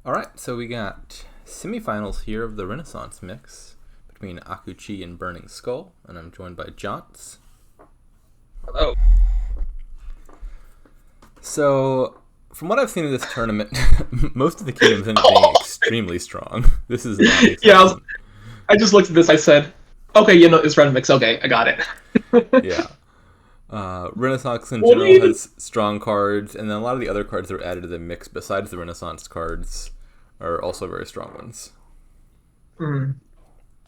All right, so we got semifinals here of the Renaissance mix between Akuchi and Burning Skull, and I'm joined by Jonts. Hello. So, from what I've seen of this tournament, most of the kingdoms end up being extremely strong. This is not the Yeah, exception. I just looked at this. I said, okay, it's Red Mix. Okay, I got it. Yeah. Renaissance in Well, general has strong cards, and then a lot of the other cards that are added to the mix besides the Renaissance cards are also very strong ones.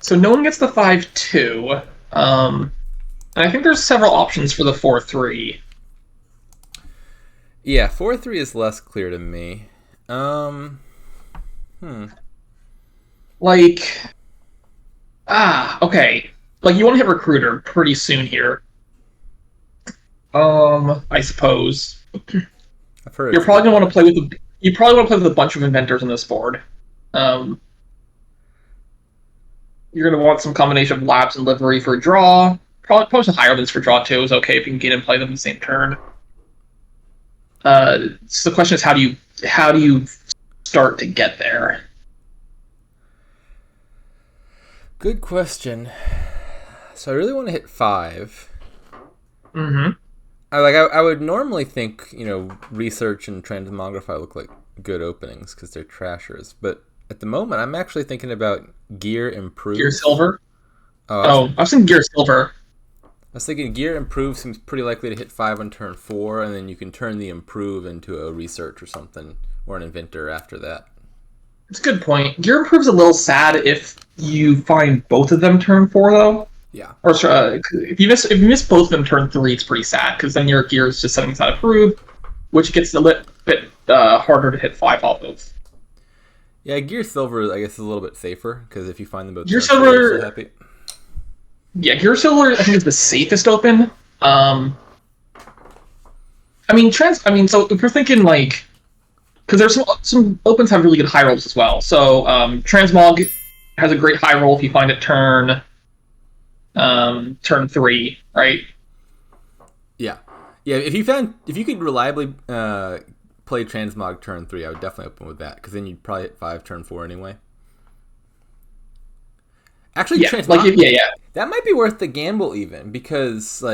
So no one gets the 5-2. And I think there's several options for the 4-3. Yeah, 4-3 is less clear to me. Like, okay. Like, you want to hit Recruiter pretty soon here. I suppose. I've heard You're it's a probably good gonna want to card. play with you probably want to play with a bunch of inventors on this board. Um, you're gonna want some combination of labs and livery for draw. Probably some higher limits for draw too is okay if you can get and play them the same turn. So the question is, how do you start to get there? Good question. So I really want to hit 5. Mm-hmm. I would normally think, research and transmogrify look like good openings because they're trashers, but at the moment I'm actually thinking about gear Gear improve. silver. Oh, Oh, I've seen gear silver. I was thinking gear improve seems pretty likely to hit 5 on turn 4, and then you can turn the improve into a research or something, or an inventor after that. It's a good point. Gear improve's a little sad if you find both of them turn 4 though. Yeah. Or if you miss both of them turn 3, it's pretty sad because then your gear is just setting aside improve, which gets a little bit harder to hit 5 off of. Yeah, gear silver I guess is a little bit safer because if you find them both Gear turn 4, you're still silver, happy. yeah, gear silver I think is the safest open. So if we're thinking like, because there's some opens have really good high rolls as well. So transmog has a great high roll if you find it turn 3, right? Yeah. Yeah, if you could reliably play transmog turn 3, I would definitely open with that because then you'd probably hit 5 turn 4 anyway. Actually, Yeah, transmog yeah. that might be worth the gamble even because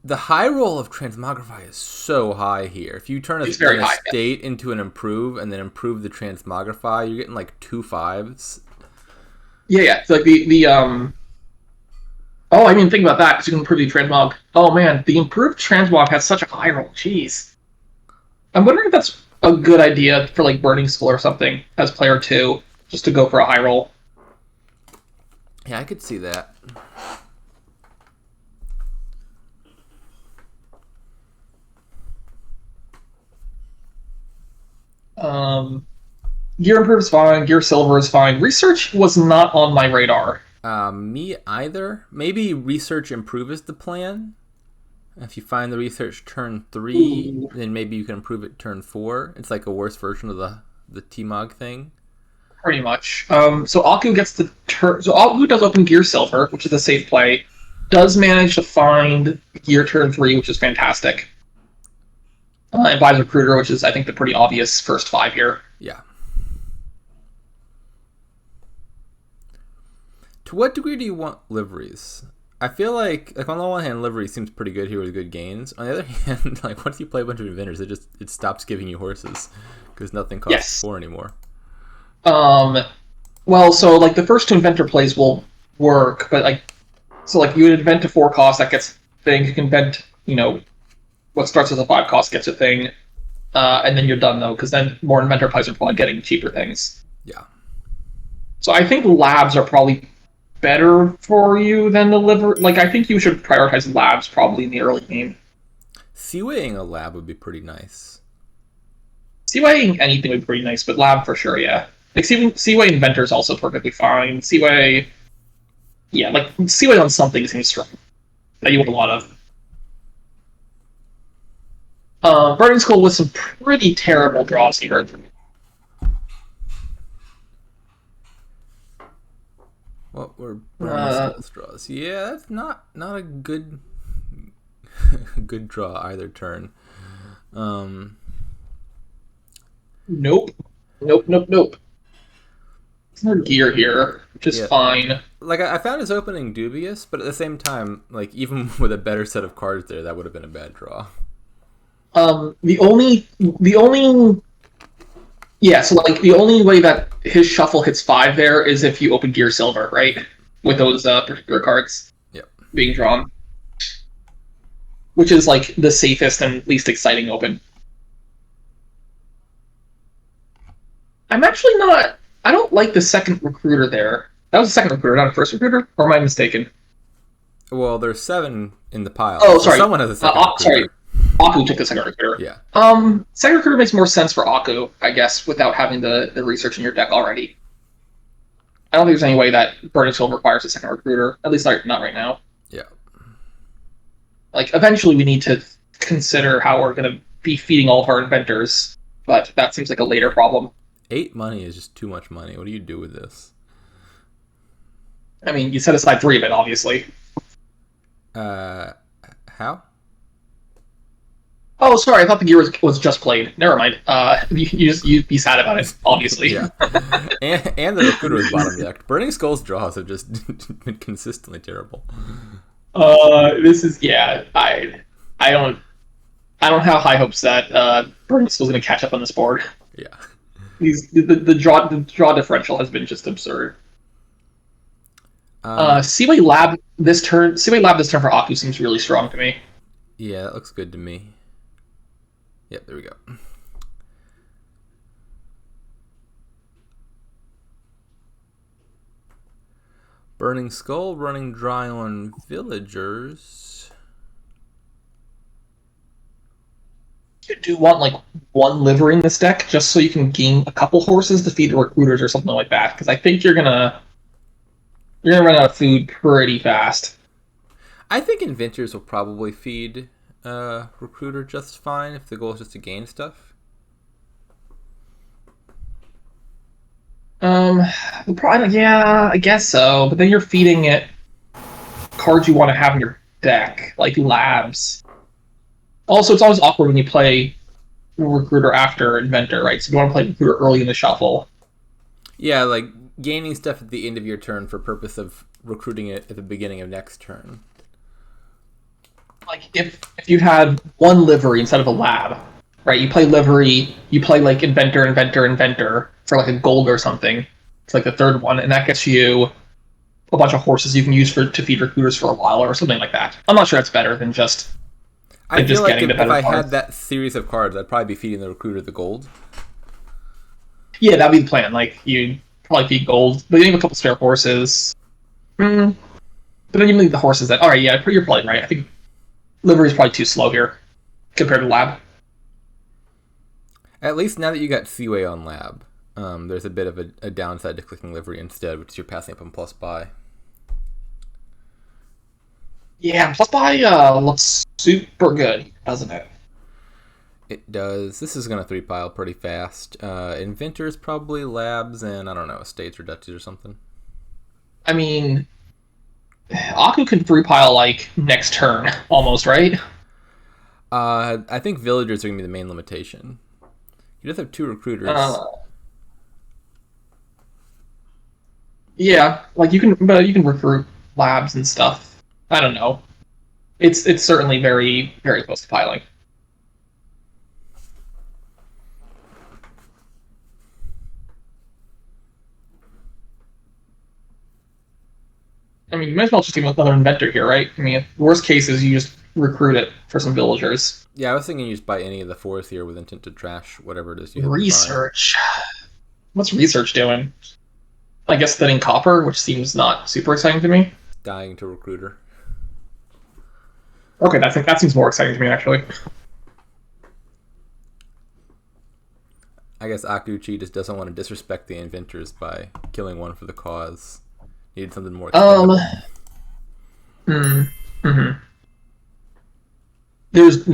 the high roll of transmogrify is so high here. If you turn It's very an high. estate into an improve and then improve the transmogrify, you're getting like 2 5s. Yeah. So like the. Oh, I didn't think about that because you can improve the transmog. Oh man, the improved transmog has such a high roll. Jeez. I'm wondering if that's a good idea for like Burning Skull or something as player 2, just to go for a high roll. Yeah, I could see that. Gear improve is fine. Gear silver is fine. Research was not on my radar. Me either. Maybe research improve is the plan. If you find the research turn 3, Ooh. then maybe you can improve it turn 4. It's like a worse version of the T-Mog thing. Pretty much. So Aku gets the turn. So Aku does open Gear Silver, which is a safe play. Does manage to find Gear Turn 3, which is fantastic. And buys Recruiter, which is I think the pretty obvious first 5 here. Yeah. To what degree do you want liveries? I feel like on the one hand, livery seems pretty good here with good gains. On the other hand, like once you play a bunch of inventors, it stops giving you horses because nothing costs Yes. 4 anymore. Well, so like the first 2 inventor plays will work, but you would invent a 4 cost that gets things. You can invent, what starts as a 5 cost gets a thing, and then you're done though, because then more inventor plays are probably getting cheaper things. Yeah. So I think labs are probably better for you than the liver. Like I think you should prioritize labs probably in the early game. Seawaying a lab would be pretty nice. Seaway anything would be pretty nice, but lab for sure, yeah. Like Seaway Inventor is also perfectly fine. Seaway, yeah, like Seaway on something seems strong that you want a lot of. Burning Skull with some pretty terrible draws here. What were Burning Skull's draws? Yeah, that's not a good draw either turn. Nope. Nope, nope, nope. There's no gear here, which is Yeah. fine. Like I found his opening dubious, but at the same time, like even with a better set of cards there, that would have been a bad draw. The only yeah, so like the only way that his shuffle hits 5 there is if you open Gear Silver, right? With those particular cards Yep. being drawn, which is like the safest and least exciting open. I'm actually not. I don't like the second recruiter there. That was the second recruiter, not a first recruiter, or am I mistaken? Well, there's 7 in the pile. Oh, So sorry. someone has a second recruiter. Sorry. Aku took the second recruiter. Yeah. Second recruiter makes more sense for Aku, I guess, without having the research in your deck already. I don't think there's any way that Burning Soul requires a second recruiter. At least not right now. Yeah. Like, eventually we need to consider how we're going to be feeding all of our inventors, but that seems like a later problem. 8 money is just too much money. What do you do with this? I mean, you set aside 3 of it, obviously. How? Oh, sorry, I thought the gear was just played. Never mind. You be sad about it, obviously. Yeah. and the recruiter was bottom decked. Burning Skull's draws have just been consistently terrible. This is I don't have high hopes that Burning Skull's going to catch up on this board. Yeah. The draw differential has been just absurd. Seaway Lab this turn for Aku seems really strong to me. Yeah, that looks good to me. Yep, there we go. Burning Skull running dry on villagers. You do want like 1 livery in this deck just so you can gain a couple horses to feed the recruiters or something like that, because I think you're gonna run out of food pretty fast. I think inventors will probably feed recruiter just fine if the goal is just to gain stuff. Yeah, I guess so. But then you're feeding it cards you want to have in your deck, like labs. Also, it's always awkward when you play recruiter after inventor, right? So you want to play recruiter early in the shuffle. Yeah, like gaining stuff at the end of your turn for purpose of recruiting it at the beginning of next turn. Like if you had 1 livery instead of a lab, right? You play livery, you play like inventor for like a gold or something. It's like the 3rd one, and that gets you a bunch of horses you can use to feed recruiters for a while or something like that. I'm not sure that's better than just. I feel like if I had that series of cards, I'd probably be feeding the recruiter the gold. Yeah, that'd be the plan. Like you'd probably feed gold, but you have a couple spare horses. But then you leave the horses that. All right, yeah, you're probably right. I think livery is probably too slow here compared to lab. At least now that you got Seaway on lab, there's a bit of a downside to clicking livery instead, which is you're passing up on plus buy. Yeah, plus buy looks super good, doesn't it? It does. This is going to 3-pile pretty fast. Inventors probably, labs, and I don't know, estates or duchies or something. I mean, Aku can 3-pile like next turn, almost, right? I think villagers are going to be the main limitation. You just have 2 recruiters. Yeah, like you can recruit labs and stuff. I don't know. It's certainly very, very close to piling. I mean, you might as well just give another inventor here, right? I mean, worst case is you just recruit it for some villagers. Yeah, I was thinking you just buy any of the 4th here with intent to trash whatever it is you have. Research. What's research doing? I guess thinning copper, which seems not super exciting to me. Dying to recruiter. Okay, that seems more exciting to me, actually. I guess Akuchi just doesn't want to disrespect the inventors by killing one for the cause. Needed something more expendable. There's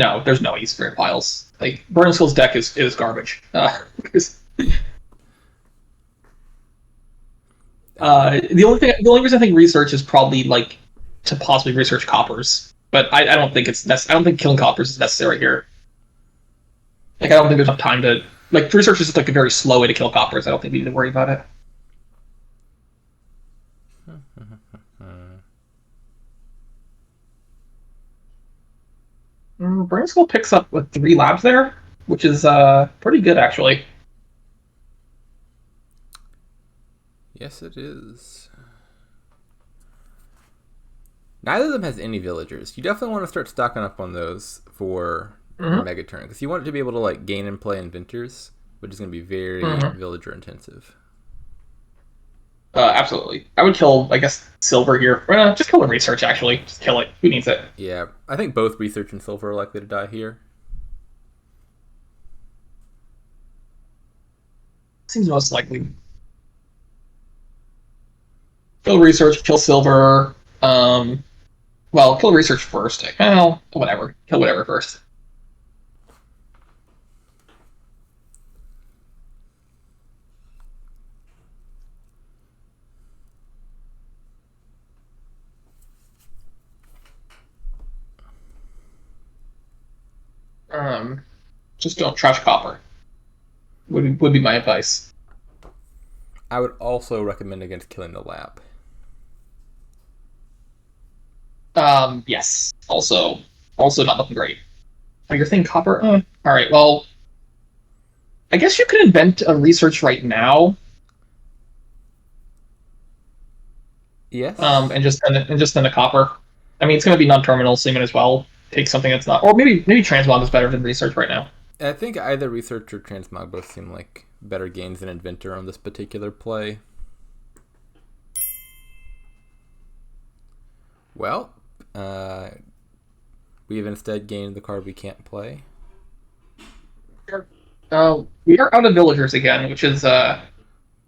no East piles. Like Burning Skull's deck is garbage. The only reason I think research is probably like to possibly research coppers, but I don't think I don't think killing coppers is necessary here. Like I don't think there's enough time to like research is just like a very slow way to kill coppers. I don't think we need to worry about it. Brain School picks up with 3 labs there, which is pretty good actually. Yes, it is. Neither of them has any villagers. You definitely want to start stocking up on those for Mega Turn, because you want it to be able to like gain and play inventors, which is going to be very villager intensive. Absolutely. I would kill, I guess, Silver here. Just kill the research, actually. Just kill it. Who needs it? Yeah, I think both research and Silver are likely to die here. Seems most likely. Kill research, kill Silver. Well, kill research first. Well, whatever. Kill whatever first. Just don't trash copper. Would be my advice. I would also recommend against killing the lab. Yes. Also not looking great. Oh, you're thinking copper? All right. Well, I guess you could invent a research right now. Yes. And just send a copper. I mean, it's going to be non-terminal, so you might as well take something that's not. Or maybe transmog is better than research right now. I think either research or transmog both seem like better gains than inventor on this particular play. Well, we have instead gained the card we can't play. We are out of villagers again, which is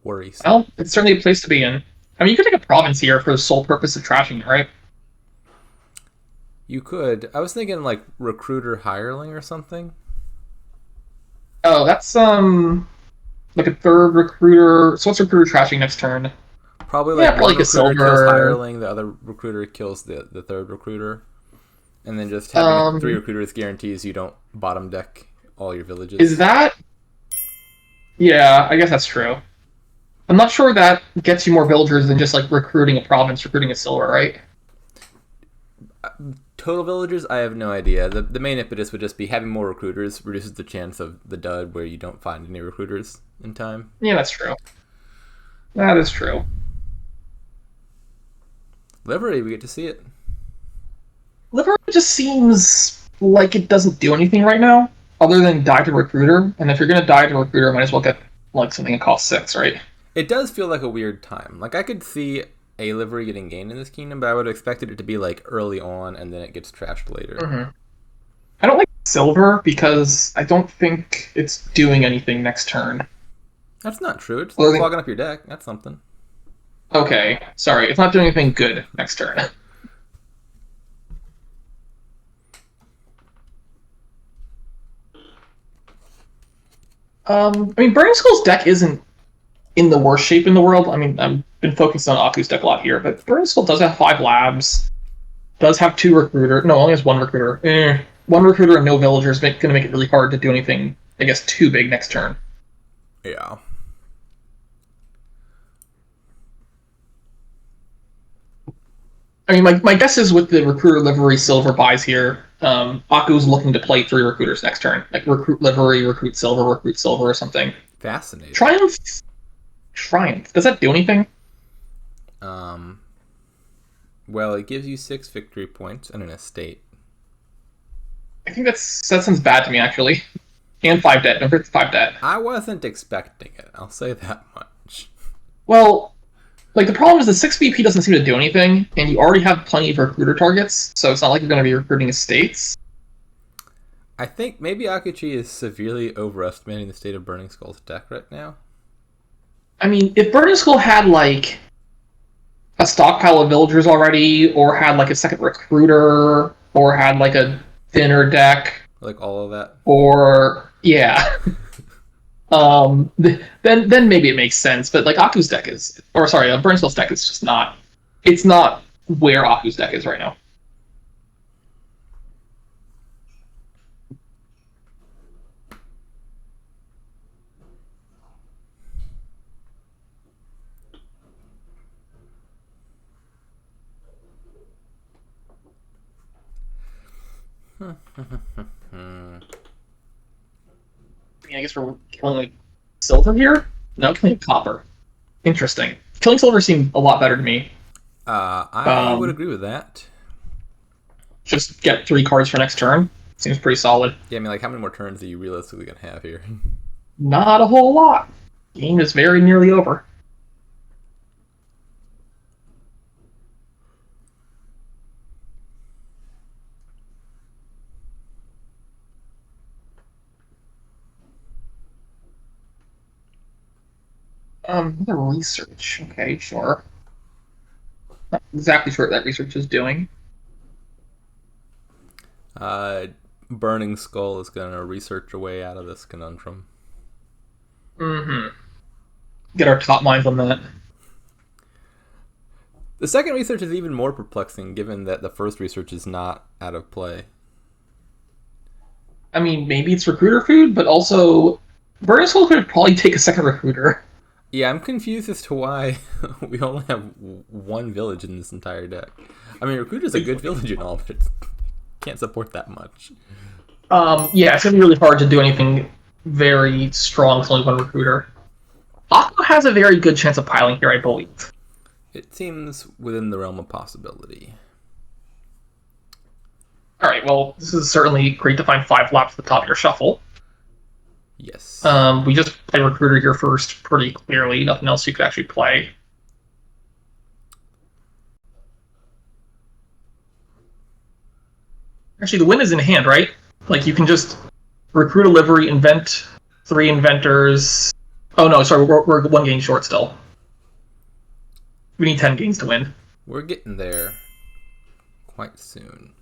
worrisome. Well, it's certainly a place to be in. I mean, you could take a province here for the sole purpose of trashing it, right? You could. I was thinking like recruiter hireling or something. Oh, that's like a third recruiter. So what's recruiter trashing next turn? Probably like probably one recruiter silver. kills hireling, the other recruiter kills the third recruiter, and then just having 3 recruiters guarantees you don't bottom deck all your villages. Is that? Yeah, I guess that's true. I'm not sure that gets you more villagers than just like recruiting a province, recruiting a silver, right? Total villagers, I have no idea. The main impetus would just be having more recruiters reduces the chance of the dud where you don't find any recruiters in time. Yeah, that's true. That is true. Livery, we get to see it. Livery just seems like it doesn't do anything right now, other than die to recruiter. And if you're gonna die to recruiter, might as well get like something that costs 6, right? It does feel like a weird time. Like I could see a livery getting gained in this kingdom, but I would have expected it to be like early on and then it gets trashed later. I don't like silver because I don't think it's doing anything next turn. That's not true. It's clogging up your deck. That's something. Okay, sorry. It's not doing anything good next turn. I mean, Burning Skull's deck isn't in the worst shape in the world. I mean, I've been focused on Aku's deck a lot here, but Burning Skull does have 5 labs, does have 2 recruiter. No, only has 1 recruiter. 1 recruiter and no villagers going to make it really hard to do anything, I guess, too big next turn. Yeah. I mean, my guess is with the recruiter livery silver buys here, Aku's looking to play 3 recruiters next turn. Like recruit livery, recruit silver or something. Fascinating. Triumph. Does that do anything? Well, it gives you 6 victory points and an estate. I think that sounds bad to me, actually. And 5 debt. Don't forget the 5 debt. I wasn't expecting it. I'll say that much. Well, like the problem is the 6 VP doesn't seem to do anything, and you already have plenty of recruiter targets, so it's not like you're going to be recruiting estates. I think maybe Akuchi is severely overestimating the state of Burning Skull's deck right now. I mean, if Burning Skull had, like, a stockpile of villagers already, or had, like, a second recruiter, or had, like, a thinner deck... Like all of that? Or, yeah. Then maybe it makes sense, but, like, Aku's deck is... Or, sorry, Burning Skull's deck is just not... It's not where Aku's deck is right now. I guess we're killing like silver here. No, killing copper. Interesting. Killing silver seemed a lot better to me. I would agree with that. Just get 3 cards for next turn. Seems pretty solid. Yeah, I mean, like, how many more turns are you realistically gonna have here? Not a whole lot. Game is very nearly over. The research. Okay, sure. Not exactly sure what that research is doing. Burning Skull is gonna research a way out of this conundrum. Mm-hmm. Get our top minds on that. The second research is even more perplexing, given that the first research is not out of play. I mean, maybe it's recruiter food, but also Burning Skull could probably take a second recruiter. Yeah, I'm confused as to why we only have one village in this entire deck. I mean, Recruiter's a good village and all, but it can't support that much. Yeah, it's gonna be really hard to do anything very strong with only one recruiter. Aqua has a very good chance of piling here, I believe. It seems within the realm of possibility. Alright, well, this is certainly great to find 5 laps at the top of your shuffle. Yes. We just play recruiter here first, pretty clearly. Nothing else you could actually play. Actually, the win is in hand, right? Like, you can just recruit a livery, invent 3 inventors. Oh no, sorry, we're 1 game short still. We need 10 games to win. We're getting there quite soon.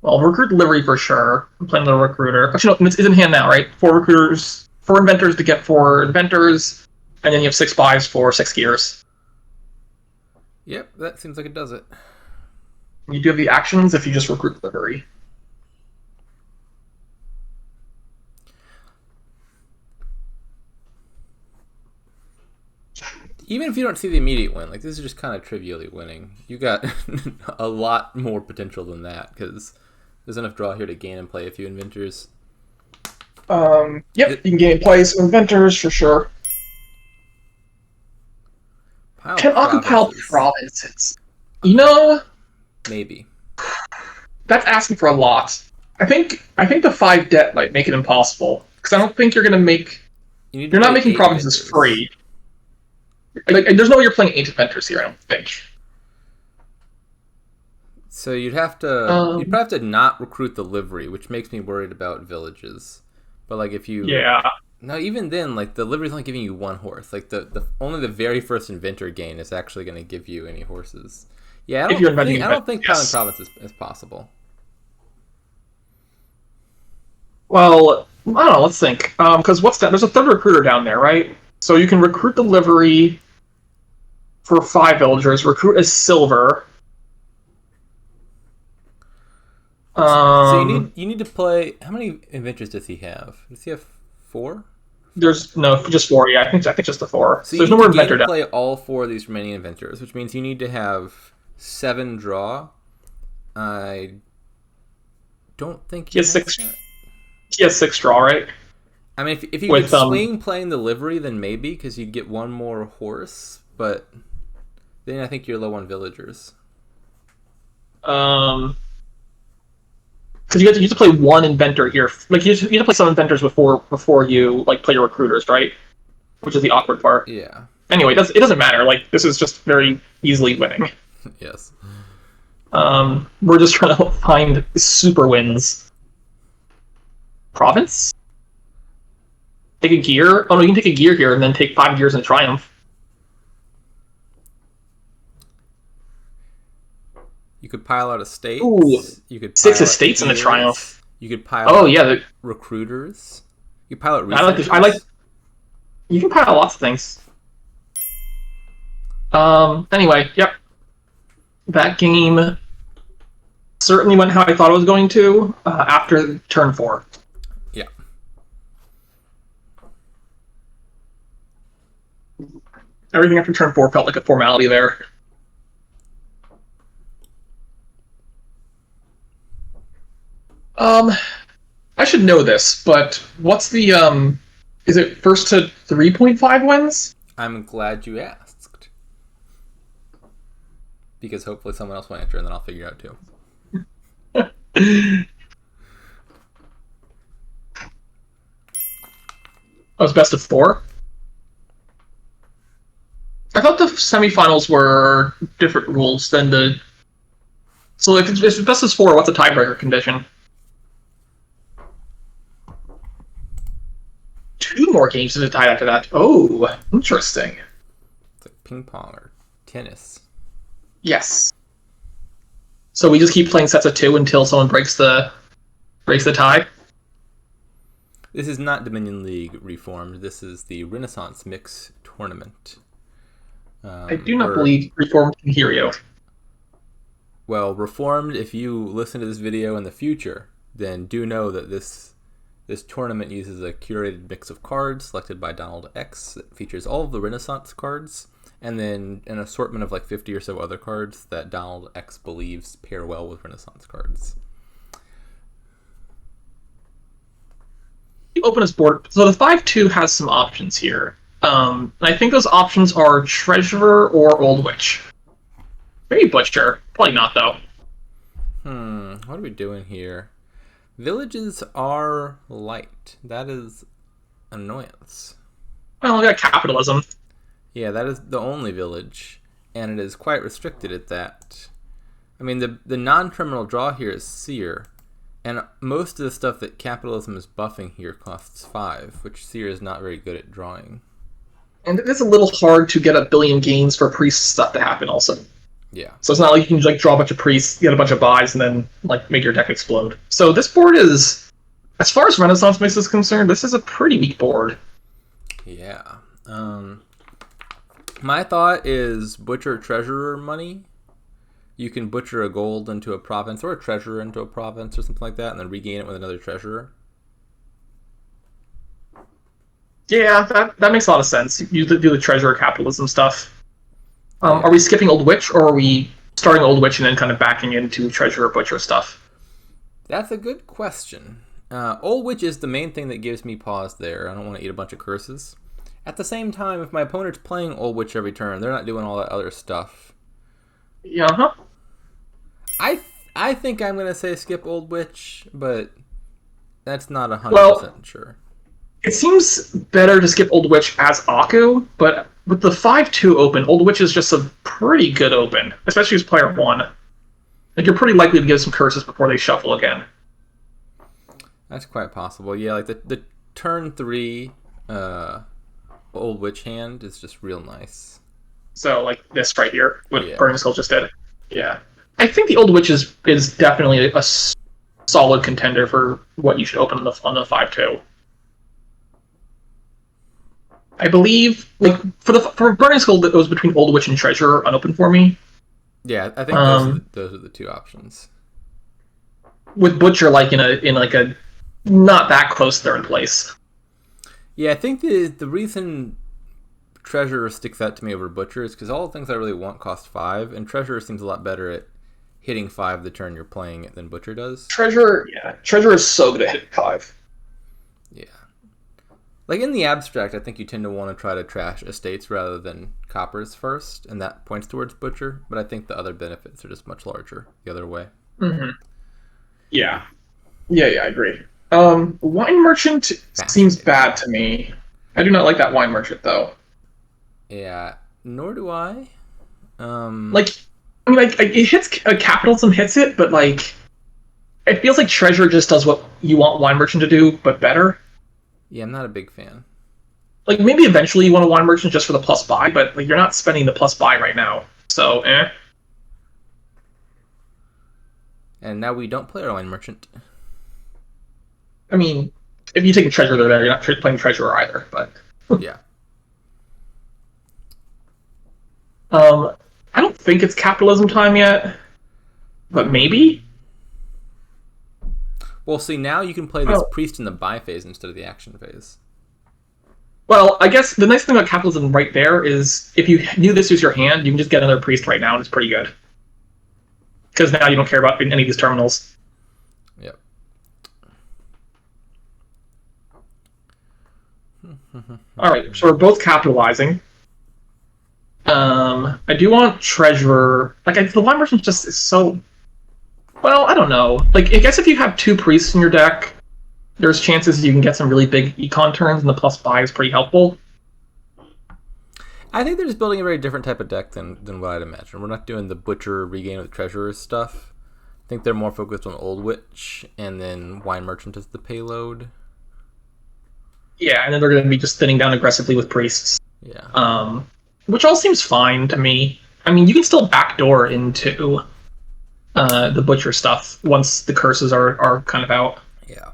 Well, recruit livery for sure. I'm playing the recruiter. Actually, no, it's in hand now, right? 4 recruiters, 4 inventors to get 4 inventors, and then you have 6 buys for 6 gears. Yep, that seems like it does it. You do have the actions if you just recruit livery. Even if you don't see the immediate win, like, this is just kind of trivially winning. You got a lot more potential than that, because there's enough draw here to gain and play a few inventors. Yep, you can gain and play some inventors for sure. Can occupy provinces. You know, maybe. That's asking for a lot. I think the 5 debt might make it impossible, because I don't think you're going to make... You're not making provinces free. Like, there's no way you're playing 8 inventors here, I don't think. So you'd have to... you'd probably have to not recruit the livery, which makes me worried about villages. But, like, if you... Yeah. No, even then, like, the livery's only giving you 1 horse. Like, only the very first inventor gain is actually going to give you any horses. Yeah, I don't think piling province is possible. Well, I don't know, let's think. Because what's that? There's a 3rd recruiter down there, right? So you can recruit the livery for 5 villagers, recruit as silver. So you need to play... How many inventors does he have? Does he have 4? There's just 4. Yeah, I think just the 4. So there's no more inventor down. Play all 4 of these remaining inventors, which means you need to have 7 draw. I don't think he has 6. He has 6 draw, right? I mean, if you could swing playing the livery, then maybe, because you'd get 1 more horse, but then I think you're low on villagers. Because you have to play 1 inventor here. Like, you have to play some inventors before you, like, play your recruiters, right? Which is the awkward part. Yeah. Anyway, it doesn't matter. Like, this is just very easily winning. Yes. We're just trying to find super wins. Province? Take a gear? Oh no, you can take a gear here and then take 5 gears in Triumph. You could pile out estates. Ooh, you could 6 estates in the Triumph. You could pile out the recruiters. You pile out researchers. You can pile lots of things. Anyway, yep. That game certainly went how I thought it was going to after turn 4. Yeah. Everything after turn 4 felt like a formality there. Um, I should know this, but what's the is it first to 3.5 wins? I'm glad you asked. Because hopefully someone else will answer and then I'll figure out too. Oh, it's best of 4? I thought the semifinals were different rules than the. So if it's best of 4, what's a tiebreaker condition? 2 more games to tie after that. Oh, interesting. It's like ping pong or tennis. Yes. So we just keep playing sets of 2 until someone breaks the tie. This is not Dominion League reformed. This is the Renaissance Mix Tournament. I do not believe Reformed can hear you. Well, Reformed, if you listen to this video in the future, then do know that this tournament uses a curated mix of cards selected by Donald X. It features all of the Renaissance cards, and then an assortment of like 50 or so other cards that Donald X believes pair well with Renaissance cards. Open his board. So the 5-2 has some options here. And I think those options are Treasurer or Old Witch. Maybe Butcher. Probably not, though. What are we doing here? Villages are light. That is annoyance. Well, we got capitalism. Yeah, that is the only village, and it is quite restricted at that. I mean, the non-terminal draw here is Seer, and most of the stuff that capitalism is buffing here costs 5, which Seer is not very good at drawing. And it is a little hard to get a billion gains for priest stuff to happen, also. Yeah. So it's not like you can draw a bunch of priests, get a bunch of buys, and then make your deck explode. So this board is, as far as Renaissance Mix is concerned, this is a pretty weak board. Yeah. My thought is butcher treasurer money. You can butcher a gold into a province or a treasurer into a province or something like that, and then regain it with another treasurer. Yeah, that makes a lot of sense. You do the treasurer capitalism stuff. Are we skipping Old Witch, or are we starting Old Witch and then kind of backing into treasurer butcher stuff? That's a good question. Old Witch is the main thing that gives me pause there. I don't want to eat a bunch of curses. At the same time, if my opponent's playing Old Witch every turn, they're not doing all that other stuff. Yeah, huh? I think I'm going to say skip Old Witch, but that's not 100% sure. It seems better to skip Old Witch as Aku, but with the 5-2 open, Old Witch is just a pretty good open, especially as player 1. Like, you're pretty likely to get some curses before they shuffle again. That's quite possible. Yeah, like the turn 3 Old Witch hand is just real nice. So, like this right here, what Burning Skull just did. Yeah. I think the Old Witch is definitely a solid contender for what you should open on the 5-2. I believe, like, for Burning Skull, it was between Old Witch and Treasurer unopened for me. Yeah, I think those are the two options. With Butcher, like, in a not that close third place. Yeah, I think the reason Treasurer sticks out to me over Butcher is because all the things I really want cost 5, and Treasurer seems a lot better at hitting 5 the turn you're playing it than Butcher does. Treasurer is so good at hitting 5. Yeah. Like, in the abstract, I think you tend to want to try to trash estates rather than coppers first, and that points towards Butcher, but I think the other benefits are just much larger the other way. Mm-hmm. Yeah. Yeah, I agree. Wine Merchant seems bad to me. I do not like that Wine Merchant, though. Yeah, nor do I. It hits capitalism hits it, but like, it feels like Treasurer just does what you want Wine Merchant to do, but better. Yeah, I'm not a big fan. Like, maybe eventually you want a Wine Merchant just for the plus buy, but like, you're not spending the plus buy right now, so And now we don't play our Wine Merchant. I mean, if you take a Treasurer there, you're not playing Treasurer either, but yeah. I don't think it's capitalism time yet, but maybe. Well, see, now you can play this priest in the buy phase instead of the action phase. Well, I guess the nice thing about capitalism right there is if you knew this was your hand, you can just get another priest right now, and it's pretty good. Because now you don't care about any of these terminals. Yep. All right, so we're both capitalizing. I do want treasurer. The wine merchant just is so. Well, I don't know. Like, I guess if you have two priests in your deck, there's chances you can get some really big econ turns, and the plus buy is pretty helpful. I think they're just building a very different type of deck than what I'd imagine. We're not doing the butcher regain of the treasurer stuff. I think they're more focused on Old Witch and then Wine Merchant as the payload. Yeah, and then they're going to be just thinning down aggressively with priests. Yeah. Which all seems fine to me. I mean, you can still backdoor into the butcher stuff once the curses are kind of out. Yeah.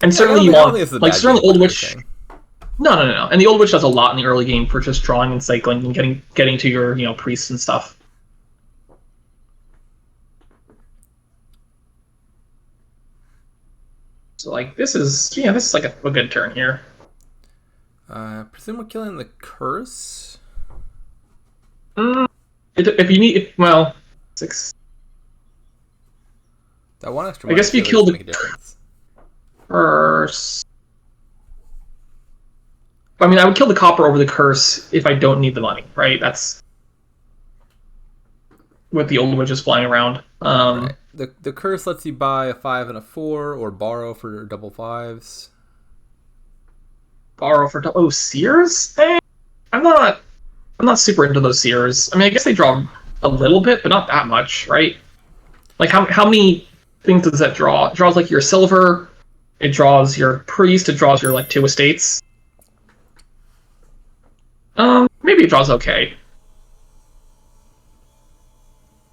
And certainly you want certainly Old Witch. Thing. No. And the Old Witch does a lot in the early game for just drawing and cycling and getting to your priests and stuff. So this is like a good turn here. Presume we're killing the curse. If you need, well, 6. That one extra. I guess if you kill the curse. I mean, I would kill the copper over the curse if I don't need the money, right? That's with the Old Witches flying around. Right. The curse lets you buy a 5 and a 4, or borrow for double 5s. Borrow for Seers? I'm not super into those Seers. I mean, I guess they draw a little bit, but not that much, right? Like how many things does that draw? It draws like your silver. It draws your priest. It draws your 2 estates. Maybe it draws okay.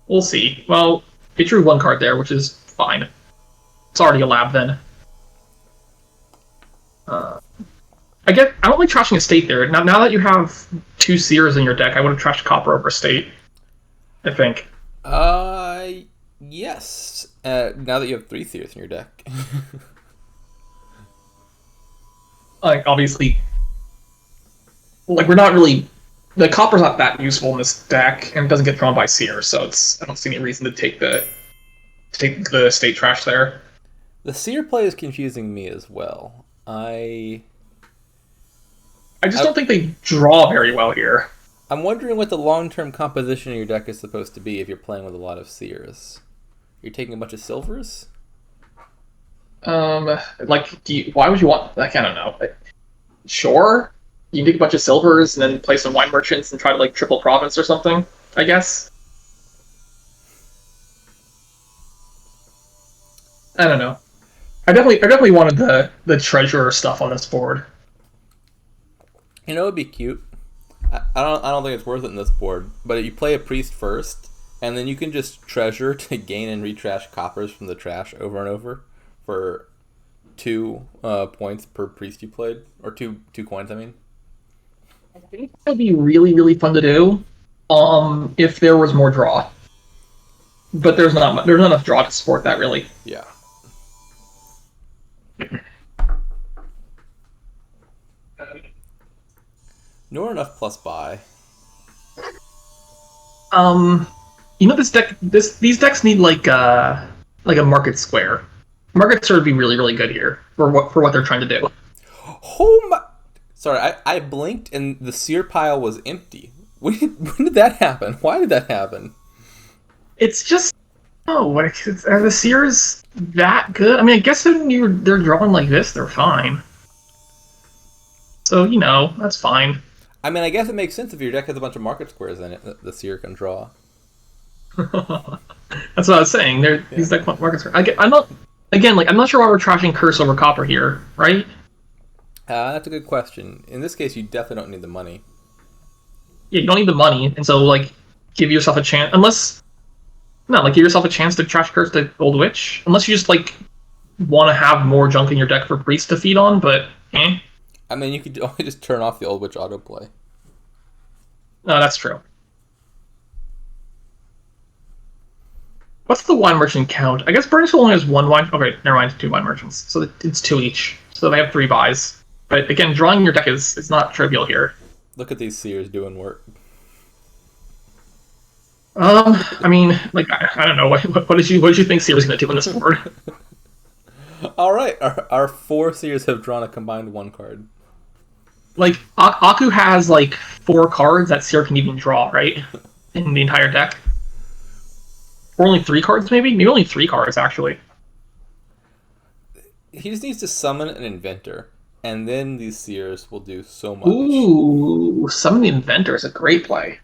We'll see. Well, it drew 1 card there, which is fine. It's already a lab then. I don't like trashing estate there. Now that you have 2 Seers in your deck, I would have trashed copper over estate. I think. Yes. Now that you have 3 Seers in your deck. Obviously, we're not really. The copper's not that useful in this deck, and it doesn't get drawn by Seer, so I don't see any reason to take the estate trash there. The Seer play is confusing me as well. I don't think they draw very well here. I'm wondering what the long-term composition of your deck is supposed to be if you're playing with a lot of Seers. You're taking a bunch of silvers? Why would you want? I don't know. Sure, you can take a bunch of silvers and then play some wine merchants and try to triple province or something. I guess. I don't know. I definitely wanted the treasurer stuff on this board. You know, it'd be cute. I don't think it's worth it in this board, but you play a priest first, and then you can just treasure to gain and retrash coppers from the trash over and over for 2 points per priest you played, or two coins. I mean, I think that would be really really fun to do, if there was more draw. But there's not enough draw to support that really. Yeah. Nor enough plus buy. These decks need a market square. Market square would be really really good here for what they're trying to do. Oh my! Sorry, I blinked and the Seer pile was empty. When did that happen? Why did that happen? It's just are the Seers that good? I mean, I guess when they're drawing like this, they're fine. So that's fine. I mean, I guess it makes sense if your deck has a bunch of market squares in it that the Seer can draw. That's what I was saying. These deck market squares. I'm not sure why we're trashing curse over copper here, right? That's a good question. In this case, you definitely don't need the money. Yeah, you don't need the money, and so give yourself a chance. Give yourself a chance to trash curse the Old Witch. Unless you just want to have more junk in your deck for priest to feed on, but I mean, you could only just turn off the Old Witch autoplay. No, that's true. What's the wine merchant count? I guess Burnisville only has 1 wine. Okay, never mind, 2 wine merchants. So it's 2 each. So they have 3 buys. But again, drawing your deck is not trivial here. Look at these Seers doing work. I mean, I don't know. What did you think Seer was going to do on this board? All right, our four seers have drawn a combined one card. Like Aku has like 4 cards that Seer can even draw, right? In the entire deck. Or only 3 cards, maybe? Maybe only 3 cards actually. He just needs to summon an inventor, and then these seers will do so much. Ooh, Summon the Inventor is a great play.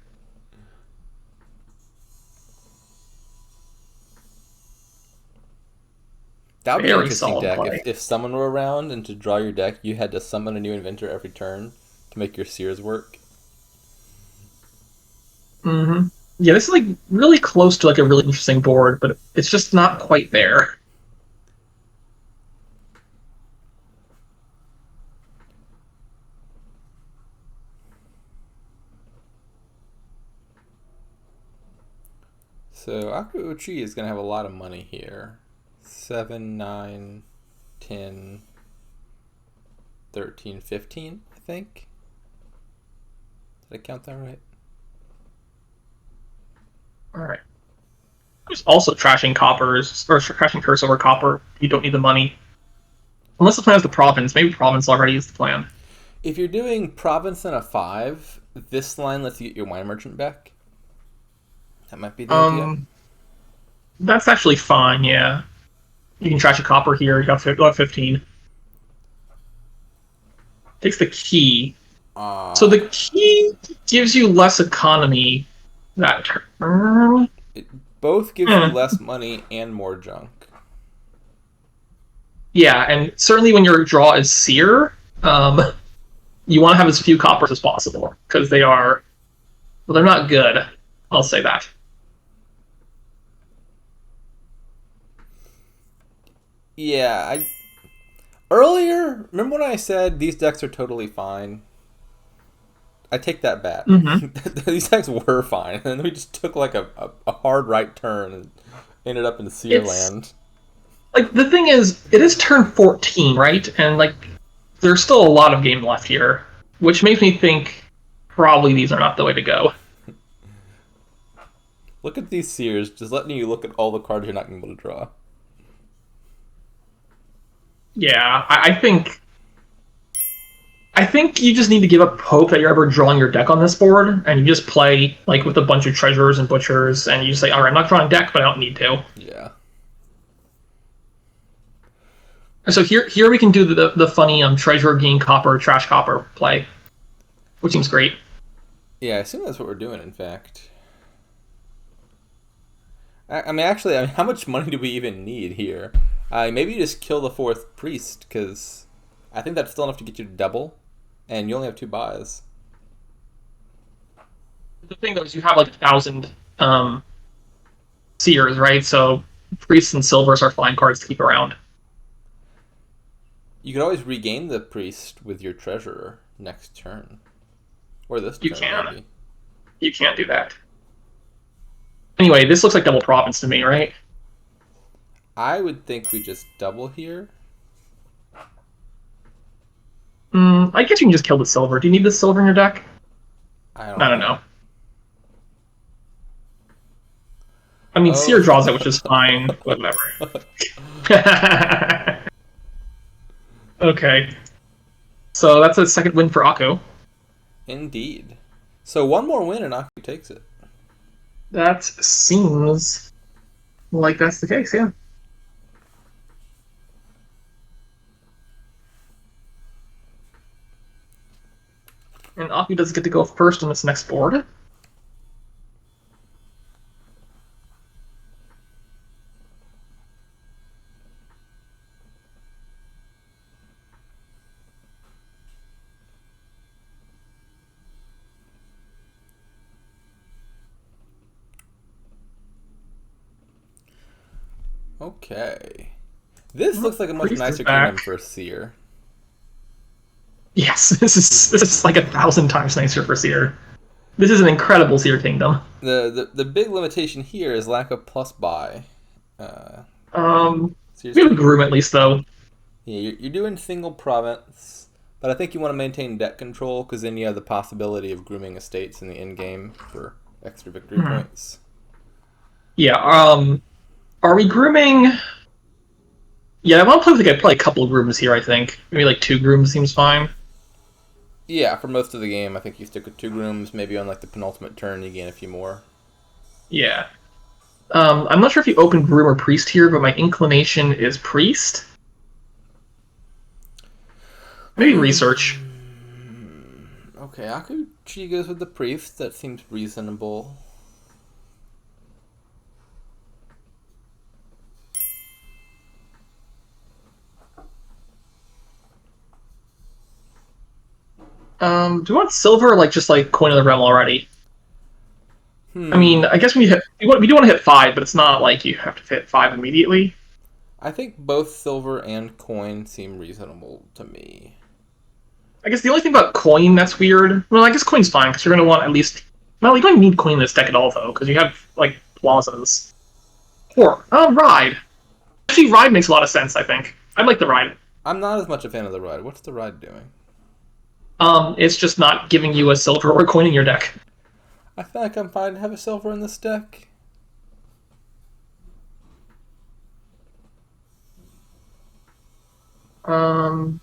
That would be an Very interesting solid deck. play. If someone were around and to draw your deck, you had to summon a new inventor every turn to make your seers work. Mm-hmm. Yeah, this is like really close to like a really interesting board, but it's just not quite there. So Aku Uchi is going to have a lot of money here. 7, 9, 10, 13, 15, I think. Did I count that right? All right. There's also trashing coppers or trashing curse over copper. You don't need the money unless the plan is the province. Maybe province already is the plan. If you're doing province and a 5, this line lets you get your wine merchant back. That might be the idea. That's actually fine. Yeah, you can trash a copper here. You have 15. Takes the key. So the key gives you less economy that turn. It both gives you less money and more junk. Yeah, and certainly when your draw is seer, you want to have as few coppers as possible because they are, well, they're not good. I'll say that. Yeah, earlier, remember when I said these decks are totally fine? I take that back. Mm-hmm. These decks were fine, and then we just took like a hard right turn and ended up in Seer It's land. like the thing is, it is turn 14, right? And like, there's still a lot of game left here, which makes me think probably these are not the way to go. Look at these Seers, just letting you look at all the cards you're not going to be able to draw. Yeah, I think you just need to give up hope that you're ever drawing your deck on this board, and you just play like with a bunch of treasurers and butchers, and you say, "All right, I'm not drawing deck, but I don't need to." Yeah. So here we can do the funny treasurer gain copper trash copper play, which seems great. Yeah, I assume that's what we're doing. In fact, I mean, actually, how much money do we even need here? Maybe you just kill the 4th priest, because I think that's still enough to get you to double, and you only have 2 buys. The thing though is you have like 1,000 seers, right? So priests and silvers are fine cards to keep around. You could always regain the priest with your treasurer next turn, or this You turn can. maybe. You can't do that. Anyway, this looks like double province to me, right? I would think we just double here. I guess you can just kill the silver. Do you need the silver in your deck? I don't know. I mean, Seer draws it, which is fine. Whatever. Okay. So that's a second win for Akko. Indeed. So one more win and Aku takes it. That seems like that's the case, yeah. And Aku does get to go first on this next board. Okay. This looks like a much Priest is nicer back. kingdom for a Seer. Yes, this is like 1,000 times nicer for Seer. This is an incredible Seer kingdom. The big limitation here is lack of plus buy. We have a groom at least though. Yeah, you're doing single province, but I think you want to maintain debt control because then you have the possibility of grooming estates in the end game for extra victory points. Yeah. Are we grooming? Yeah, I want to play with like probably a couple of grooms here. I think maybe like 2 grooms seems fine. Yeah, for most of the game, I think you stick with 2 grooms. Maybe on like the penultimate turn, you gain a few more. Yeah. I'm not sure if you open groom or priest here, but my inclination is priest. Maybe research. Okay, Akuchi goes with the priest. That seems reasonable. Do you want silver or like just like coin of the realm already? I mean, I guess we do want to hit 5, but it's not like you have to hit 5 immediately. I think both silver and coin seem reasonable to me. I guess the only thing about coin that's weird. Well, I guess coin's fine because you're going to want at least. Well, you don't need coin in this deck at all though, because you have like plazas. Or ride. Actually, ride makes a lot of sense. I think I'd like the ride. I'm not as much a fan of the ride. What's the ride doing? It's just not giving you a silver or coin in your deck. I feel like I'm fine to have a silver in this deck. Um,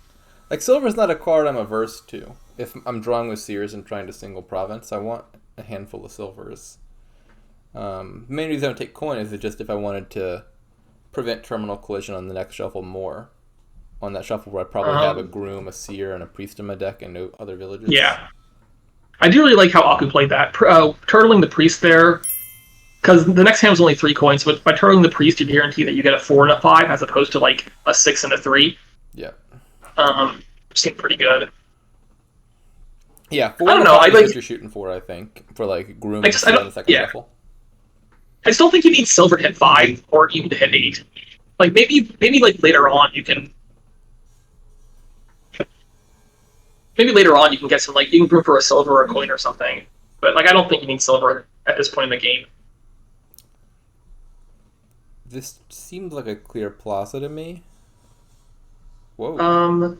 Like, silver's not a card I'm averse to. If I'm drawing with Sears and trying to single province, I want a handful of silvers. The main reason I would take coin is just if I wanted to prevent terminal collision on the next shuffle more. On that shuffle where I probably have a groom, a seer, and a priest in my deck and no other villages. yeah, I do really like how Aku played that. Turtling the priest there, because the next hand was only 3 coins, but by turtling the priest, you guarantee that you get a 4 and a 5 as opposed to like a 6 and a 3. Yeah. Seemed pretty good. Yeah, 4 I don't and know. 5 I is like. what you're shooting for, I think. For like groom I and just, I seer on don't. the second Yeah, shuffle. I still think you need silver to hit 5 or even to hit 8. Like maybe like later on you can. Maybe later on you can get some like you can room for a silver or a coin or something. But like I don't think you need silver at this point in the game. This seems like a clear plaza to me. Whoa.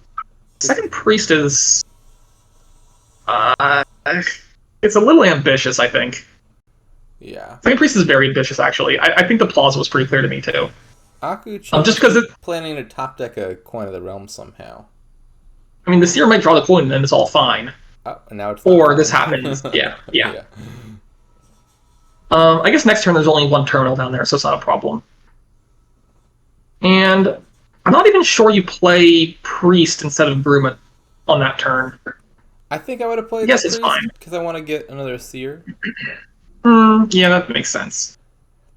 Second priest is uh, it's a little ambitious. I think Yeah. second priest is very ambitious. Actually, I think the plaza was pretty clear to me too. Akuchi Just must because be it, planning to top deck a coin of the realm somehow. I mean, the seer might draw the coin and then it's all fine. Oh, and now it's not Or this fine. happens. Yeah, yeah. Yeah. I guess next turn there's only 1 terminal down there, so it's not a problem. And I'm not even sure you play priest instead of groom on that turn. I think I would have played the Yes, it's priest fine. because I want to get another seer. Yeah, that makes sense.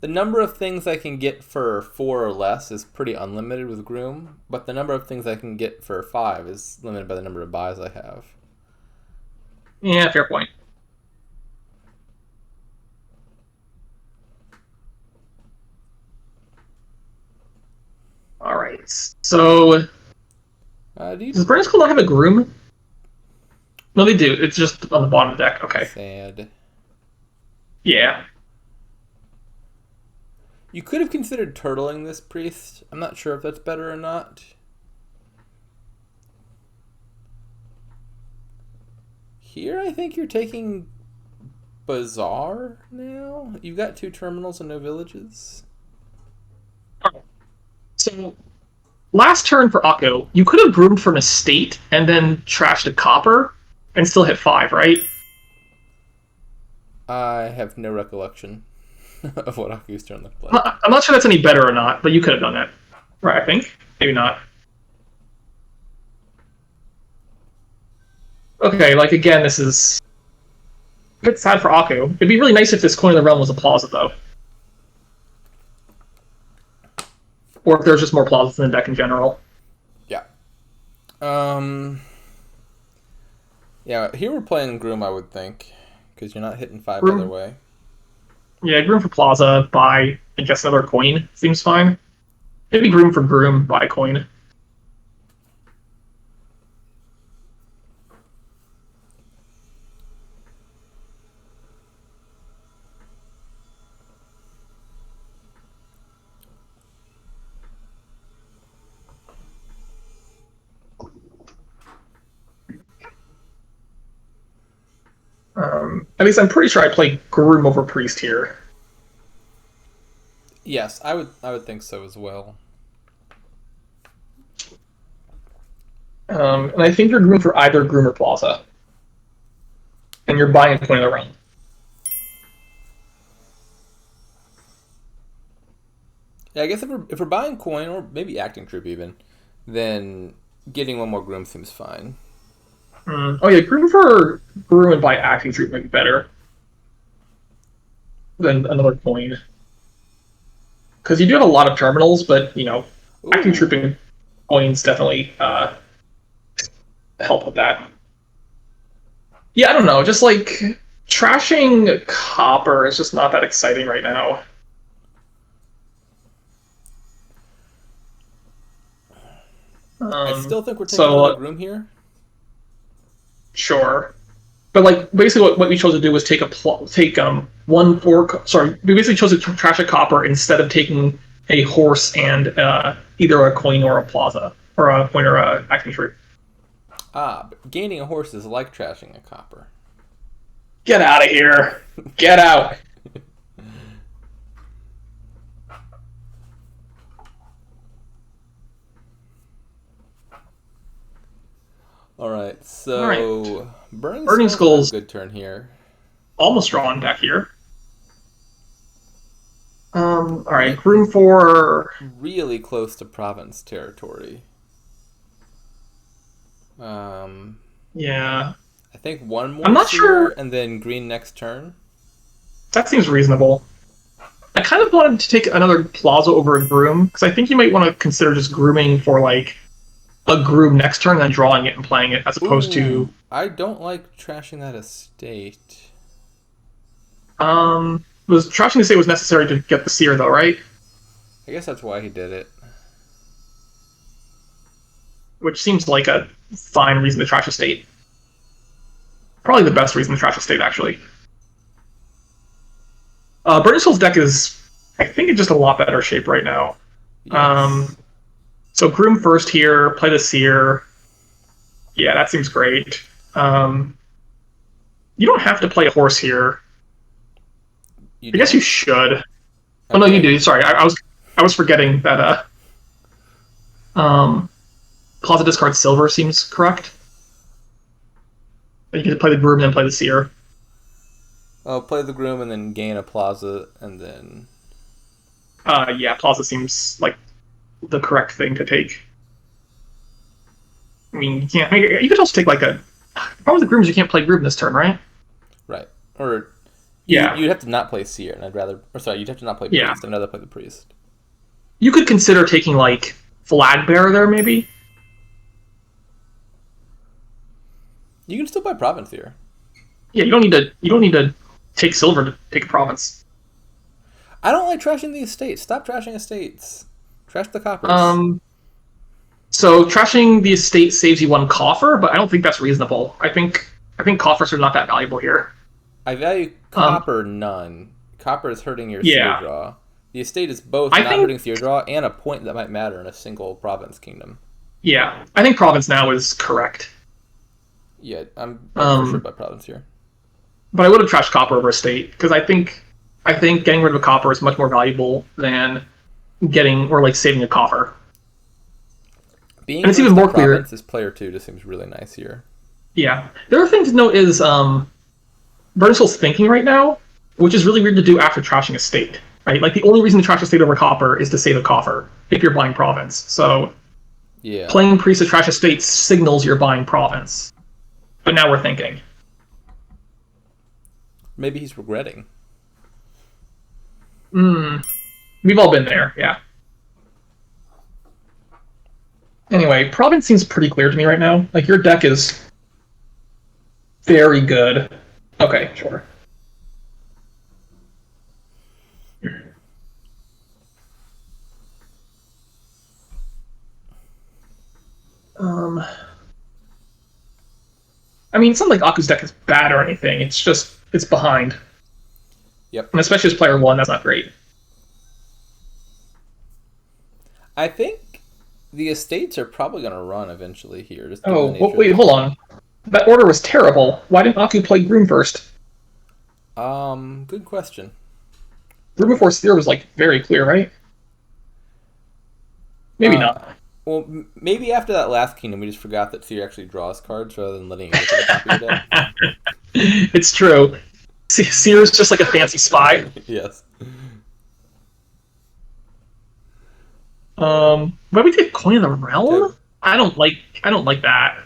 The number of things I can get for 4 or less is pretty unlimited with groom, but the number of things I can get for 5 is limited by the number of buys I have. Yeah, fair point. All right. So does Burning School not have a groom? No, they do. It's just on the bottom of the deck. Okay. Sad. Yeah. You could have considered turtling this priest. I'm not sure if that's better or not. Here, I think you're taking Bazaar now. You've got 2 terminals and no villages. So last turn for Akko, you could have groomed for an estate and then trashed a copper and still hit 5, right? I have no recollection of what Aku's turn looked like. I'm not sure that's any better or not, but you could have done that. Right, I think. Maybe not. Okay, like again, this is a bit sad for Akko. It'd be really nice if this coin of the realm was a plaza, though. Or if there's just more plazas in the deck in general. Yeah. Yeah, here we're playing Groom, I would think. Because you're not hitting 5 Groom. either way. Yeah, groom for plaza, buy, and just another coin. Seems fine. Maybe groom for groom, buy coin. At least I'm pretty sure I play groom over priest here. Yes, I would think so as well. And I think you're grooming for either Groom or Plaza. And you're buying a coin of the realm. Yeah, I guess if we're buying coin or maybe acting troop even, then getting one more groom seems fine. Oh yeah, Groom for Groom and buy acting troop might be better than another coin. Because you do have a lot of terminals, but acting Ooh, trooping coins definitely help with that. Yeah, I don't know. Just like trashing copper is just not that exciting right now. I still think we're taking So another groom here. sure, but like basically what we chose to do was take one four. Sorry, we basically chose to trash a copper instead of taking a horse and either a coin or a plaza or a coin or a acting troop. But gaining a horse is like trashing a copper. Get out of here! Get out! All right, All right, so burning Burning skulls are a Skulls good turn here. almost drawn back here. All We right, get room for really close to province territory. Um, yeah. I think one I'm more not seer sure. and then green next turn. That seems reasonable. I kind of wanted to take another Plaza over a Groom because I think you might want to consider just grooming for like a Groom next turn, and then drawing it and playing it as opposed to Ooh, I don't like trashing that estate. was trashing to say was necessary to get the Seer though, right? I guess that's why he did it. Which seems like a fine reason to trash a state. Probably the best reason to trash a state actually. Burning Soul's deck is, I think, in just a lot better shape right now. Yes. Um, so Groom first here, play the Seer. Yeah, that seems great. Um, you don't have to play a horse here. You I guess you don't? should. Oh no, you Okay. do. Sorry, I was forgetting that. Um, Plaza discard silver seems correct. You can play the Groom and then play the Seer. I'll play the groom and then gain a plaza and then. Yeah, Plaza seems like the correct thing to take. I mean, you can't. I mean, you could also take like a. The problem with the Groom is you can't play Groom this turn, right? Right. Or Yeah, you'd have to not play seer, and I'd rather. Or sorry, you'd have to not play yeah. priest. I'd rather play the priest. You could consider taking like Flag Bearer there, maybe. You can still play province here. Yeah, you don't need to. You don't need to take silver to take a province. I don't like trashing the estates. Stop trashing estates. Trash the coppers. Um, so trashing the estate saves you one coffer, but I don't think that's reasonable. I think coffers are not that valuable here. I value Um, copper none. Copper is hurting your seer yeah, draw. The estate is both I not think hurting seer draw and a point that might matter in a single province kingdom. I think province now is correct. Yeah, I'm for sure Um, by province here. but I would have trashed copper over estate because I think getting rid of a copper is much more valuable than getting or like saving a coffer, Being and it's averse even to more clear. province is player two just seems really nice here. Yeah. The other thing to note is Burnsoul's thinking right now, which is really weird to do after trashing a state, right? Like the only reason to trash a state over copper is to save a coffer if you're buying province. So Yeah. playing priest to trash a state signals you're buying province. But now we're thinking. Maybe he's regretting. We've all been there, yeah. Anyway, province seems pretty clear to me right now. Like your deck is very good. Okay, sure. Um, I mean, it's not like Aku's deck is bad or anything. It's just it's behind, Yep. and especially as player one, that's not great. I think the estates are probably going to run eventually here, just given the Oh, nature of wait, the hold game. on. That order was terrible. Why didn't Aku play Groom first? Good question. Groom before Steer was like very clear, right? Maybe Uh, not. Well, maybe after that last kingdom, we just forgot that Seer actually draws cards rather than letting it get to the top of your deck. It's true. Seer's just like a fancy spy. Yes. Why we take Coin of the Okay. Realm? I don't like that.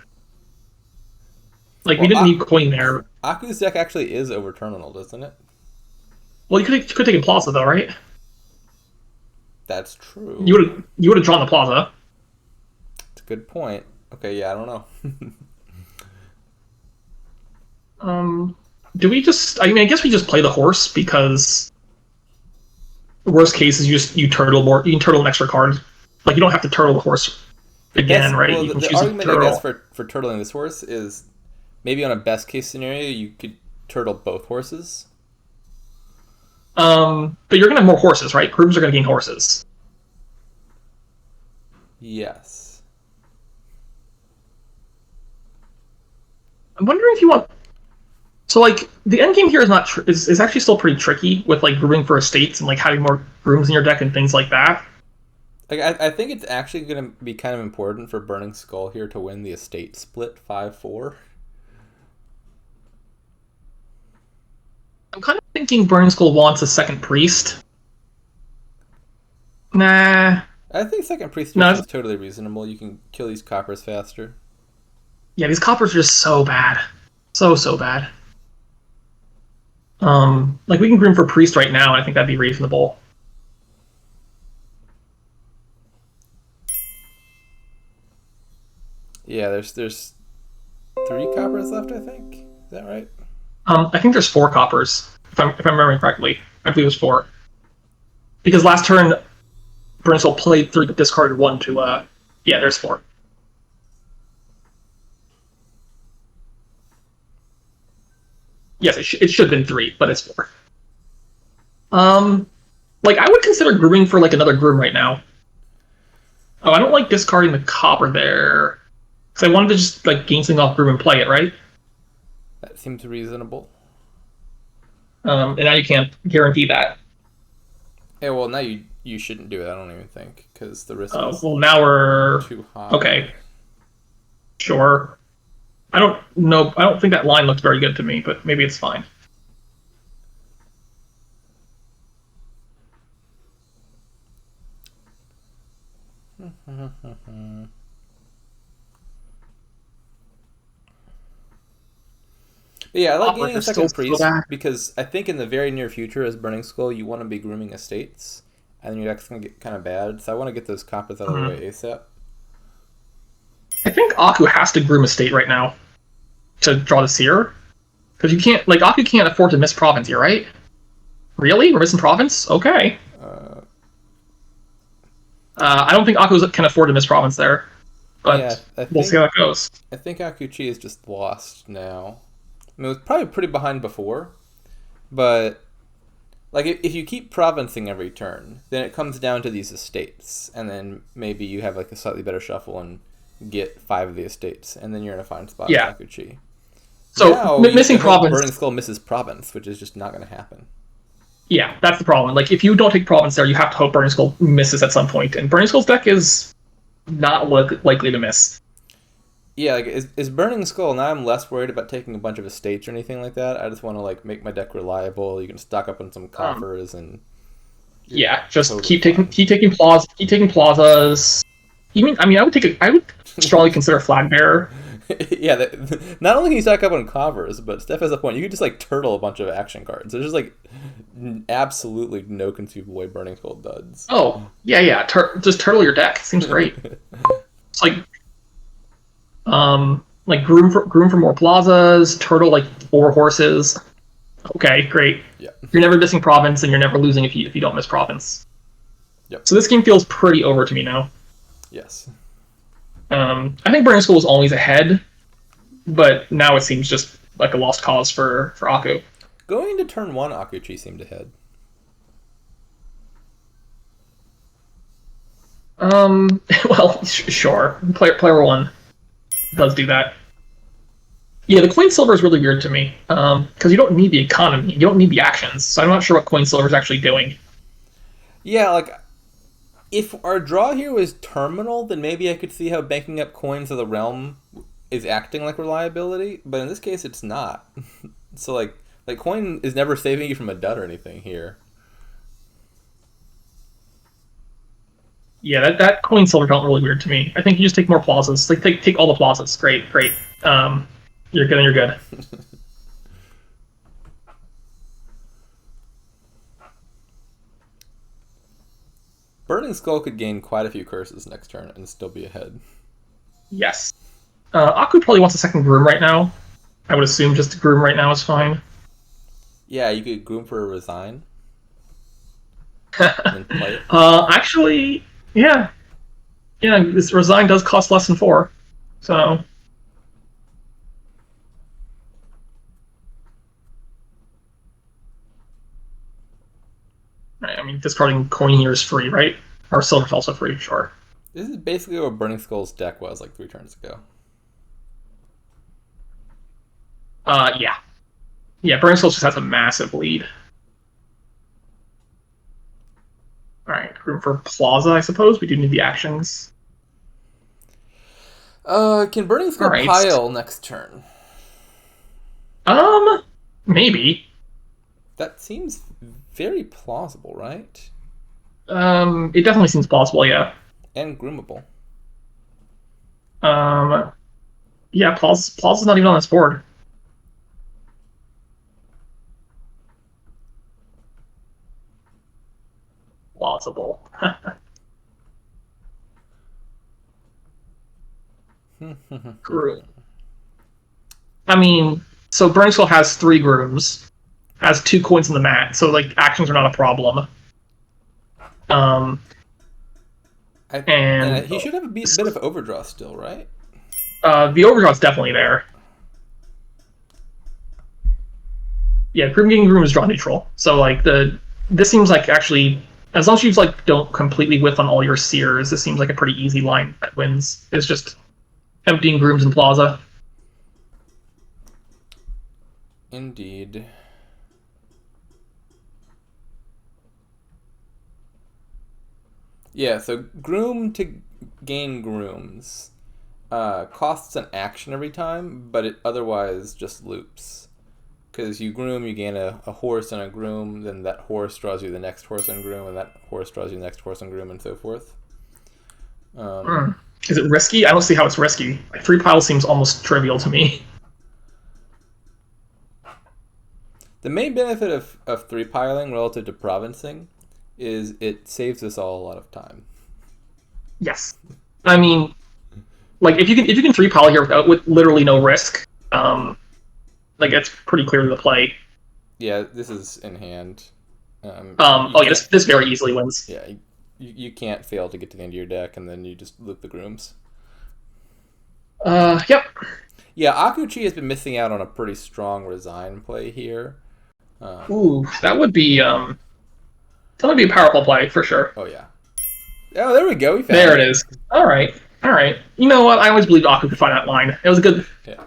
Like we Well, didn't need Coin there. Aku's deck actually is over terminal, doesn't it? Well, you could take a Plaza though, right? That's true. You would have drawn the Plaza. It's a good point. Okay, yeah, I don't know. Do we just? I mean, I guess we just play the horse because the worst case is you turtle more. You can turtle an extra card. Like you don't have to turtle the horse again, right? Well, You can the choose to argument I guess turtle. for turtling this horse is maybe on a best case scenario you could turtle both horses. But you're gonna have more horses, right? Groups are gonna gain horses. Yes. I'm wondering if you want. So like the end game here is not is actually still pretty tricky with like grooming for estates and like having more grooms in your deck and things like that. Like I think it's actually going to be kind of important for Burning Skull here to win the estate split 5-4. I'm kind of thinking Burning Skull wants a second priest. Nah. I think second priest No. is totally reasonable. You can kill these coppers faster. Yeah, these coppers are just so bad. So bad. Like we can groom for priest right now, and I think that'd be reasonable. Yeah, there's 3 coppers left, I think. Is that right? I think there's 4 coppers, if I'm remembering correctly. I believe it was 4. Because last turn, Burning Skull played 3 but discarded 1 to yeah, there's 4. Yes, it should have been 3, but it's 4. Like I would consider grooming for like another groom right now. Oh, I don't like discarding the copper there. Because I wanted to just like gain something off groom and play it, right? That seems reasonable. And now you can't guarantee that. Yeah, well, now you shouldn't do it, I don't even think, because the risk is Well, now we're too high. okay. Sure. I don't know. I don't think that line looks very good to me, but maybe it's fine. But yeah, I like Operators gaining a still second priest back. because I think in the very near future, as Burning Skull, you want to be grooming estates, and then your deck's gonna get kind of bad. So I want to get those coppers out of the way ASAP. I think Aku has to groom a state right now to draw the seer. Because you can't, like, Aku can't afford to miss province here, right? Really? We're missing province? Okay. I don't think Aku can afford to miss province there. But Yeah, we'll see how it goes. I think Akuchi is just lost now. I mean, it was probably pretty behind before, but like if you keep provincing every turn, then it comes down to these estates, and then maybe you have like a slightly better shuffle and get 5 of the estates, and then you're in a fine spot Yeah. with Akuchi. So, now, missing province... Burning Skull misses province, which is just not going to happen. Yeah, that's the problem. Like, if you don't take province there, you have to hope Burning Skull misses at some point, and Burning Skull's deck is not likely to miss. Yeah, like is Burning Skull, now I'm less worried about taking a bunch of estates or anything like that. I just want to like make my deck reliable. You can stock up on some coffers and Yeah, just totally keep taking plazas. I would strongly consider flag bearer. yeah, not only can you stock up on coffers, but Steph has a point. You could just like turtle a bunch of action cards. There's just like absolutely no conceivable way Burning Skull duds. Oh yeah. Just turtle your deck. Seems great. It's like groom for more plazas. Turtle like 4 horses. Okay, great. Yeah. You're never missing province, and you're never losing if you don't miss province. Yep. So this game feels pretty over to me now. Yes. I think Burning Skull was always ahead, but now it seems just like a lost cause for Aku. Going into turn 1, Akuchi seemed ahead. Well, sure. Player 1 does do that. Yeah, the coin silver is really weird to me because you don't need the economy, you don't need the actions. So I'm not sure what coin silver is actually doing. Yeah, like If our draw here was terminal, then maybe I could see how banking up coins of the realm is acting like reliability, but in this case it's not. So like coin is never saving you from a dud or anything here. Yeah, that coin silver felt really weird to me. I think you just take more plazas. Like take all the plazas. Great. You're good. You're good. Burning Skull could gain quite a few curses next turn and still be ahead. Yes. Aku probably wants a second groom right now. I would assume just a groom right now is fine. Yeah, you could groom for a resign. And play it. Actually, yeah. Yeah, this resign does cost less than 4. So. I mean, discarding coin here is free, right? Or silver's also free, sure. This is basically what Burning Skull's deck was like 3 turns ago. Yeah. Yeah, Burning Skull just has a massive lead. Alright, room for Plaza, I suppose. We do need the actions. Can Burning Skull pile next turn? Maybe. That seems very plausible, right? It definitely seems plausible, yeah. And groomable. Yeah, Plaza's not even on this board. Plausible. Groom. I mean, so Burning Skull has 3 grooms, has 2 coins in the mat, so like actions are not a problem. And he should have a bit of overdraw still, right? The overdraw's definitely there. Yeah, Groom getting Groom is draw neutral. So like this seems like actually, as long as you like don't completely whiff on all your seers, this seems like a pretty easy line that wins. It's just emptying Grooms and Plaza. Indeed. Yeah, so Groom to gain Grooms costs an action every time, but it otherwise just loops. Because you Groom, you gain a horse and a Groom, then that horse draws you the next horse and Groom, and that horse draws you the next horse and Groom, and so forth. Is it risky? I don't see how it's risky. Like 3 piles seems almost trivial to me. The main benefit of 3 piling relative to provincing is it saves us all a lot of time. Yes. I mean, like if you can 3 pile here with literally no risk, like it's pretty clear to the play. Yeah, this is in hand. This very easily wins. Yeah, you can't fail to get to the end of your deck, and then you just loop the Grooms. Yep. Yeah, Akuchi has been missing out on a pretty strong resign play here. Ooh, that would be a powerful play for sure. Oh yeah. Oh, there we go. We found there it is. All right. You know what? I always believed Aku could find that line. It was a good. Yeah.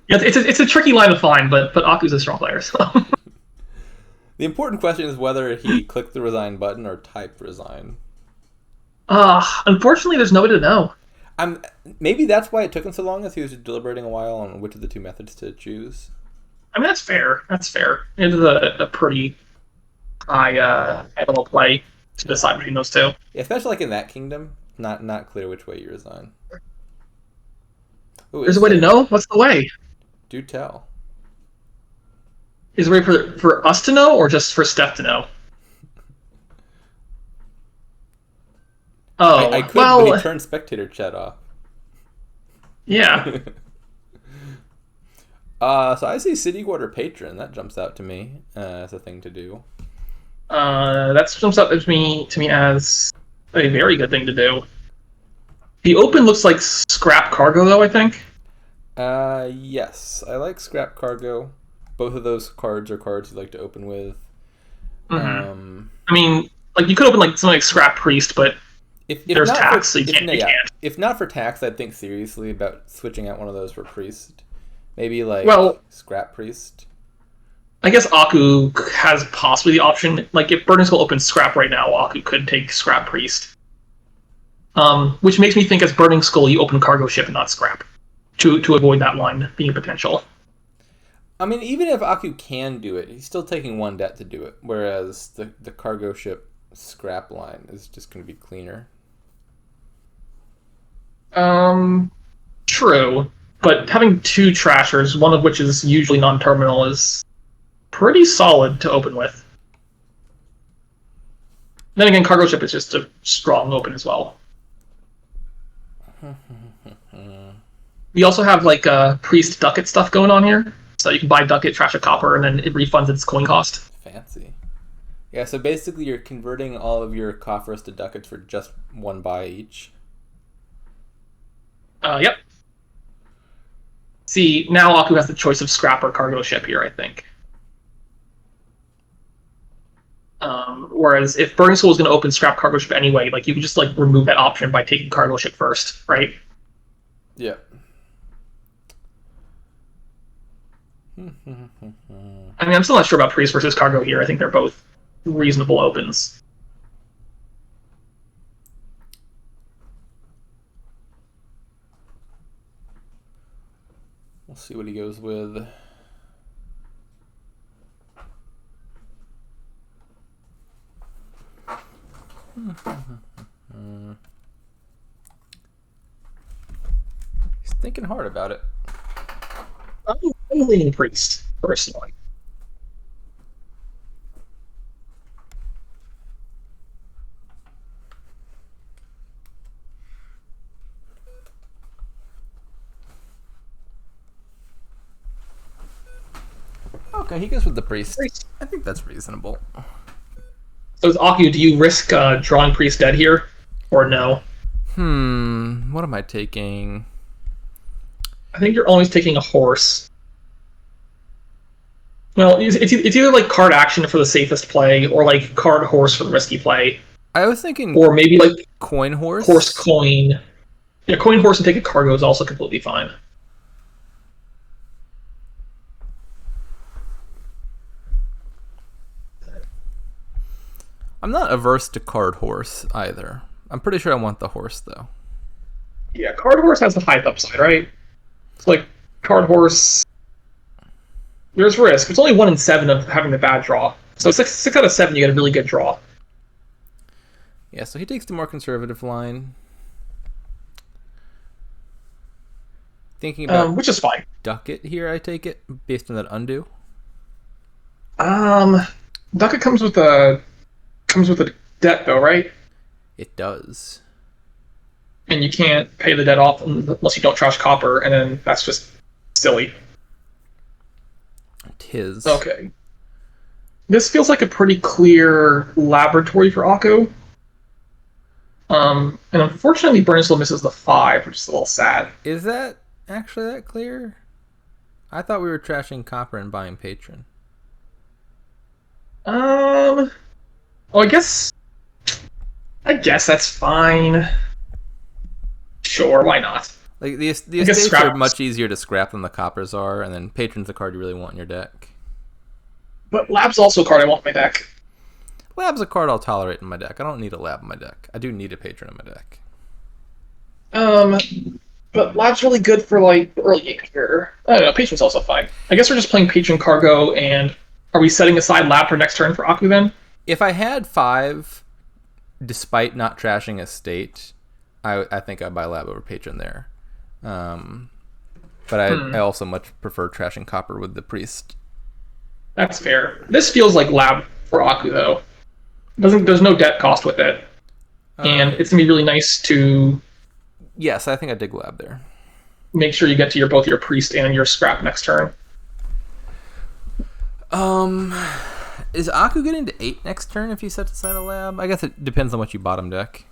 Yeah, it's a tricky line to find, but Aku's a strong player. So. The important question is whether he clicked the resign button or typed resign. Unfortunately, there's no way to know. Maybe that's why it took him so long, as he was deliberating a while on which of the 2 methods to choose. I mean, that's fair. It is a pretty high level play to decide between those 2. Yeah, especially like in that kingdom, not clear which way you resign. Ooh, there's a way to know? What's the way? Do tell. Is there a way for us to know, or just for Steph to know? Oh, I could, but he turned spectator chat off. Yeah. So I see City Quarter Patron. That jumps out to me as a thing to do. That jumps out to me as a very good thing to do. The open looks like scrap cargo, though, I think. Yes. I like scrap cargo. Both of those cards are cards you like to open with. Mm-hmm. I mean, like you could open like something like Scrap Priest, but if there's tax, so you can't. If not for tax, I'd think seriously about switching out one of those for Priest. Maybe like Scrap Priest. I guess Aku has possibly the option. Like if Burning Skull opens Scrap right now, Aku could take Scrap Priest. Which makes me think as Burning Skull, you open cargo ship and not scrap to avoid that line being a potential. I mean, even if Aku can do it, he's still taking 1 debt to do it, whereas the cargo ship scrap line is just going to be cleaner. True, but having 2 trashers, one of which is usually non-terminal, is pretty solid to open with. Then again, cargo ship is just a strong open as well. We also have like priest ducat stuff going on here, so you can buy ducat, trash a copper, and then it refunds its coin cost. Fancy. Yeah, so basically you're converting all of your coffers to ducats for just 1 buy each. Yep. See, now Aku has the choice of scrap or cargo ship here, I think. Whereas if Burning Soul was going to open scrap cargo ship anyway, like you could just like remove that option by taking cargo ship first, right? Yeah. I mean, I'm still not sure about priest versus cargo here. I think they're both reasonable opens. We'll see what he goes with. He's thinking hard about it. I'm leaning priest, personally. Okay, he goes with the priest. I think that's reasonable. So, Aku, do you risk drawing priest dead here, or no? What am I taking? I think you're always taking a horse. Well, it's either like card action for the safest play, or like card horse for the risky play. I was thinking, or maybe like coin horse. Horse coin. Yeah, coin horse and take a cargo is also completely fine. I'm not averse to card horse either. I'm pretty sure I want the horse though. Yeah, card horse has the high upside, right? It's like card horse. There's risk. It's only 1 in 7 of having the bad draw. So 6 out of 7, you get a really good draw. Yeah, so he takes the more conservative line. Thinking about which is fine. ducat here, I take it based on that undo. Ducat comes with a debt though, right? It does. And you can't pay the debt off unless you don't trash copper, and then that's just silly. Tis. Okay. This feels like a pretty clear laboratory for Akko. And unfortunately, Burnslow misses the 5, which is a little sad. Is that actually that clear? I thought we were trashing copper and buying patron. Oh, I guess that's fine. Sure, why not? Like the estates are much easier to scrap than the coppers are, and then patron's a card you really want in your deck. But lab's also a card I want in my deck. Lab's a card I'll tolerate in my deck. I don't need a lab in my deck. I do need a patron in my deck. But lab's really good for like early game here. I don't know. Patron's also fine. I guess we're just playing patron cargo, and are we setting aside lab for next turn for Aku then? If I had 5, despite not trashing a state, I think I'd buy lab over patron there. But I also much prefer trashing copper with the priest. That's fair. This feels like lab for Aku though. There's no debt cost with it, and it's gonna be really nice to. Yes, I think I dig lab there. Make sure you get to both your priest and your scrap next turn. Is Aku getting to 8 next turn if you set aside a lab? I guess it depends on what you bottom deck.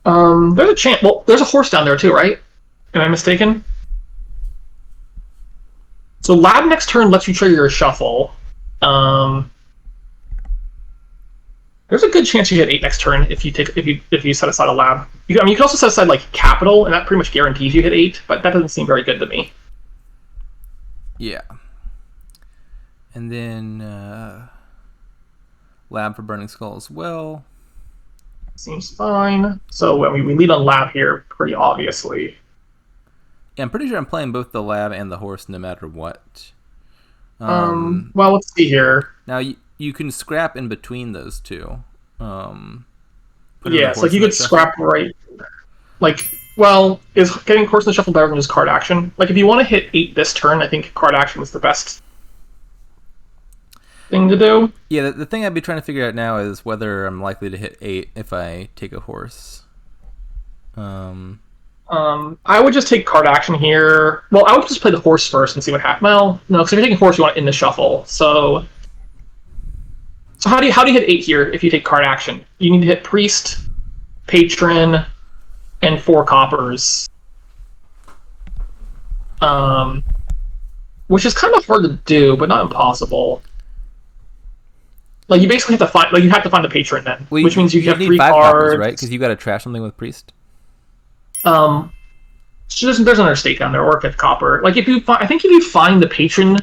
There's a chance. Well, there's a horse down there too, right? Am I mistaken? So lab next turn lets you trigger your shuffle. There's a good chance you hit 8 next turn if you set aside a lab. You can also set aside like capital, and that pretty much guarantees you hit 8. But that doesn't seem very good to me. Yeah. And then lab for Burning Skull as well. Seems fine. So I mean, we lead on lab here pretty obviously. Yeah, I'm pretty sure I'm playing both the lab and the horse no matter what. Well, let's see here. Now you can scrap in between those two. Um, put in the Yeah, so like horse you in the could shuffle. scrap right. Like, well, is getting horse in the shuffle better than just card action? Like, if you want to hit 8 this turn, I think card action is the best thing to do. Yeah, the thing I'd be trying to figure out now is whether I'm likely to hit 8 if I take a horse. I would just take card action here. Well, I would just play the horse first and see what happens. Well, no, because if you're taking horse, you want it in the shuffle. So how do you hit 8 here if you take card action? You need to hit priest, patron, and 4 coppers. Which is kind of hard to do, but not impossible. Like you basically have to find, like you have to find the patron then, Well, which means you have need 3 5 cards, coppers, right? Because you got to trash something with priest. So there's another state down there, or 5th copper. Like if you, I think if you find the patron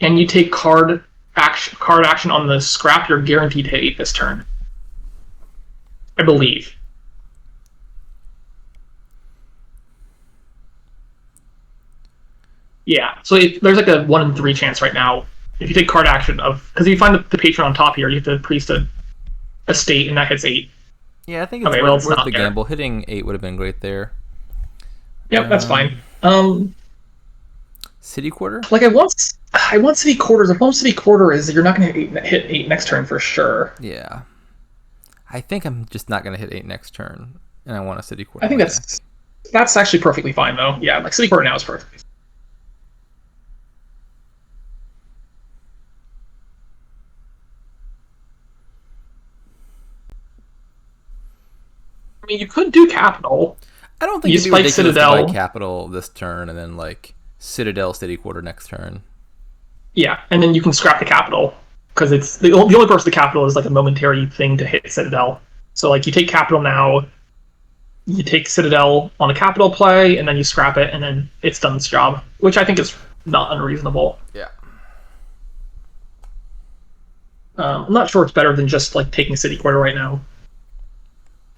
and you take card action on the scrap, you're guaranteed to hit 8 this turn. I believe. Yeah. So there's like a 1 in 3 chance right now if you take card action of, because if you find the patron on top here, you have to priest a state, and that hits 8. Yeah, I think it's Okay, worth, well, it's worth not the there. gamble. Hitting 8 would have been great there. Yep, that's fine. City quarter? Like I want city quarters. The problem with city quarter is that you're not going to hit 8 next turn for sure. Yeah. I think I'm just not going to hit 8 next turn, and I want a city quarter. I think that's actually perfectly fine though. Yeah, like city quarter now is perfect. I mean, you could do capital. I don't think You it'd be spike ridiculous to Citadel. buy capital this turn and then like Citadel city quarter next turn. Yeah, and then you can scrap the capital because it's the only purpose of the capital is like a momentary thing to hit Citadel. So like you take capital now, you take Citadel on a capital play, and then you scrap it, and then it's done its job, which I think is not unreasonable. Yeah. I'm not sure it's better than just like taking City Quarter right now.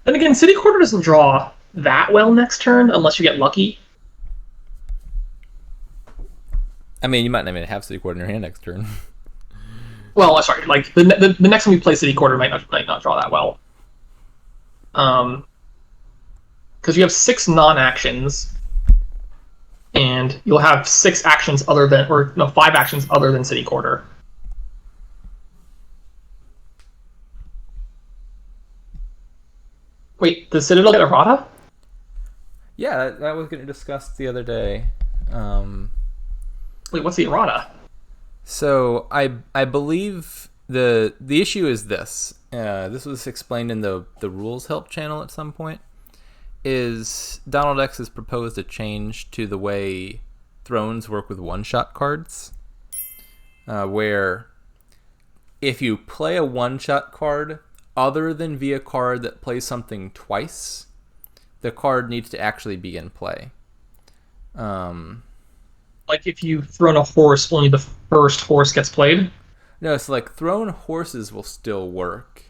And again, City Quarter doesn't draw that well next turn unless you get lucky. I mean, you might not even have city quarter in your hand next turn. Well, sorry, like the next time you play City Quarter might not draw that well. Because you have 6 non-actions, and you'll have 6 actions other than, or no, 5 actions other than City Quarter. Wait, does Citadel get errata? Yeah, that was getting discussed the other day. Wait, what's the errata? So I believe the issue is this. This was explained in the rules help channel at some point. Is Donald X has proposed a change to the way thrones work with one-shot cards, where if you play a one-shot card other than via card that plays something twice, the card needs to actually be in play. Like if you've thrown a horse, only the first horse gets played? No, so like thrown horses will still work,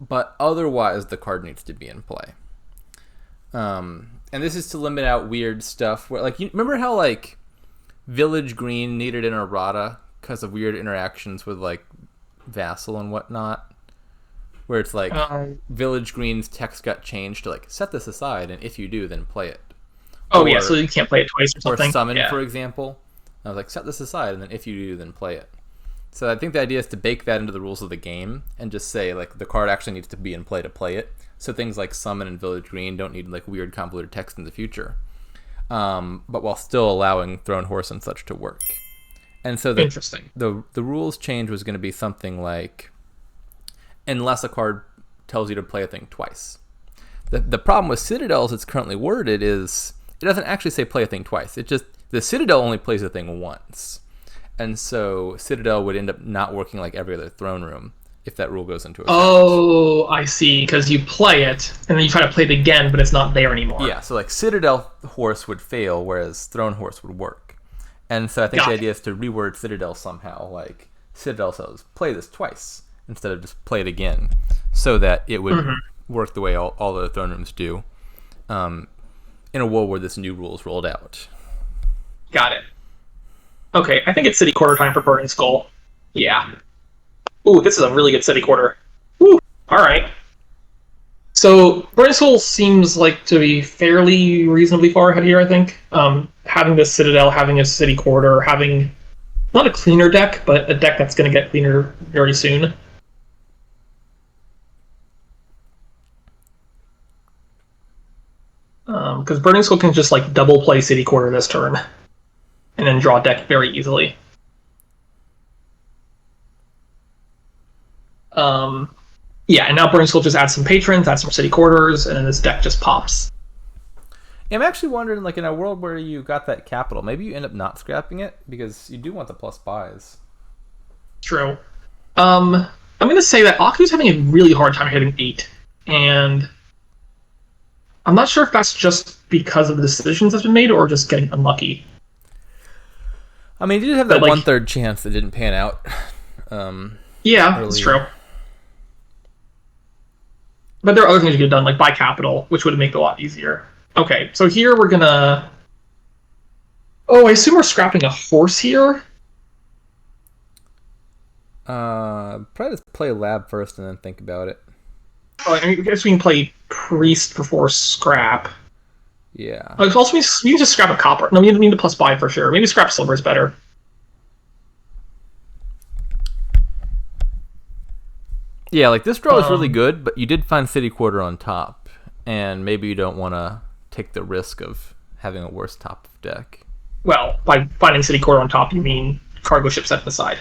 but otherwise the card needs to be in play. And this is to limit out weird stuff where, like, you remember how like Village Green needed an errata because of weird interactions with like Vassal and whatnot, where it's like Village Green's text got changed to like set this aside, and if you do, then play it. Oh, yeah, so you can't play it twice or something. Or summon, yeah. for example. I was like, set this aside, and then if you do, then play it. So I think the idea is to bake that into the rules of the game and just say like the card actually needs to be in play to play it. So things like summon and Village Green don't need like weird convoluted text in the future, but while still allowing Thrown Horse and such to work. And so Interesting. The rules change was going to be something like, unless a card tells you to play a thing twice. The problem with Citadel as it's currently worded is it doesn't actually say play a thing twice. It just, the Citadel only plays a thing once. And so Citadel would end up not working like every other throne room if that rule goes into effect. Oh, I see. Because you play it, and then you try to play it again, but it's not there anymore. Yeah, so like Citadel Horse would fail, whereas Throne Horse would work. And so I think the idea is to reword Citadel somehow. Like, Citadel says, play this twice. instead of just play it again, so that it would Mhm. work the way all the throne rooms do, in a world where this new rule is rolled out. Got it. Okay, I think it's city quarter time for Burning Skull. Yeah. Ooh, this is a really good city quarter. Ooh, all right. So Burning Skull seems like to be fairly reasonably far ahead here. I think having this citadel, having a city quarter, having not a cleaner deck, but a deck that's going to get cleaner very soon. Because Burning Skull can just like double play city quarter this turn, and then draw deck very easily. Um, yeah, and now Burning Skull just adds some patrons, adds some city quarters, and then this deck just pops. I'm actually wondering, like, in a world where you got that capital, maybe you end up not scrapping it because you do want the plus buys. True. I'm going to say that Aku's having a really hard time hitting 8, and I'm not sure if that's just because of the decisions that's been made or just getting unlucky. I mean, you did have that like, 1/3 chance that didn't pan out. Yeah, that's true. But there are other things you could have done, like buy capital, which would make it a lot easier. Okay, so here we're gonna. Oh, I assume we're scrapping a horse here. Probably just play lab first and then think about it. Oh, I guess we can play priest before scrap. Yeah. It also means we can just scrap a copper. No, we need to plus buy for sure. Maybe scrap silver is better. Yeah, like this draw is really good, but you did find city quarter on top, and maybe you don't want to take the risk of having a worse top deck. Well, by finding city quarter on top, you mean cargo ship set to the side.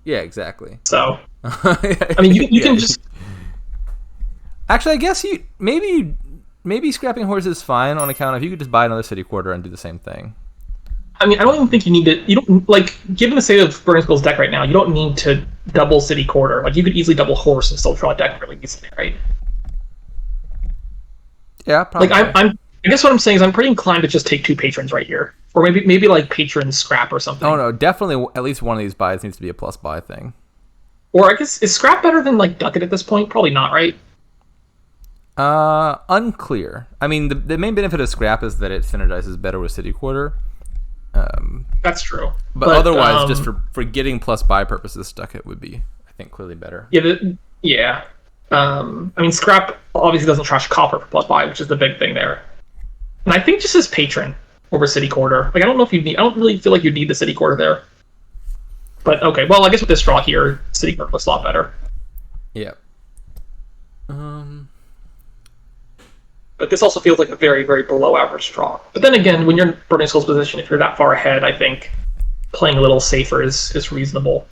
Yeah, exactly. So, I mean, you can just. Actually, I guess maybe scrapping horse is fine on account of you could just buy another city quarter and do the same thing. I mean, I don't even think you need to. You don't like, given the state of Burning Skull's deck right now, you don't need to double city quarter. Like, you could easily double horse and still draw a deck really easily, right? Yeah, probably. Like, I guess what I'm saying is I'm pretty inclined to just take 2 patrons right here, or maybe like patron scrap or something. Oh no, definitely at least one of these buys needs to be a plus buy thing. Or I guess is scrap better than like ducat at this point? Probably not, right? Unclear. I mean, the main benefit of scrap is that it synergizes better with city quarter. That's true. But otherwise, just for getting plus buy purposes, ducat would be, I think, clearly better. Yeah. I mean, scrap obviously doesn't trash copper for plus buy, which is the big thing there. And I think just as patron over city quarter. Like, I don't know if you need. I don't really feel like you need the city quarter there. But okay, well, I guess with this draw here, city quarter looks a lot better. Yeah. But this also feels like a very, very below average draw. But then again, when you're in Burning Skull's position, if you're that far ahead, I think playing a little safer is reasonable.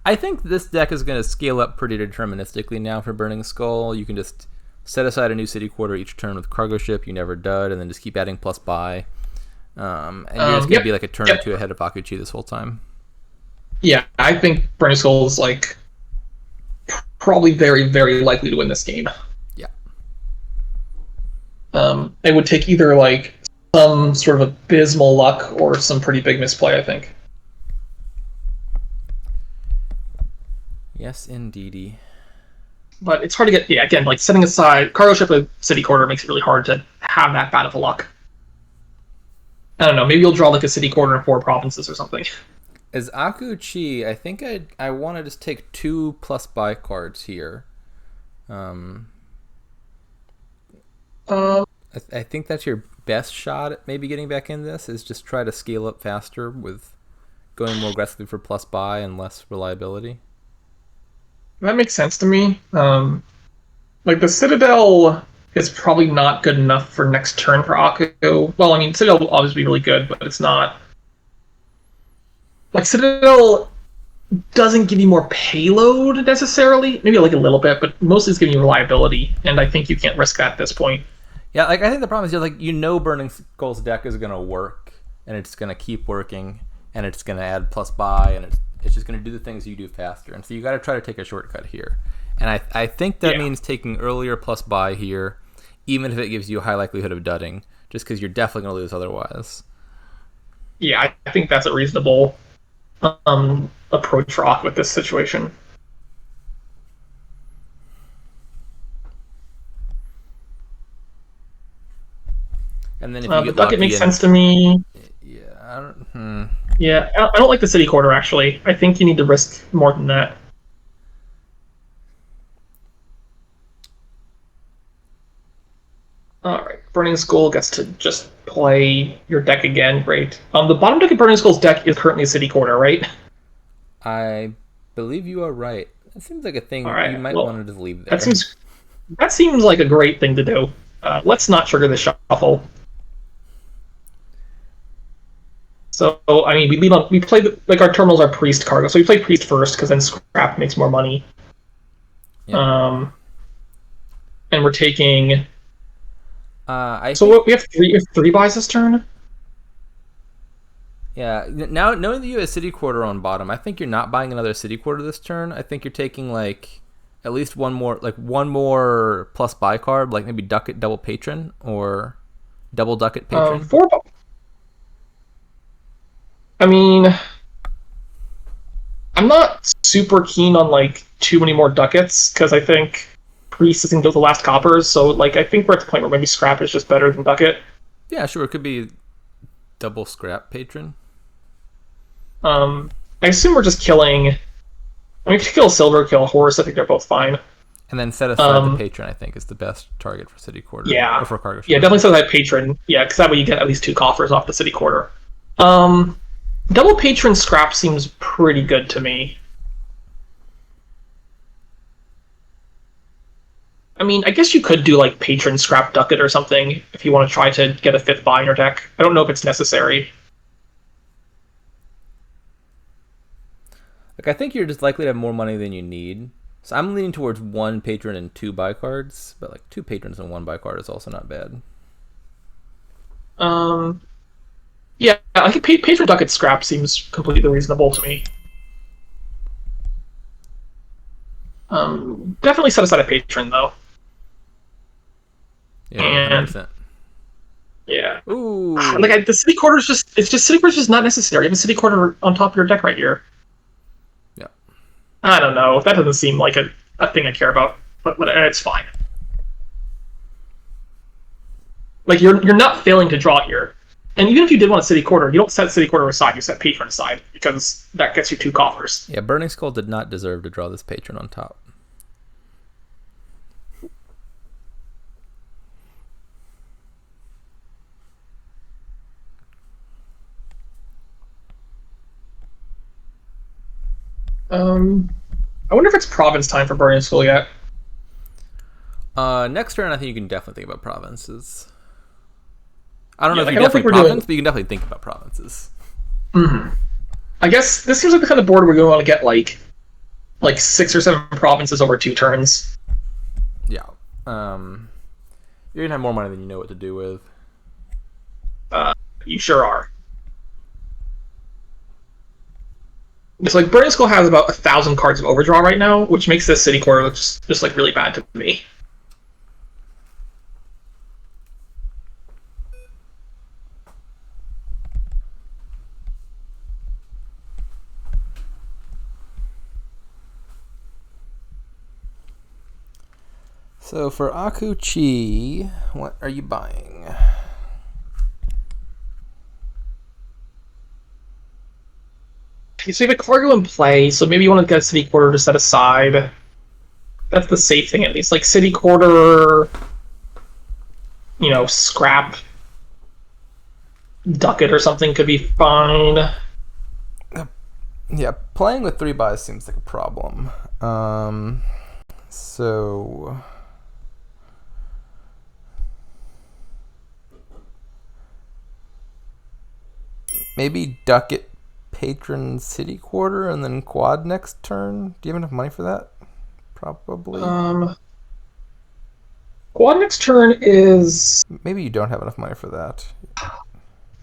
I think this deck is going to scale up pretty deterministically now for Burning Skull. You can just set aside a new city quarter each turn with cargo ship, you never dud, and then just keep adding plus buy. And you're just going to be like a turn or two ahead of Akuchi this whole time. Yeah, I think Burning Skull is like probably very, very likely to win this game. It would take either like some sort of abysmal luck or some pretty big misplay, I think. Yes, indeedy. But it's hard to get. Yeah, again, like setting aside cargo ship with city quarter makes it really hard to have that bad of a luck. I don't know. Maybe you'll draw like a city quarter in 4 provinces or something. As Akuchi, I think I want to just take 2 plus buy cards here. I think that's your best shot at maybe getting back in this, is just try to scale up faster with going more aggressively for plus buy and less reliability. That makes sense to me. Like the Citadel is probably not good enough for next turn for Aku. Well, I mean, Citadel will obviously be really good, but it's not. Like, Citadel doesn't give you more payload necessarily. Maybe like a little bit, but mostly it's giving you reliability, and I think you can't risk that at this point. Yeah, like I think the problem is, like, Burning Skull's deck is going to work, and it's going to keep working, and it's going to add plus buy, and it's just going to do the things you do faster. And so you got to try to take a shortcut here. And I think that means taking earlier plus buy here, even if it gives you a high likelihood of dudding, just because you're definitely going to lose otherwise. Yeah, I think that's a reasonable approach for Aqu with this situation. And then if you The get ducat lucky makes and sense to me. yeah, I don't. Hmm. Yeah, I don't like the city quarter actually. I think you need to risk more than that. All right, Burning Skull gets to just play your deck again. Great. The bottom deck of Burning Skull's deck is currently a city quarter, right? I believe you are right. It seems like a All thing you right. might want Well, to just leave that there. seems that seems like a great thing to do. Let's not trigger the shuffle. So I mean, we play like our terminals are priest cargo, so we play priest first because then scrap makes more money. Yep. Um, and we're taking. I So think what, we have three buys this turn. yeah. Now knowing that you have a city quarter on bottom, I think you're not buying another city quarter this turn. I think you're taking like at least one more plus buy card, like maybe ducat double patron or double ducat patron. Four. I mean, I'm not super keen on like too many more ducats because I think priest isn't the last coppers. So like I think we're at the point where maybe scrap is just better than ducat. Yeah, sure. It could be double scrap patron. Um, I assume we're just killing. I mean, if you kill a silver, kill a horse. I think they're both fine. And then set aside the Um, patron, I think, is the best target for city quarter or yeah, for cargo yeah, shipment. definitely says that patron. Yeah, because that way you get at least two coffers off the city quarter. Um, Double patron scrap seems pretty good to me. I mean, I guess you could do like patron scrap ducat or something if you want to try to get a fifth buy in your deck. I don't know if it's necessary. Like I think you're just likely to have more money than you need. So I'm leaning towards one patron and two buy cards, but like two patrons and one buy card is also not bad. Um, yeah, I think patron ducat scrap seems completely reasonable to me. Definitely set aside a patron though, Yeah, yeah, hundred and percent. yeah, Ooh, the city quarter is just city quarter is just not necessary. You have a city quarter on top of your deck right here. yeah. I don't know. That doesn't seem like a thing I care about, but it's fine. Like you're not failing to draw here. And even if you did want a city quarter, you don't set city quarter aside, you set patron aside, because that gets you two coffers. Yeah, Burning Skull did not deserve to draw this patron on top. Um, I wonder if it's province time for Burning Skull yet. Next turn, I think you can definitely think about provinces. I don't know Yeah, if like you I don't think definitely we're doing. province, but you can definitely think about provinces. Mm-hmm. I guess this seems like the kind of board where we want to get like 6 or 7 provinces over 2 turns. Yeah. You're gonna have more money than you know what to do with. Uh, you sure are. It's like Burning Skull has about 1,000 cards of overdraw right now, which makes this city quarter look just like really bad to me. So for Akuchi, what are you buying? Okay, so you have a cargo in play, so maybe you want to get a city quarter to set aside. That's the safe thing, at least. Like city quarter, scrap ducat or something could be fine. Yeah, playing with 3 buys seems like a problem. So maybe ducat patron city quarter and then quad next turn. Do you have enough money for that? Probably. Quad next turn is. Maybe you don't have enough money for that.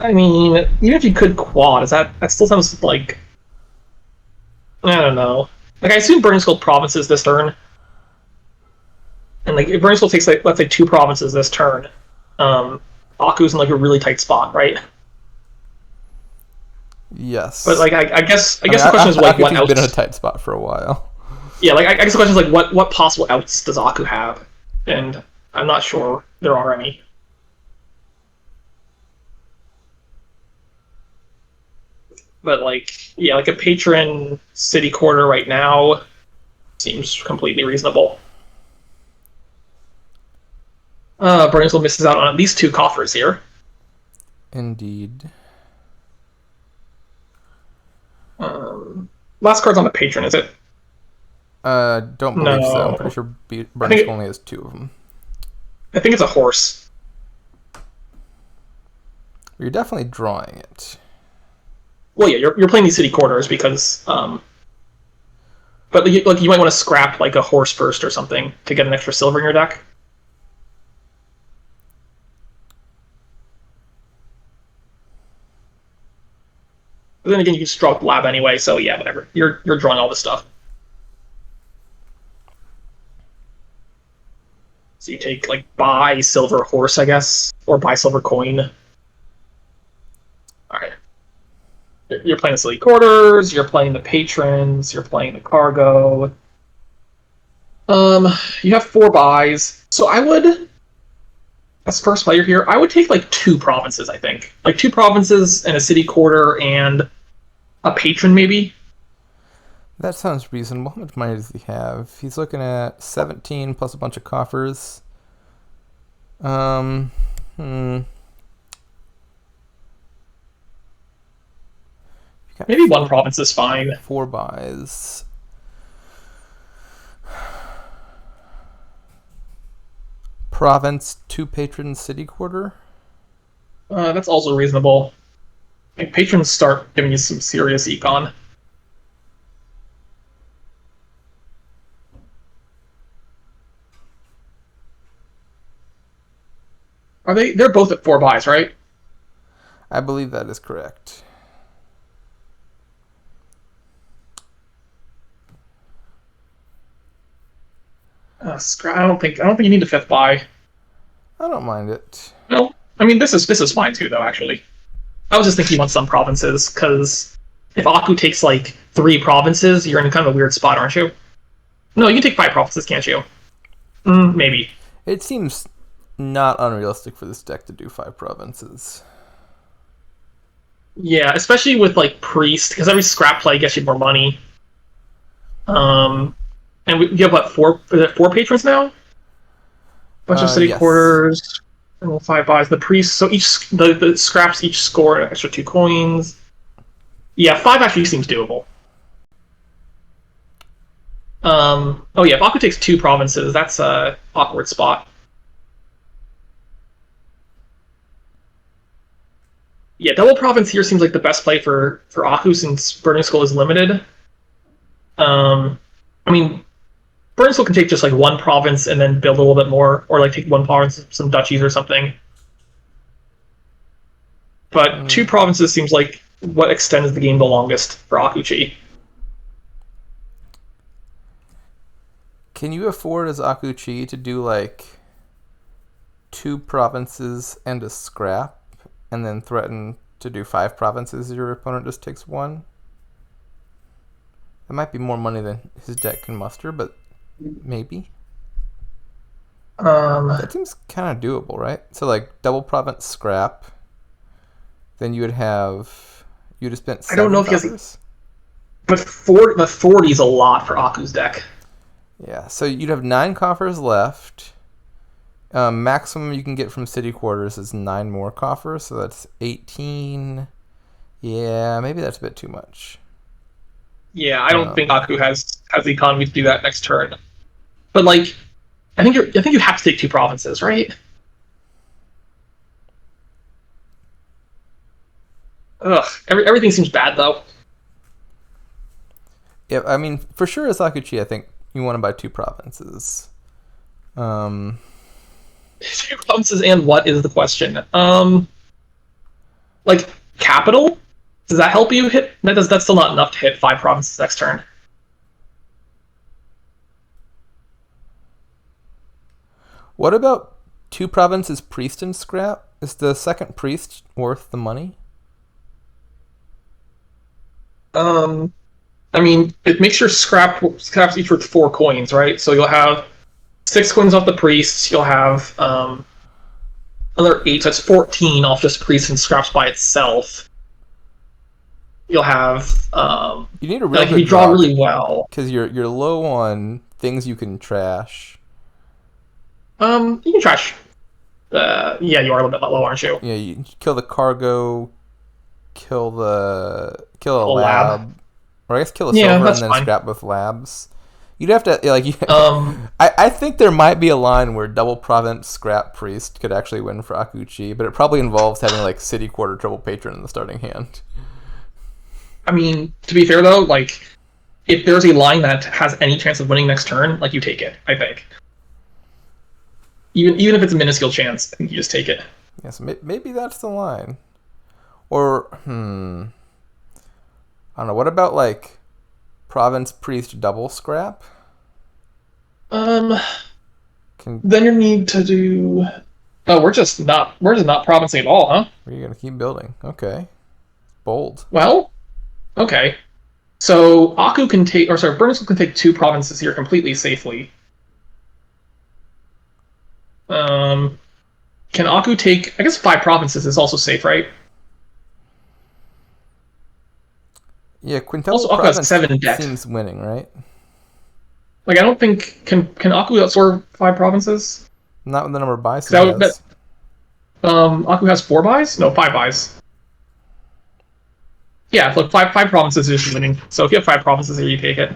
I mean, even if you could quad, that still sounds like I don't know. Like I assume Burning Skull provinces this turn, and like if Burning Skull takes like let's say 2 provinces this turn, um, Aku's in like a really tight spot, right? But Yes. like I I mean, guess the question is like what Akuchi's been in a outs? tight spot for a while. Yeah, like I guess the question is like what possible outs does Aku have? And I'm not sure there are any. But like, yeah, like a patron city quarter right now seems completely reasonable. Burning Skull misses out on at least 2 coffers here. Indeed. Last card's on the patron, is it? Don't believe so. I'm pretty No. sure I Burning think Skull only has 2 of them. I think it's a horse. You're definitely drawing it. Well, yeah, you're playing these city quarters because, but like you might want to scrap like a horse first or something to get an extra silver in your deck. But then again, you can just draw lab anyway, so yeah, whatever. You're drawing all this stuff. So you take like buy silver horse, I guess, or buy silver coin. All right. You're playing the silly quarters. You're playing the patrons. You're playing the cargo. You have 4 buys, so I would, as first player here, I would take like 2 provinces. I think like 2 provinces and a city quarter and a patron maybe. That sounds reasonable. How much money does he have? He's looking at 17 plus a bunch of coffers. Maybe 1 province is fine. 4 buys. Province, 2 patrons, city quarter. That's also reasonable. Like patrons start giving you some serious econ. Are they? They're both at 4 buys, right? I believe that is correct. I don't think you need a 5th buy. I don't mind it. No, I mean this is fine too, though. Actually, I was just thinking about some provinces because if Aku takes like 3 provinces, you're in kind of a weird spot, aren't you? No, you can take 5 provinces, can't you? Maybe. It seems not unrealistic for this deck to do 5 provinces. Yeah, especially with like priest, because every scrap play gets you more money. And we have what 4 patrons now? Bunch of city Yes. quarters and 5 buys. The priest, so each the scraps each score an extra 2 coins. Yeah, 5 actually seems doable. Oh yeah, if Aku takes 2 provinces, that's a awkward spot. Yeah, double province here seems like the best play for Aku since Burning Skull is limited. I mean, Burning Skull can take just like 1 province and then build a little bit more, or like take 1 province, some duchies or something. But 2 provinces seems like what extends the game the longest for Akuchi. Can you afford as Akuchi to do like 2 provinces and a scrap, and then threaten to do 5 provinces if your opponent just takes 1? That might be more money than his deck can muster, but maybe. That seems kind of doable, right? So like double province scrap, then you would have spent 7 I don't know if he has, coffers. but 40 is a lot for Aku's deck. Yeah, so you'd have 9 coffers left. Maximum you can get from city quarters is 9 more coffers, so that's 18. Yeah, maybe that's a bit too much. Yeah, I don't think Aku has the economy to do that next turn. But like, I think you have to take 2 provinces, right? Ugh, everything seems bad though. Yeah, I mean, for sure as Akuchi, I think you want to buy 2 provinces. 2 provinces and what is the question? Like capital? Does that help you hit? That's still not enough to hit 5 provinces next turn. What about 2 provinces priest and scrap? Is the second priest worth the money? I mean, it makes your scraps each worth 4 coins, right? So you'll have 6 coins off the priests. You'll have another 8. So that's 14 off just priest and scraps by itself. You'll have You need a real like if you good draw draw really well. because you're low on things you can trash. You can trash. Yeah, you are a little bit low, aren't you? Yeah, you kill the cargo, kill a A lab. lab, or I guess kill a Yeah, silver that's and then fine. scrap both labs. You'd have to like. Um, I think there might be a line where double province scrap priest could actually win for Akuchi, but it probably involves having like city quarter triple patron in the starting hand. I mean, to be fair though, like if there's a line that has any chance of winning next turn, like you take it. I think even if it's a minuscule chance, I think you just take it. Yes, maybe that's the line. Or I don't know. What about like province priest double scrap? Um, Can then you need to do. Oh, we're just not provincing at all, huh? Are you gonna keep building? Okay, bold. Well, okay. So Aku can take, or sorry, Burniskel can take two provinces here completely safely. Um, can Aku take? I guess five provinces is also safe, right? Yeah, quintuple Also, Aku has province seven in debt. seems winning, right? Like I don't think can Aku outscore five provinces? Not with the number of buys Because he has. Aku has four buys. No, five buys. Yeah, look, five provinces is winning. So if you have five provinces here, you take it.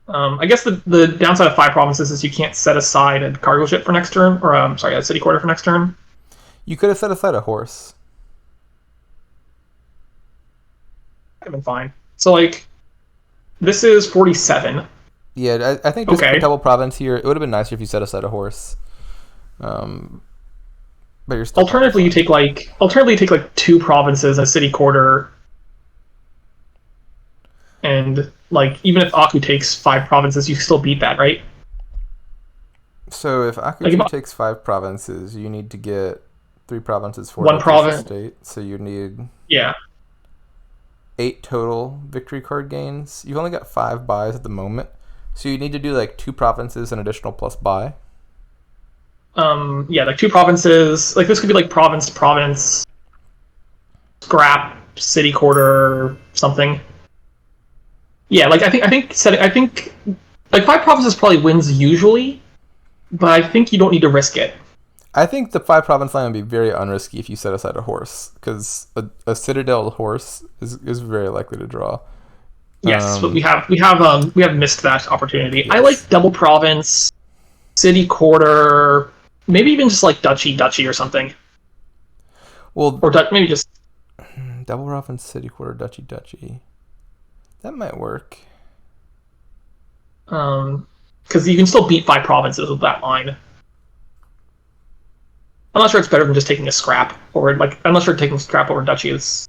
I guess the downside of five provinces is you can't set aside a cargo ship for next turn, or sorry, a city quarter for next turn. You could have set aside a horse. I've been fine. So like, this is 47. Yeah, I think just Okay. quintuple province here. It would have been nicer if you set aside a horse. Um, but you're still Alternatively, you take like two provinces, a city quarter, and like even if Aku takes five provinces, you still beat that, right? So if Like Akuchi takes five provinces, you need to get three provinces for it one at this province, estate. So you need yeah. 8 total victory card gains. You've only got 5 buys at the moment. So you need to do like 2 provinces and additional plus buy. Yeah, like two provinces. Like this could be like province to province, scrap, city quarter, something. Yeah, like I think like five provinces probably wins usually, but I think you don't need to risk it. I think the 5 province line would be very unrisky if you set aside a horse, because a citadel horse is very likely to draw. Yes, but Um, we have missed that opportunity. I yes. like double province, city quarter, maybe even just like duchy or something, Well, or maybe just double province, city quarter, duchy. That might work. because you can still beat five provinces with that line. I'm not sure it's better than just taking a scrap, or like I'm not sure taking scrap over duchy is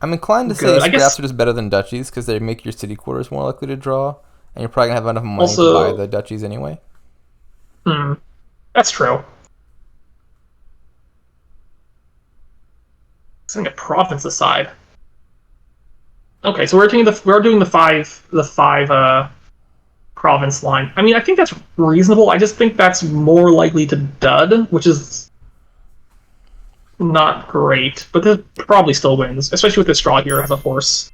I'm inclined to say good. I scraps guess are just better than duchies because they make your city quarters more likely to draw, and you're probably gonna have enough money to buy also the duchies anyway. that's true. Setting a province aside. Okay, so we're doing the five province line. I mean, I think that's reasonable. I just think that's more likely to dud, which is not great, but this probably still wins, especially with this draw here as a horse.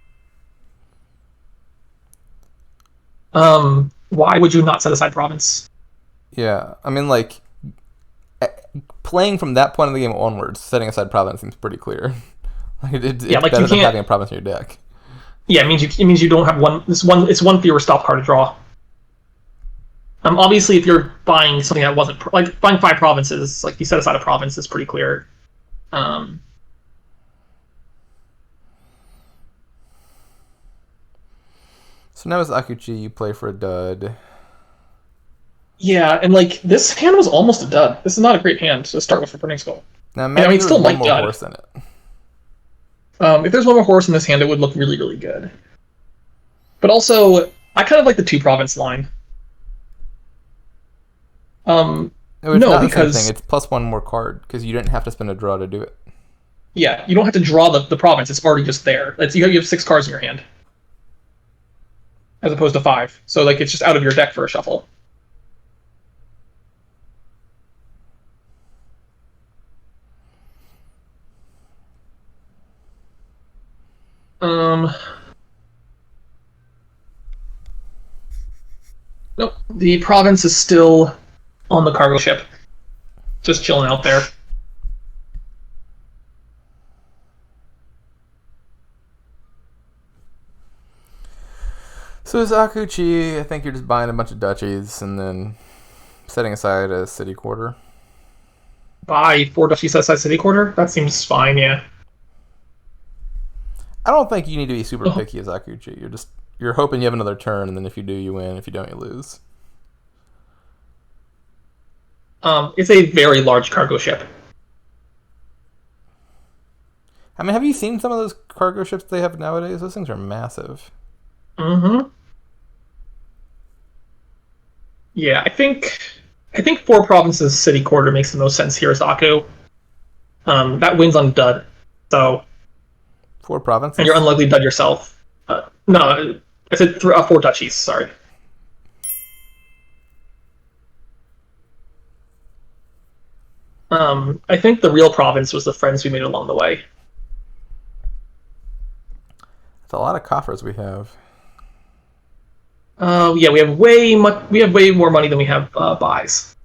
Why would you not set aside province? Yeah, I mean, like playing from that point of the game onwards, setting aside province seems pretty clear. Like it's Yeah, like you better than can't. having a province in your deck. Yeah, it means you don't have one. It's one fewer stop card to draw. Obviously, if you're buying something that wasn't like buying five provinces, like you set aside a province is pretty clear. Um, So now as Akuchi, you play for a dud. yeah, and like this hand was almost a dud. This is not a great hand to start with for Burning Skull. Now And I imagine mean, there was still one might more dud. horse in it. If there's one more horse in this hand, it would look really, really good. But also, I kind of like the two province line. It's No, not the same thing. because It's plus one more card because you didn't have to spend a draw to do it. yeah, you don't have to draw the province; it's already just there. You have six cards in your hand, as opposed to five. So like it's just out of your deck for a shuffle. Nope. The province is still on the cargo ship, just chilling out there. So Zakuchi, I think you're just buying a bunch of duchies and then setting aside a city quarter. Buy 4 duchies outside city quarter? That seems fine, yeah. I don't think you need to be super Oh, picky as Zakuchi. You're hoping you have another turn, and then if you do, you win. If you don't, you lose. it's a very large cargo ship. I mean, have you seen some of those cargo ships they have nowadays? Those things are massive. Mm-hmm. Yeah, I think 4 provinces city quarter makes the most sense here, Zaku. That wins on dud. So, 4 and you're provinces. unlikely to dud yourself. No, I said 4 duchies. Sorry. I think the real province was the friends we made along the way. It's a lot of coffers we have. Yeah, we have way much. We have way more money than we have buys.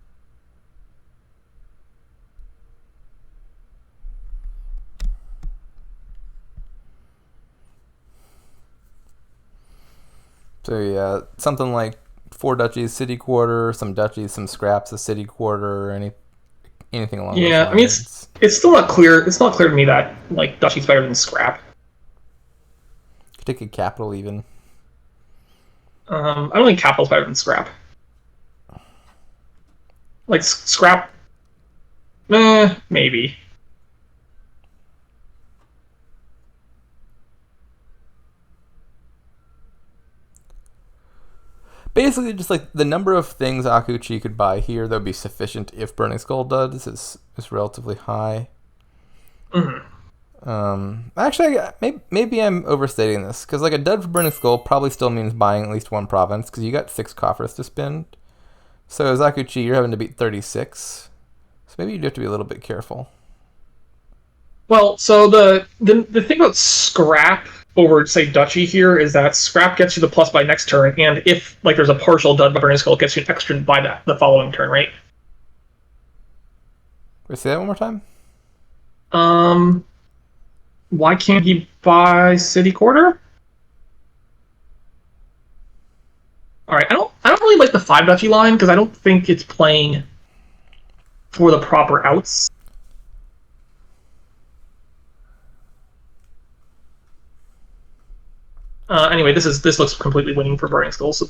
So yeah, something like 4 duchies, city quarter, some duchies, some scraps, a city quarter, anything along those Yeah, I mean lines. it's still not clear. It's not clear to me that like duchy's better than scrap. Could take a capital even. I don't think capital's better than scrap. Like scrap, maybe. Basically, just like the number of things Akuchi could buy here that would be sufficient if Burning Skull does is relatively high. Mm-hmm. Actually, maybe I'm overstating this because like a dud for Burning Skull probably still means buying at least 1 province because you got 6 coffers to spend. So as Akuchi, you're having to beat 36. So maybe you do have to be a little bit careful. Well, so the thing about scrap over say duchy here is that scrap gets you the plus by next turn, and if like there's a partial dud by burning skull, it gets you an extra by the following turn, right? Wait, say that one more time. Um, why can't he buy city quarter? All right, I don't really like the 5 duchy line because I don't think it's playing for the proper outs. Anyway, this looks completely winning for burning skull, so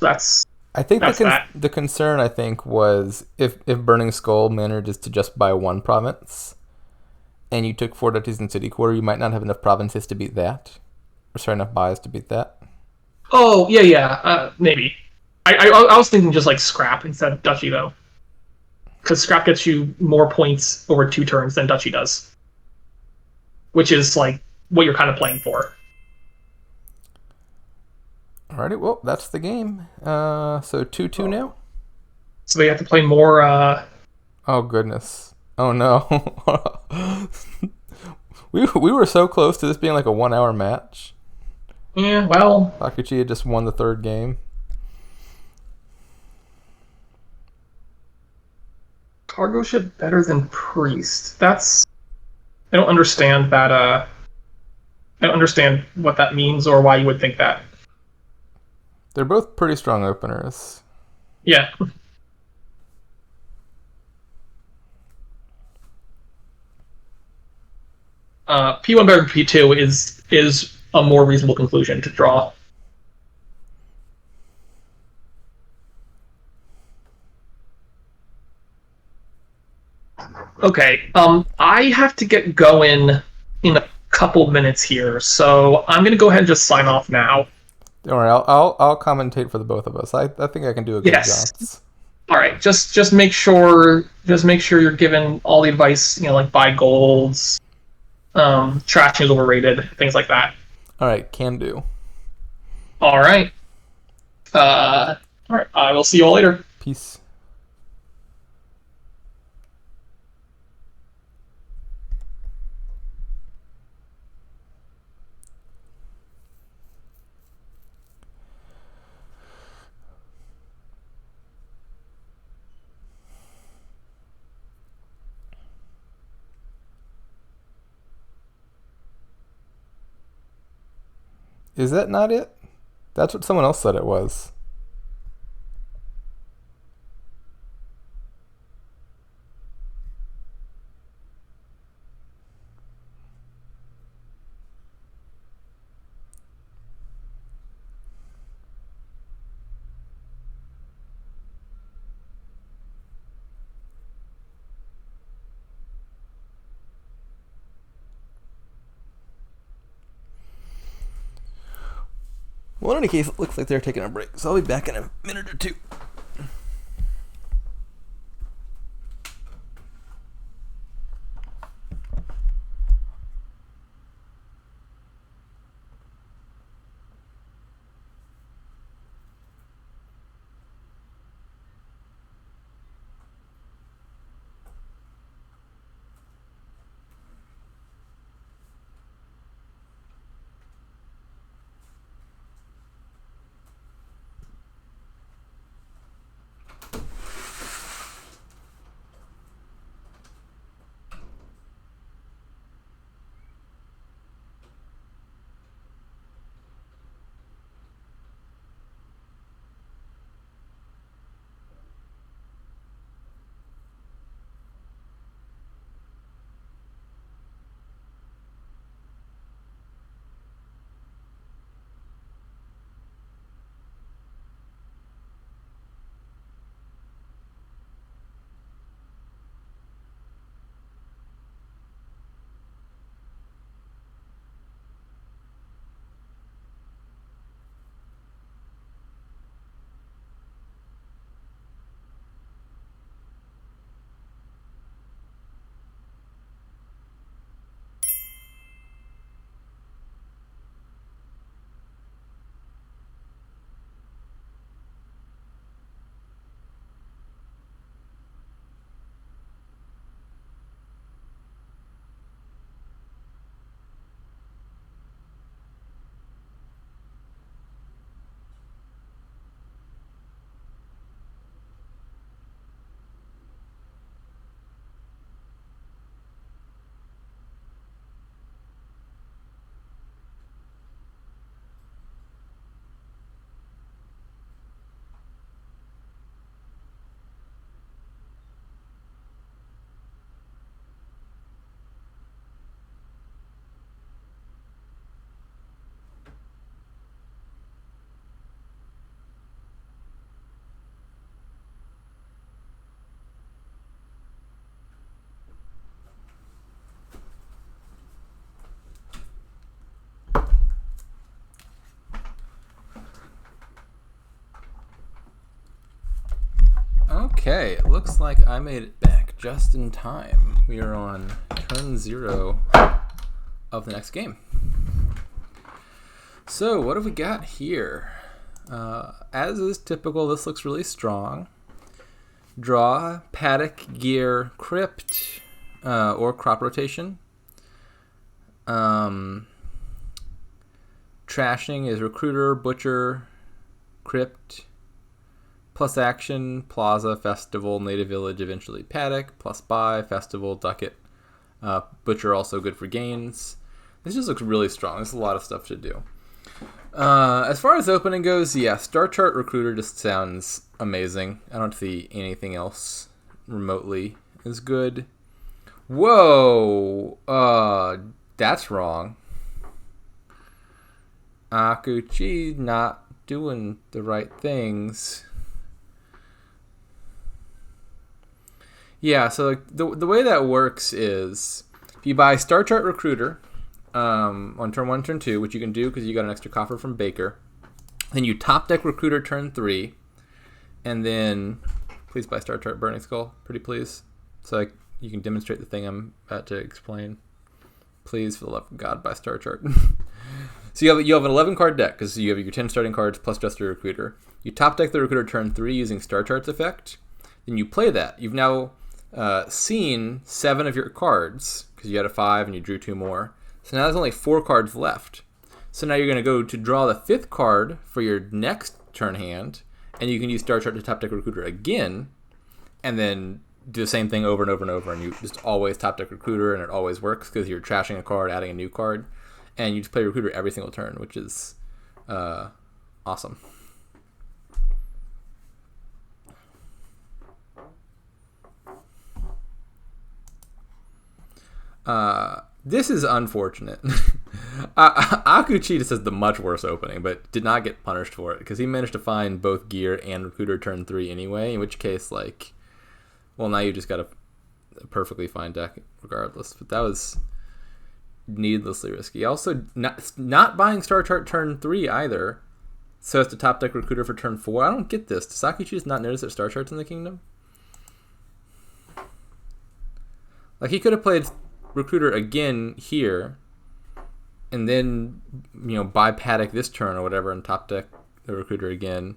I think that's that. the concern I think was if Burning Skull manages to just buy 1 province, and you took 4 duchies in city quarter, you might not have enough provinces to beat that, or sorry, enough buys to beat that. Oh yeah, maybe. I was thinking just like scrap instead of duchy though, because scrap gets you more points over 2 turns than duchy does, which is like what you're kind of playing for. Alrighty, well that's the game. So 2-2 Oh. now. So they have to play more. Oh goodness. Oh no. we were so close to this being like a 1 hour match. Yeah, well, Takuchi had just won the 3rd game. cargo ship better than priest. That's I don't understand that. I don't understand what that means or why you would think that. They're both pretty strong openers. Yeah. P1 better than P2 is a more reasonable conclusion to draw. Okay. I have to get going in a couple minutes here, so I'm gonna go ahead and just sign off now. Don't worry, I'll commentate for the both of us. I think I can do a good Yes. jonts. All right. Just make sure you're given all the advice. Like buy golds, trash is overrated, things like that. All right, can do. All right. All right. I will see you all later. Peace. Is that not it? That's what someone else said it was. Well, in any case, it looks like they're taking a break, so I'll be back in a minute or two. Okay, it looks like I made it back just in time. We are on turn 0 of the next game. So, what have we got here? As is typical, this looks really strong. Draw, paddock, gear, crypt, or crop rotation. Trashing is recruiter, butcher, crypt. Plus action, plaza, festival, native village, eventually paddock. Plus buy, festival, ducat. Butcher also good for gains. This just looks really strong. There's a lot of stuff to do. As far as opening goes, yeah, Star Chart Recruiter just sounds amazing. I don't see anything else remotely as good. Whoa! That's wrong. Akuchi not doing the right things. Yeah, so like the way that works is if you buy Star Chart Recruiter on turn 1, turn 2, which you can do because you got an extra coffer from Baker, then you top deck Recruiter turn 3, and then please buy Star Chart Burning Skull, pretty please, so you can demonstrate the thing I'm about to explain. Please, for the love of God, buy Star Chart. So you have an 11 card deck because you have your 10 starting cards plus just a Recruiter. You top deck the Recruiter turn 3 using Star Chart's effect. Then you play that. You've now seen 7 of your cards because you had a 5 and you drew 2 more. So now there's only 4 cards left. So now you're going to go to draw the 5th card for your next turn hand, and you can use Star Chart to top deck Recruiter again, and then do the same thing over and over and over, and you just always top deck Recruiter, and it always works because you're trashing a card, adding a new card, and you just play Recruiter every single turn, which is Awesome. This is unfortunate. Akuchi just has the much worse opening, but did not get punished for it because he managed to find both gear and recruiter turn 3 anyway. In which case, like, well, now you just got a perfectly fine deck regardless. But that was needlessly risky. Also, not buying Star Chart turn 3 either, so as to top deck recruiter for turn 4. I don't get this. Does Akuchi just not notice that Star Chart's in the kingdom? Like, he could have played recruiter again here and then, you know, buy Paddock this turn or whatever and top deck the recruiter again.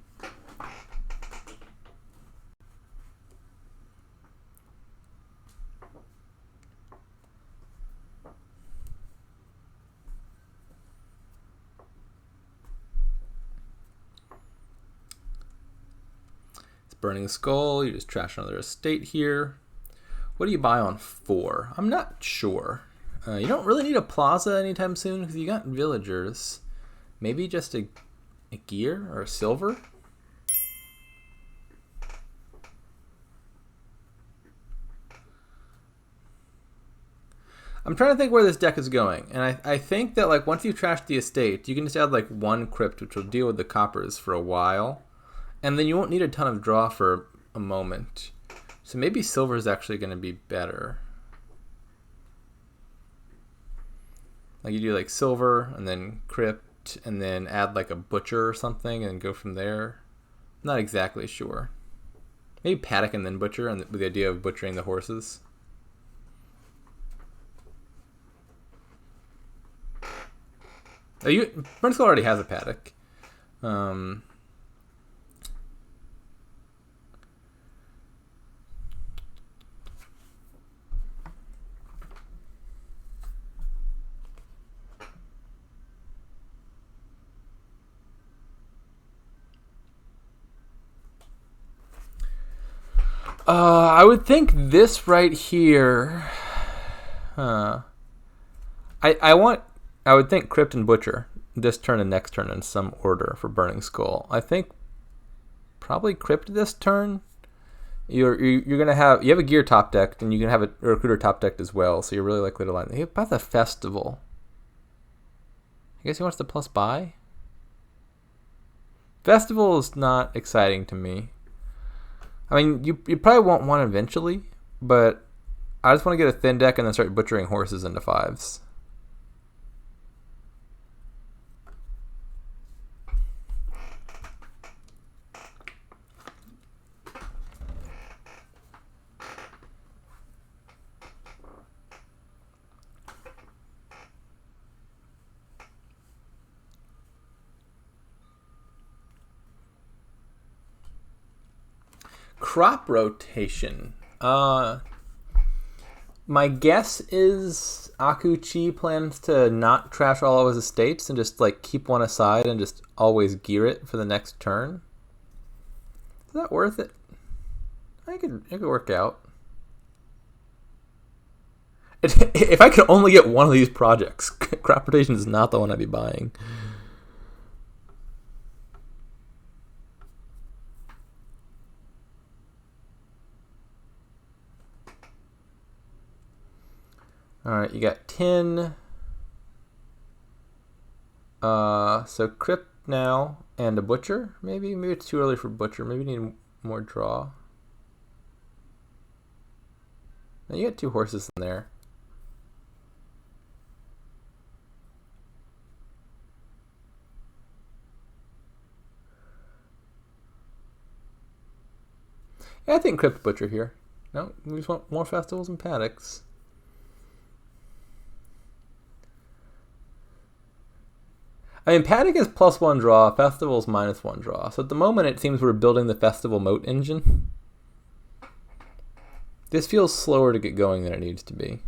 It's Burning Skull. You just trash another estate here. What do you buy on 4? I'm not sure. You don't really need a plaza anytime soon because you got villagers. Maybe just a gear or a silver? I'm trying to think where this deck is going. And I think that, like, once you trash the estate, you can just add like one crypt which will deal with the coppers for a while. And then you won't need a ton of draw for a moment. So maybe silver is actually going to be better. Like, you do like silver and then crypt and then add like a butcher or something and go from there. I'm not exactly sure. Maybe Paddock and then butcher, and with the idea of butchering the horses. Burning Skull already has a Paddock. I would think this right here. I would think Crypt and Butcher this turn and next turn in some order for Burning Skull. I think probably Crypt this turn. You have a gear top decked and you can have a recruiter top decked as well, so you're really likely to line. Hey, about the festival. I guess he wants to plus buy. Festival is not exciting to me. I mean, you probably won't want eventually, but I just want to get a thin deck and then start butchering horses into 5s. Crop rotation. My guess is Akuchi plans to not trash all of his estates and just like keep one aside and just always gear it for the next turn. Is that worth it? It could work out. If I could only get one of these projects, crop rotation is not the one I'd be buying. Alright, you got 10. So Crypt now and a Butcher, maybe? Maybe it's too early for Butcher. Maybe you need more draw. Now you got 2 horses in there. Yeah, I think Crypt Butcher here. No, we just want more festivals and paddocks. I mean, Paddock is +1 draw, Festival's -1 draw. So at the moment, it seems we're building the Festival moat engine. This feels slower to get going than it needs to be.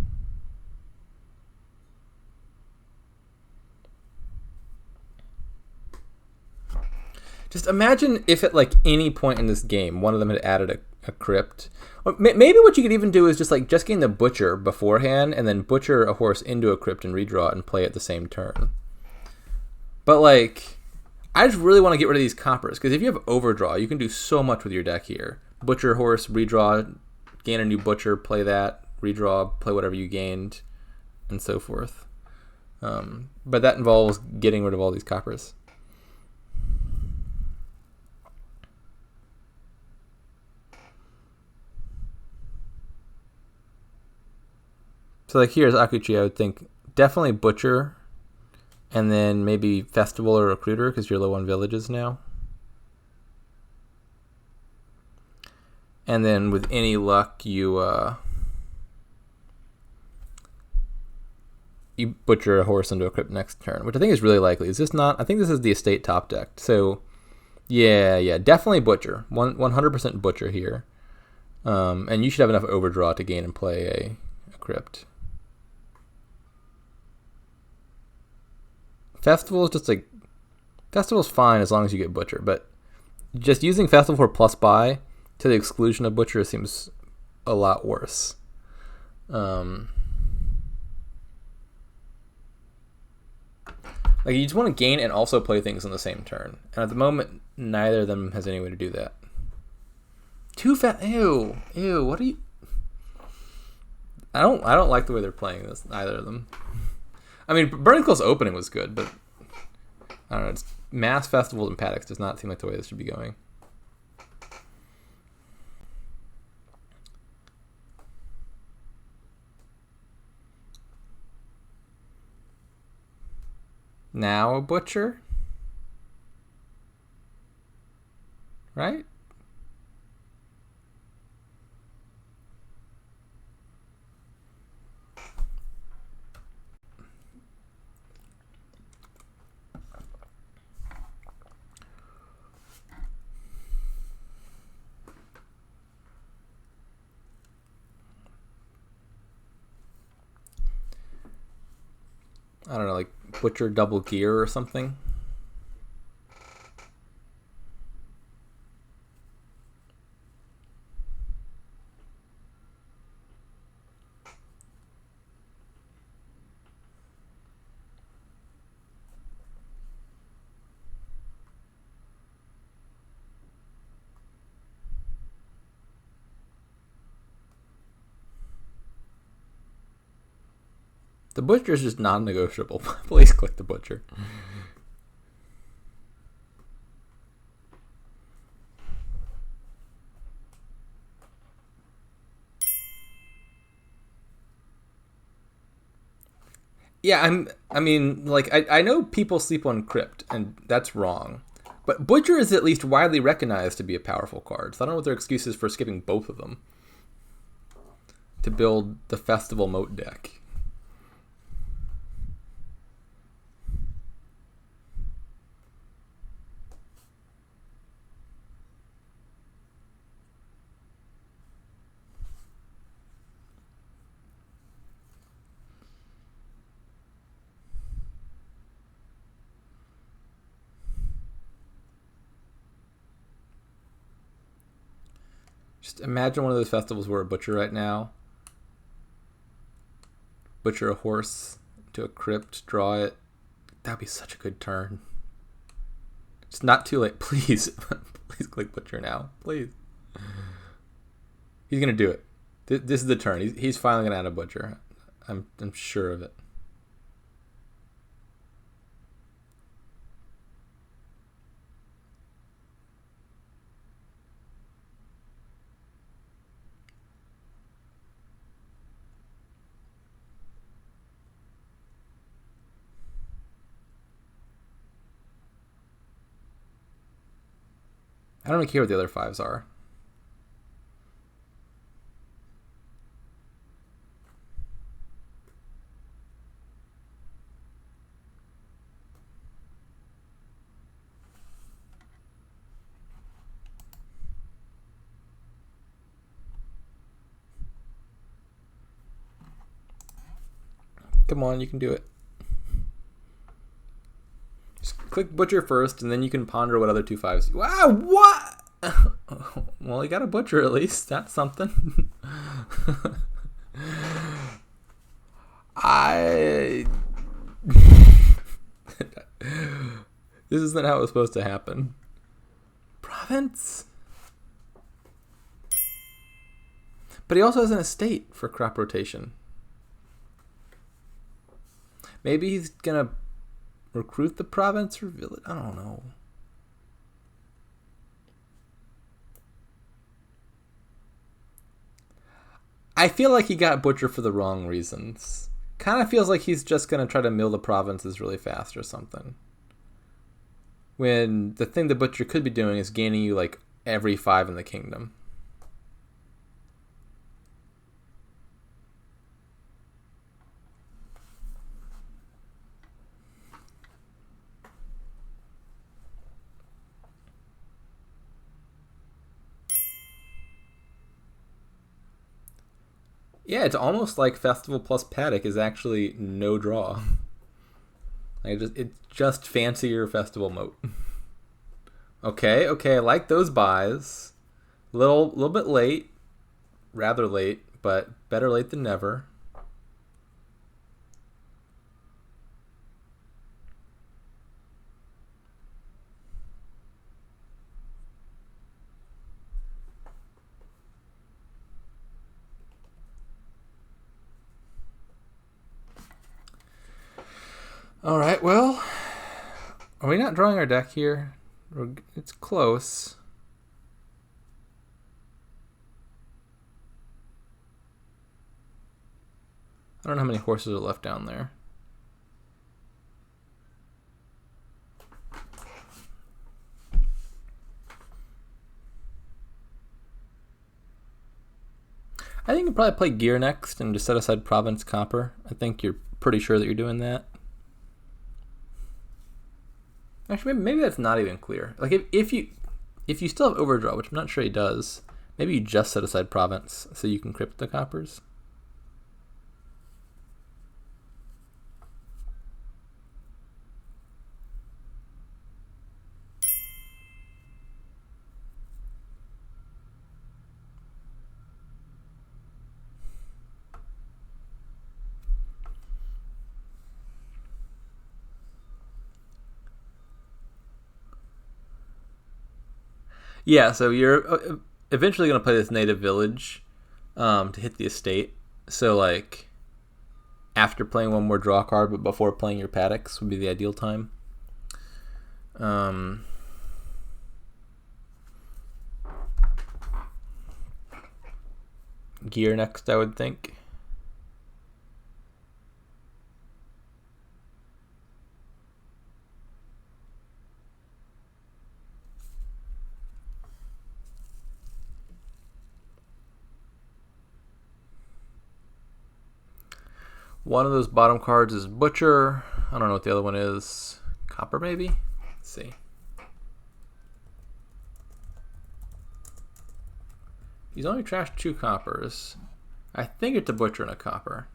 Just imagine if at like any point in this game, one of them had added a crypt. Or maybe what you could even do is just gain the Butcher beforehand and then butcher a horse into a crypt and redraw it and play it the same turn. But I just really want to get rid of these coppers, because if you have overdraw, you can do so much with your deck here. Butcher horse, redraw, gain a new butcher, play that, redraw, play whatever you gained, and so forth. But that involves getting rid of all these coppers. So like here's Akuchi, I would think definitely Butcher, and then maybe Festival or Recruiter, because you're low on villages now. And then with any luck, you butcher a horse into a crypt next turn, which I think is really likely. Is this not? I think this is the estate top deck. So yeah, definitely Butcher. 100% Butcher here. And you should have enough overdraw to gain and play a crypt. Festival is just like, Festival's fine as long as you get Butcher, but just using Festival for plus buy to the exclusion of Butcher seems a lot worse. Like you just want to gain and also play things on the same turn, and at the moment, neither of them has any way to do that. Ew! What are you? I don't like the way they're playing this. Neither of them. I mean, Burning Close opening was good, but I don't know. It's mass festivals and paddocks does not seem like the way this should be going. Now a Butcher, right? I don't know, like Butcher double gear or something. The Butcher is just non-negotiable. Please click the Butcher. Yeah, I know people sleep on Crypt, and that's wrong. But Butcher is at least widely recognized to be a powerful card, so I don't know what their excuse is for skipping both of them to build the Festival Moat deck. Just imagine one of those festivals where a Butcher right now. Butcher a horse to a crypt, draw it. That'd be such a good turn. It's not too late. Please. Please click Butcher now. Please. He's going to do it. This is the turn. He's finally going to add a Butcher. I'm sure of it. I don't really care what the other fives are. Come on, you can do it. Just click Butcher first, and then you can ponder what other two fives. Wow, what? Well, you got a Butcher at least. That's something. This isn't how it was supposed to happen. Province? But he also has an estate for crop rotation. Maybe he's gonna recruit the province or village. I don't know. I feel like he got Butcher for the wrong reasons. Kind of feels like he's just gonna try to mill the provinces really fast or something. When the thing the Butcher could be doing is gaining you like every 5 in the kingdom. Yeah, it's almost like Festival plus Paddock is actually no draw. It's just fancier Festival moat. Okay, I like those buys. Little bit late, rather late, but better late than never. All right, well, are we not drawing our deck here? It's close. I don't know how many horses are left down there. I think you probably play Gear next and just set aside Province Copper. I think you're pretty sure that you're doing that. Actually, maybe that's not even clear. Like if you still have Overdraw, which I'm not sure he does, maybe you just set aside Province so you can crypt the coppers. Yeah, so you're eventually going to play this native village to hit the estate. So, like, after playing one more draw card, but before playing your paddocks would be the ideal time. Gear next, I would think. One of those bottom cards is Butcher. I don't know what the other one is. Copper, maybe? Let's see. He's only trashed 2 coppers. I think it's a Butcher and a copper.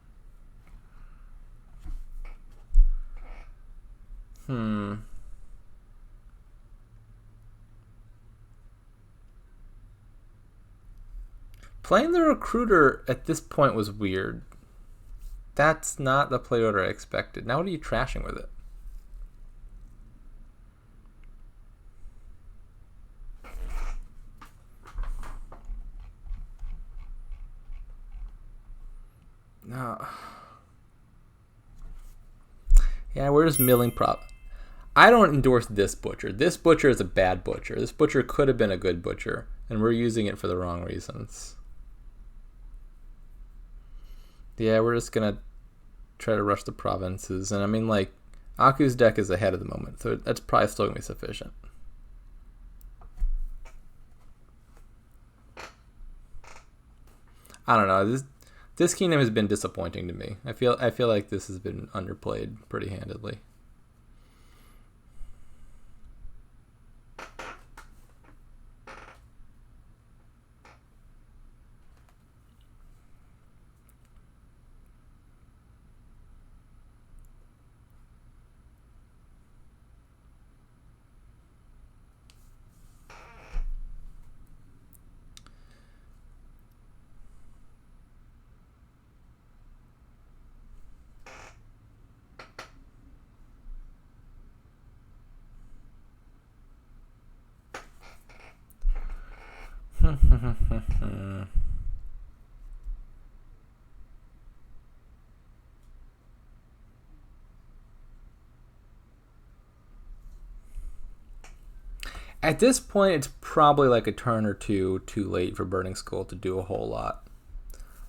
Playing the Recruiter at this point was weird. That's not the play order I expected. Now what are you trashing with it? No. Yeah, we're just milling prop. I don't endorse this Butcher. This Butcher is a bad Butcher. This Butcher could have been a good Butcher, and we're using it for the wrong reasons. Yeah, we're just going to try to rush the provinces. And I mean, like, Aku's deck is ahead at the moment, so that's probably still going to be sufficient. I don't know. This kingdom has been disappointing to me. I feel like this has been underplayed pretty handedly. At this point, it's probably like a turn or two too late for Burning Skull to do a whole lot.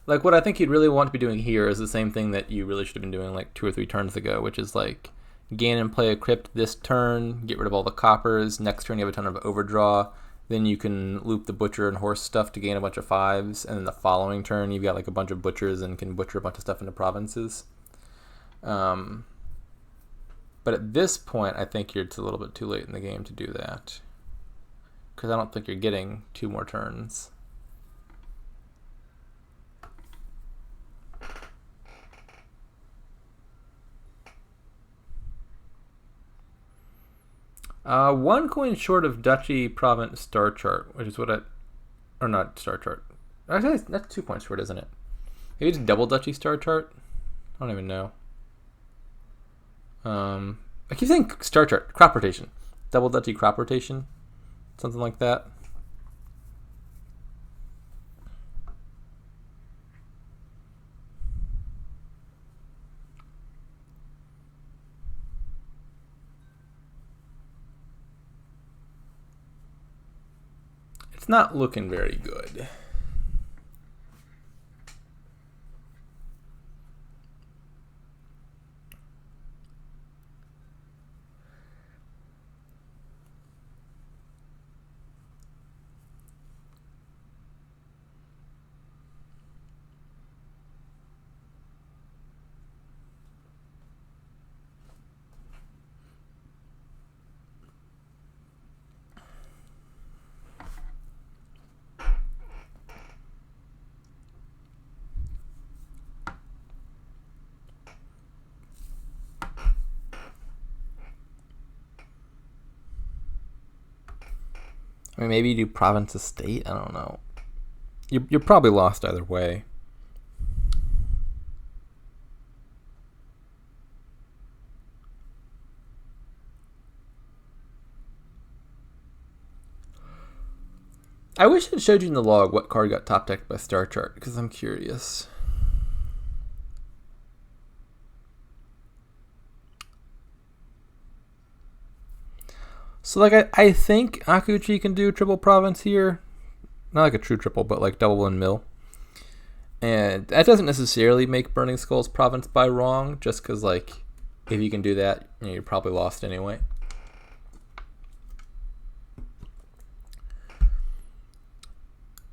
Like, what I think you'd really want to be doing here is the same thing that you really should have been doing like 2 or 3 turns ago, which is like gain and play a crypt this turn, get rid of all the coppers. Next turn you have a ton of overdraw. Then you can loop the butcher and horse stuff to gain a bunch of 5s, and then the following turn you've got like a bunch of butchers and can butcher a bunch of stuff into provinces. But at this point, I think it's a little bit too late in the game to do that, because I don't think you're getting 2 more turns. One coin short of Duchy Province Star Chart, which is what or not Star Chart. Actually, that's 2 points short, isn't it? Maybe it's double Duchy Star Chart? I don't even know. I keep saying Star Chart, crop rotation. Double Duchy crop rotation. Something like that. It's not looking very good. I mean, maybe you do province estate. I don't know. You're probably lost either way. I wish it showed you in the log what card got top decked by Star Chart, because I'm curious. So, like, I think Akuchi can do triple province here. Not like a true triple, but like double and mill. And that doesn't necessarily make Burning Skull's province by wrong, just because, like, if you can do that, you're probably lost anyway.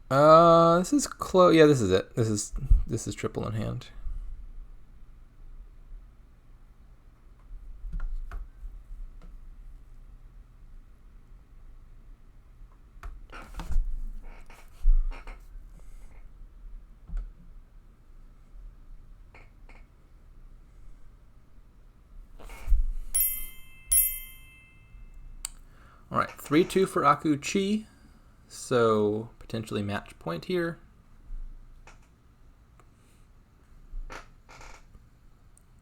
This is close. Yeah, this is it. This is triple in hand. All right, 3-2 for Akuchi, so potentially match point here.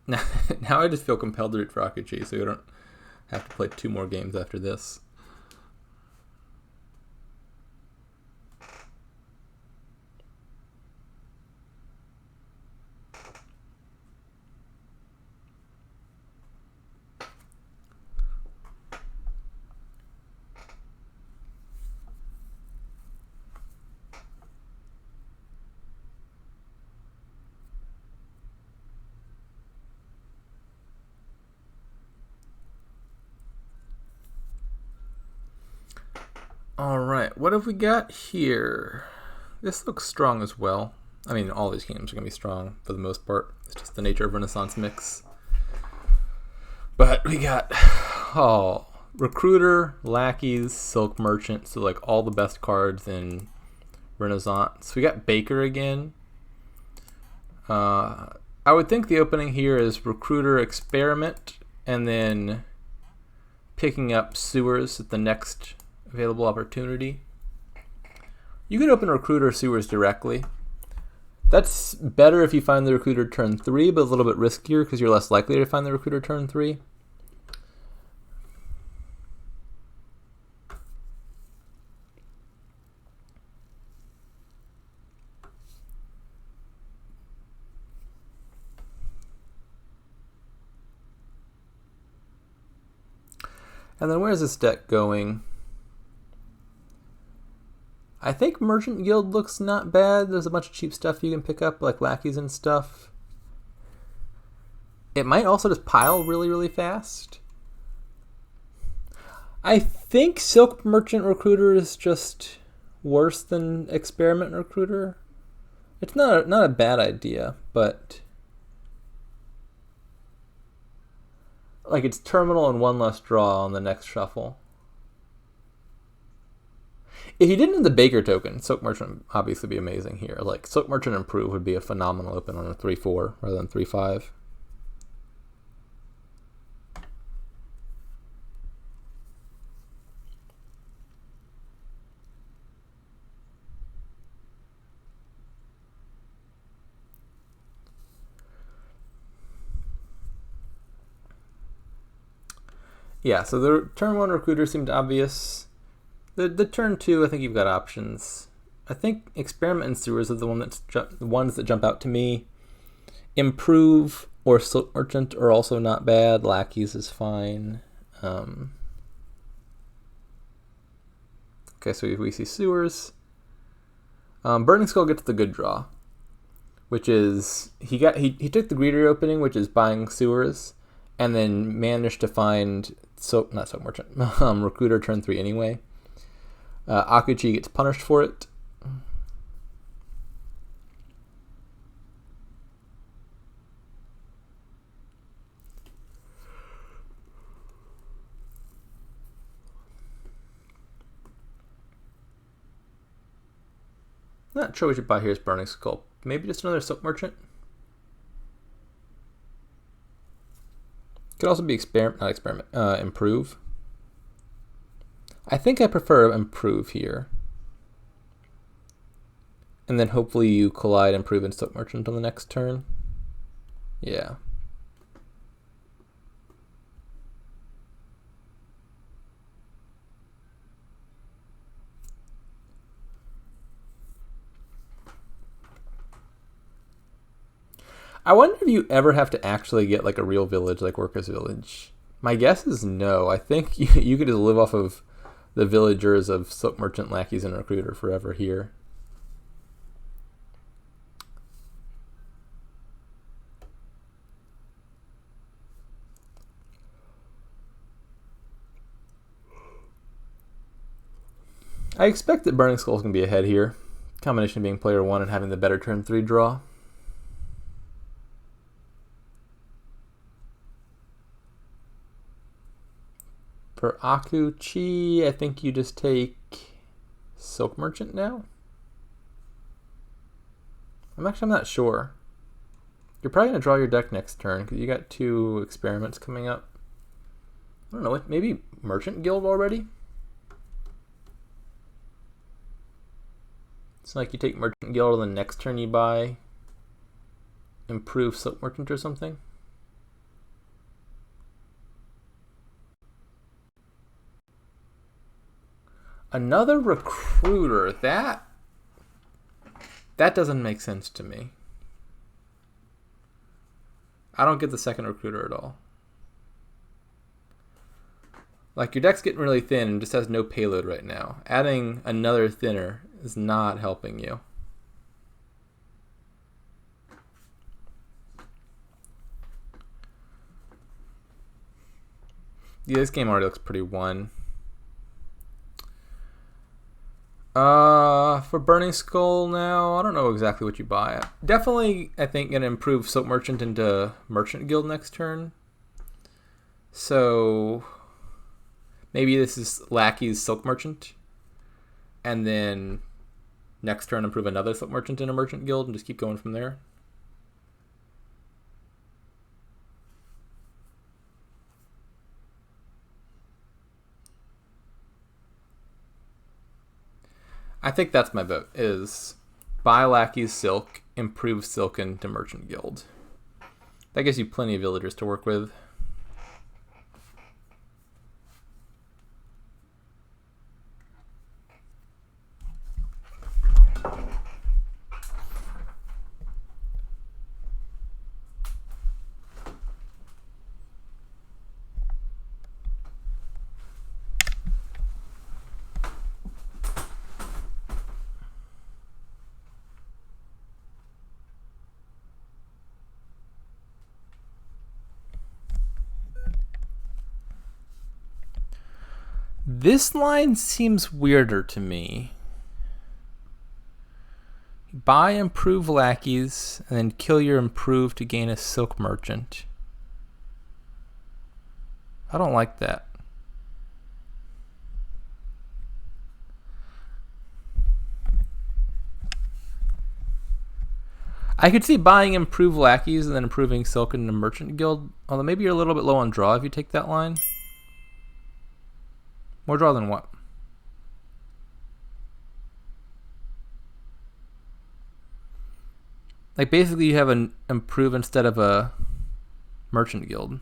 Now I just feel compelled to root for Akuchi, so we don't have to play 2 more games after this. Alright, what have we got here? This looks strong as well. I mean, all these games are going to be strong for the most part. It's just the nature of Renaissance Mix. But we got, Recruiter, Lackeys, Silk Merchant, so like all the best cards in Renaissance. We got Baker again. I would think the opening here is Recruiter, Experiment, and then picking up Sewers at the next available opportunity. You can open Recruiter Sewers directly. That's better if you find the Recruiter turn 3, but a little bit riskier because you're less likely to find the Recruiter turn 3. And then where's this deck going? I think Merchant Guild looks not bad. There's a bunch of cheap stuff you can pick up, like lackeys and stuff. It might also just pile really, really fast. I think Silk Merchant Recruiter is just worse than Experiment Recruiter. It's not a bad idea, but like it's terminal and one less draw on the next shuffle. If you didn't have the Baker token, Silk Merchant would obviously be amazing here. Like Silk Merchant Improve would be a phenomenal open on a 3-4 rather than 3-5. Yeah, so the turn 1 Recruiter seemed obvious. The turn 2, I think you've got options. I think Experiment and Sewers are the ones that jump out to me. Improve or Silk Merchant are also not bad. Lackeys is fine. Okay, so we see Sewers. Burning Skull gets the good draw, which is he took the Greeter opening, which is buying Sewers, and then managed to find not Silk Merchant Recruiter turn 3 anyway. Akuchi gets punished for it. Not sure what you buy here is Burning Skull. Maybe just another Silk Merchant. Could also be Improve. I think I prefer Improve here. And then hopefully you collide Improve and Silk Merchant on the next turn. Yeah. I wonder if you ever have to actually get like a real village, like Workers' Village. My guess is no. I think you could just live off of the villagers of Silk Merchant, Lackeys, and Recruiter forever here. I expect that Burning Skull is going to be ahead here. Combination of being player 1 and having the better turn 3 draw. For Akuchi, I think you just take Silk Merchant now. I'm not sure. You're probably going to draw your deck next turn because you got 2 experiments coming up. I don't know, maybe Merchant Guild already? It's like you take Merchant Guild and the next turn you buy Improve Silk Merchant or something. Another Recruiter. That doesn't make sense to me. I don't get the second Recruiter at all. Like, your deck's getting really thin and just has no payload right now. Adding another thinner is not helping you. Yeah, this game already looks pretty won. For Burning Skull now, I don't know exactly what you buy. Definitely, I think, going to improve Silk Merchant into Merchant Guild next turn. So maybe this is Lackey's Silk Merchant. And then next turn improve another Silk Merchant in a Merchant Guild and just keep going from there. I think that's my vote, is buy Lackey's Silk, improve Silken to Merchant Guild. That gives you plenty of villagers to work with. This line seems weirder to me. Buy improved lackeys and then kill your improved to gain a silk merchant. I don't like that. I could see buying improved lackeys and then improving silk in the merchant guild, although maybe you're a little bit low on draw if you take that line. More draw than what? Like basically you have an improve instead of a merchant guild.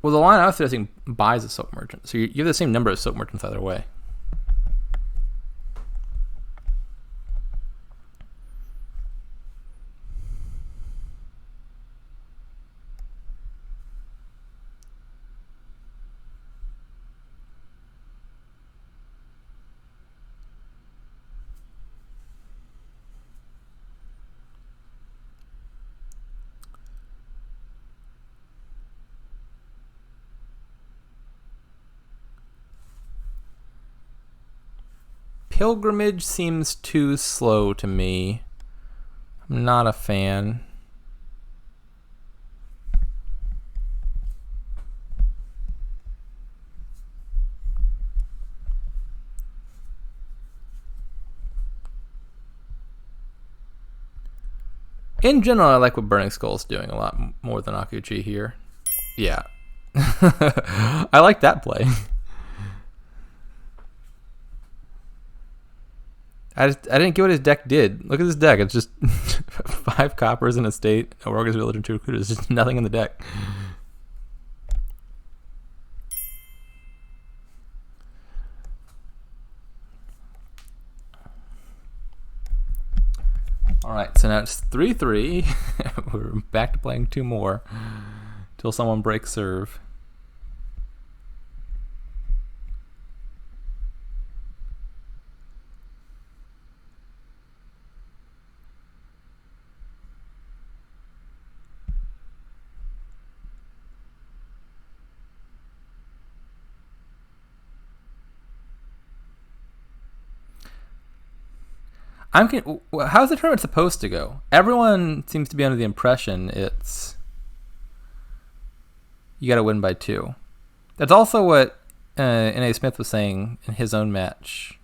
Well, the line I was suggesting buys a silk merchant, so you have the same number of silk merchants either way. Pilgrimage seems too slow to me. I'm not a fan. In general, I like what Burning Skull's doing a lot more than Akuchi here. Yeah. I like that play. I didn't get what his deck did. Look at this deck. It's just 5 coppers in a state, a Rogue's Village, and 2 recruiters. There's just nothing in the deck. Alright, so now it's 3-3. We're back to playing 2 more until someone breaks serve. How's the tournament supposed to go? Everyone seems to be under the impression it's you got to win by 2. That's also what N.A. Smith was saying in his own match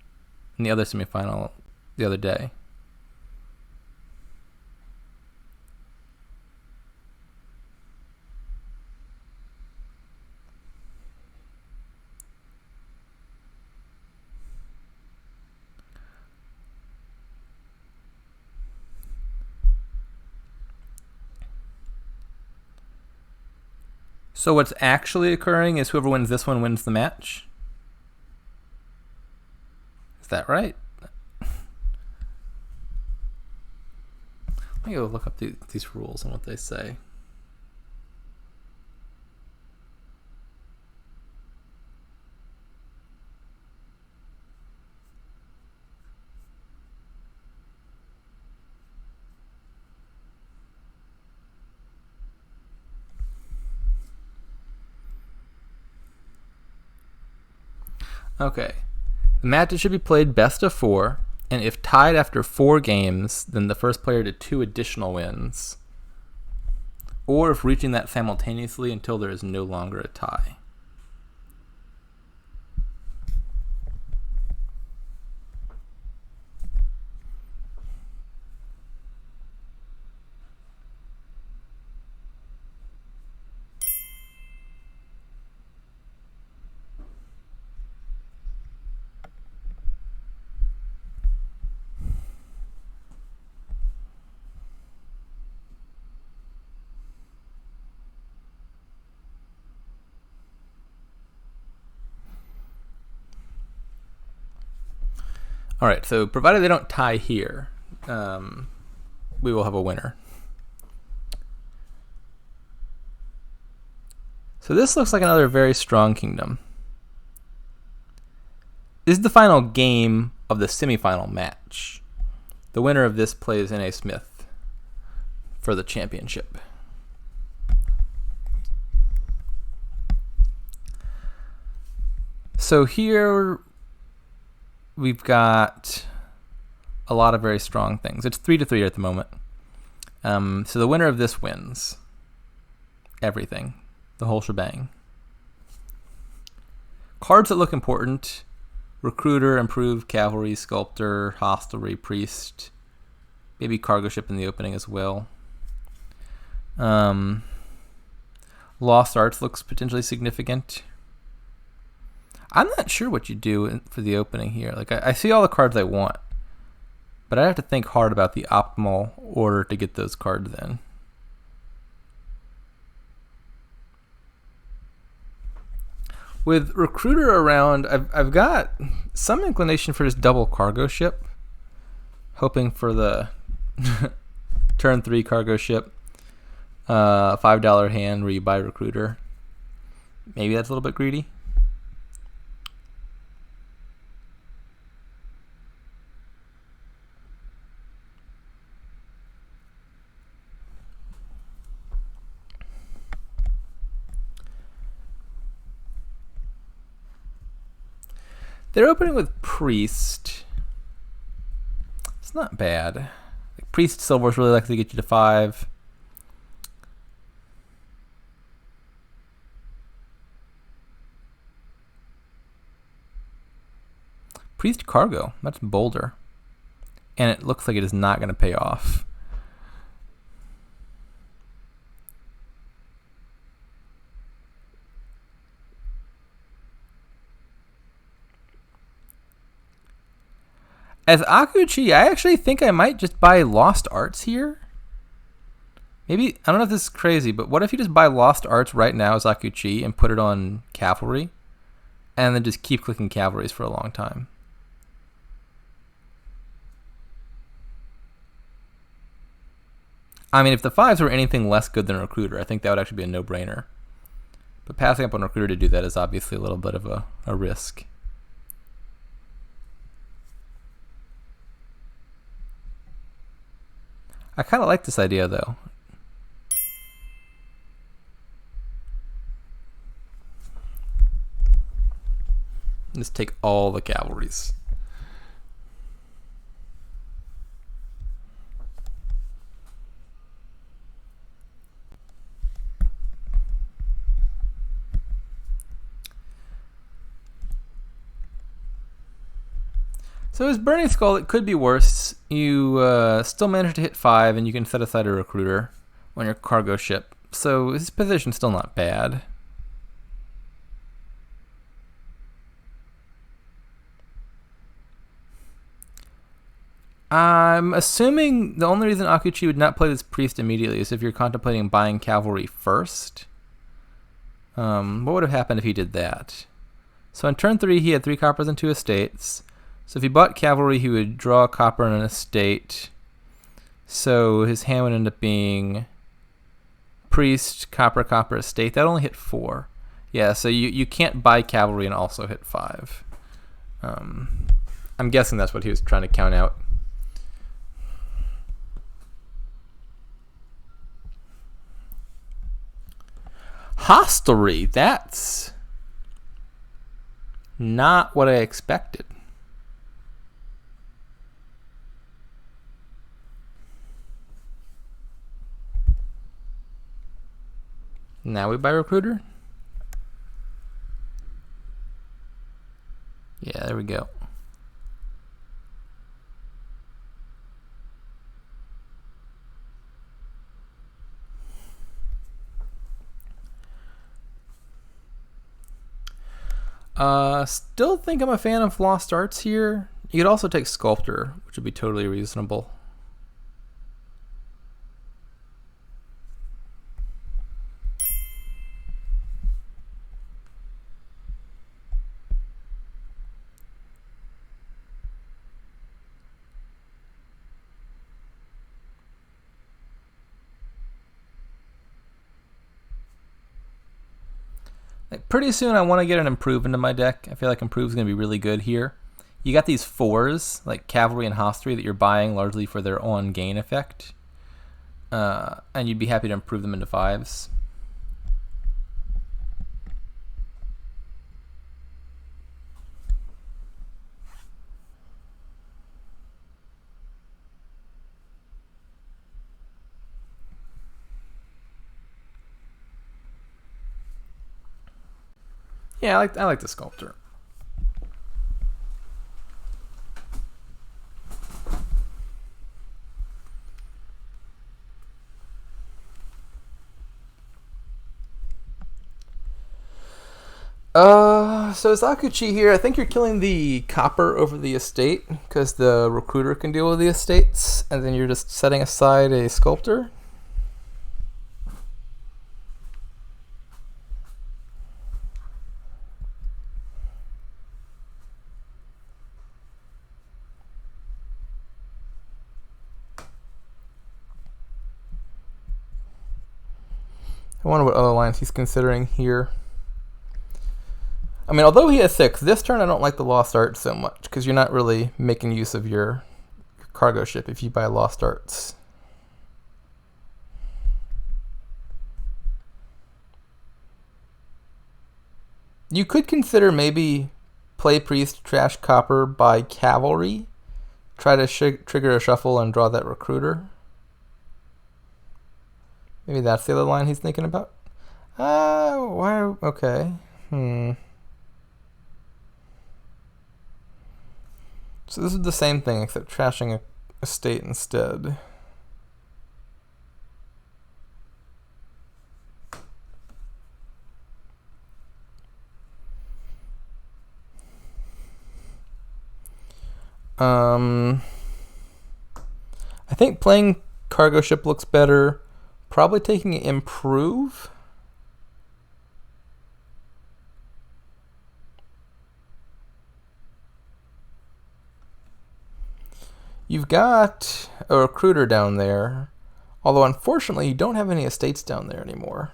in the other semifinal the other day. So what's actually occurring is whoever wins this one wins the match? Is that right? Let me go look up these rules and what they say. Okay. The match should be played best of 4, and if tied after 4 games, then the first player to 2 additional wins. Or if reaching that simultaneously until there is no longer a tie. All right, so provided they don't tie here, we will have a winner. So this looks like another very strong kingdom. This is the final game of the semifinal match. The winner of this plays N.A. Smith for the championship. So here we've got a lot of very strong things. It's 3-3 at the moment. So the winner of this wins everything, the whole shebang. Cards that look important: Recruiter, Improved, Cavalry, Sculptor, Hostelry, Priest, maybe Cargo Ship in the opening as well. Lost Arts looks potentially significant. I'm not sure what you do for the opening here. Like I see all the cards I want, but I have to think hard about the optimal order to get those cards in. With Recruiter around, I've got some inclination for just double Cargo Ship, hoping for the turn 3 Cargo Ship, $5 hand where you buy Recruiter. Maybe that's a little bit greedy. They're opening with Priest. It's not bad. Like Priest Silver is really likely to get you to 5. Priest Cargo, that's bolder. And it looks like it is not going to pay off. As Akuchi, I actually think I might just buy Lost Arts here. Maybe, I don't know if this is crazy, but what if you just buy Lost Arts right now as Akuchi and put it on Cavalry, and then just keep clicking Cavalries for a long time? I mean, if the 5s were anything less good than Recruiter, I think that would actually be a no-brainer. But passing up on Recruiter to do that is obviously a little bit of a risk. I kind of like this idea, though. Just take all the cavalries. So his Burning Skull, it could be worse. You still manage to hit 5, and you can set aside a Recruiter on your Cargo Ship. So his position's still not bad. I'm assuming the only reason Akuchi would not play this Priest immediately is if you're contemplating buying Cavalry first. What would have happened if he did that? So on turn 3, he had 3 coppers and 2 estates. So if he bought Cavalry, he would draw a copper and an estate. So his hand would end up being Priest, Copper, Copper, Estate. That only hit 4. Yeah, so you can't buy Cavalry and also hit 5. I'm guessing that's what he was trying to count out. Hostelry, that's not what I expected. Now we buy Recruiter? Yeah, there we go. Still think I'm a fan of Lost Arts here. You could also take Sculptor, which would be totally reasonable. Pretty soon I want to get an Improve into my deck. I feel like Improve is going to be really good here. You got these 4s, like Cavalry and Hostelry, that you're buying largely for their on-gain effect. and you'd be happy to improve them into 5s. Yeah, I like the sculptor. So Zakuchi here, I think you're killing the copper over the estate because the recruiter can deal with the estates, and then you're just setting aside a sculptor. I wonder what other lines he's considering here. I mean, although he has 6, this turn I don't like the Lost Arts so much because you're not really making use of your cargo ship if you buy Lost Arts. You could consider maybe play Priest, trash copper, buy Cavalry, try to trigger a shuffle and draw that recruiter. Maybe that's the other line he's thinking about. Why? Okay. So this is the same thing except trashing a state instead. I think playing cargo ship looks better. Probably taking improve. You've got a recruiter down there, although unfortunately you don't have any estates down there anymore.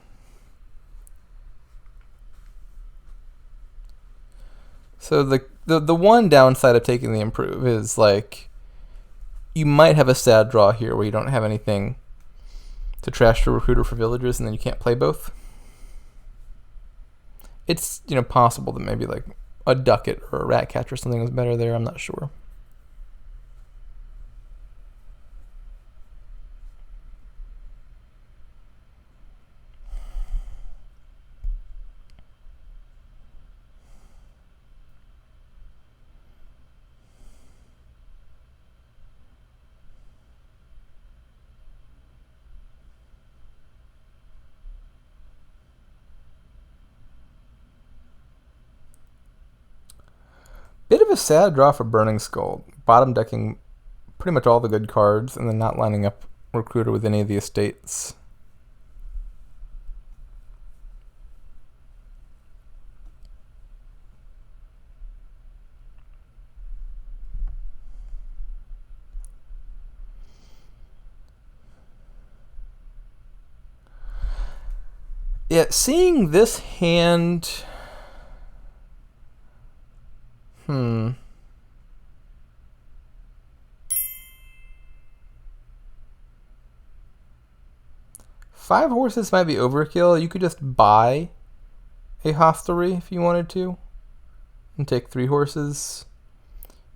So the one downside of taking the improve is like you might have a sad draw here where you don't have anything to trash the recruiter for villagers and then you can't play both. It's possible that maybe like a ducat or a rat catcher or something is better there. I'm not sure. Bit of a sad draw for Burning Skull. Bottom decking pretty much all the good cards and then not lining up recruiter with any of the estates. Yeah, seeing this hand... 5 horses might be overkill. You could just buy a hostelry if you wanted to and take 3 horses.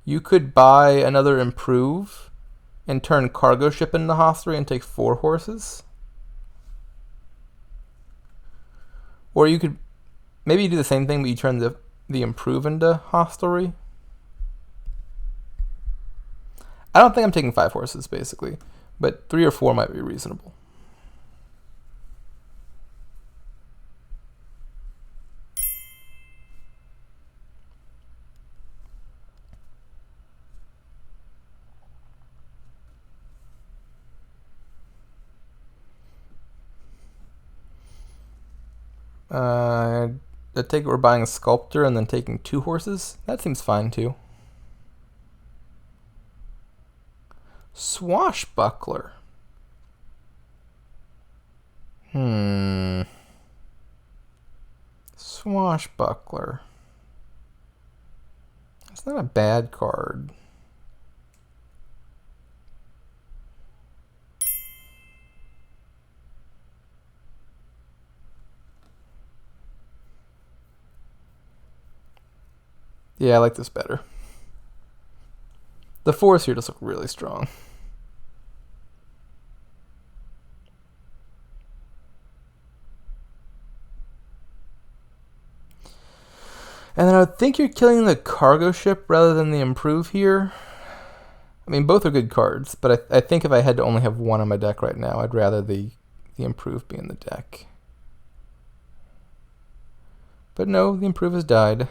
You could buy another improve and turn cargo ship into hostelry and take 4 horses. Or you could maybe do the same thing, but you turn the improve into hostelry. I don't think I'm taking 5 horses, basically, but 3 or 4 might be reasonable. I take it we're buying a sculptor and then taking 2 horses. That seems fine too. Swashbuckler. Swashbuckler. It's not a bad card. Yeah, I like this better. The fours here just look really strong. And then I would think you're killing the cargo ship rather than the improve here. I mean, both are good cards, but I think if I had to only have one on my deck right now, I'd rather the improve be in the deck. But no, the improve has died.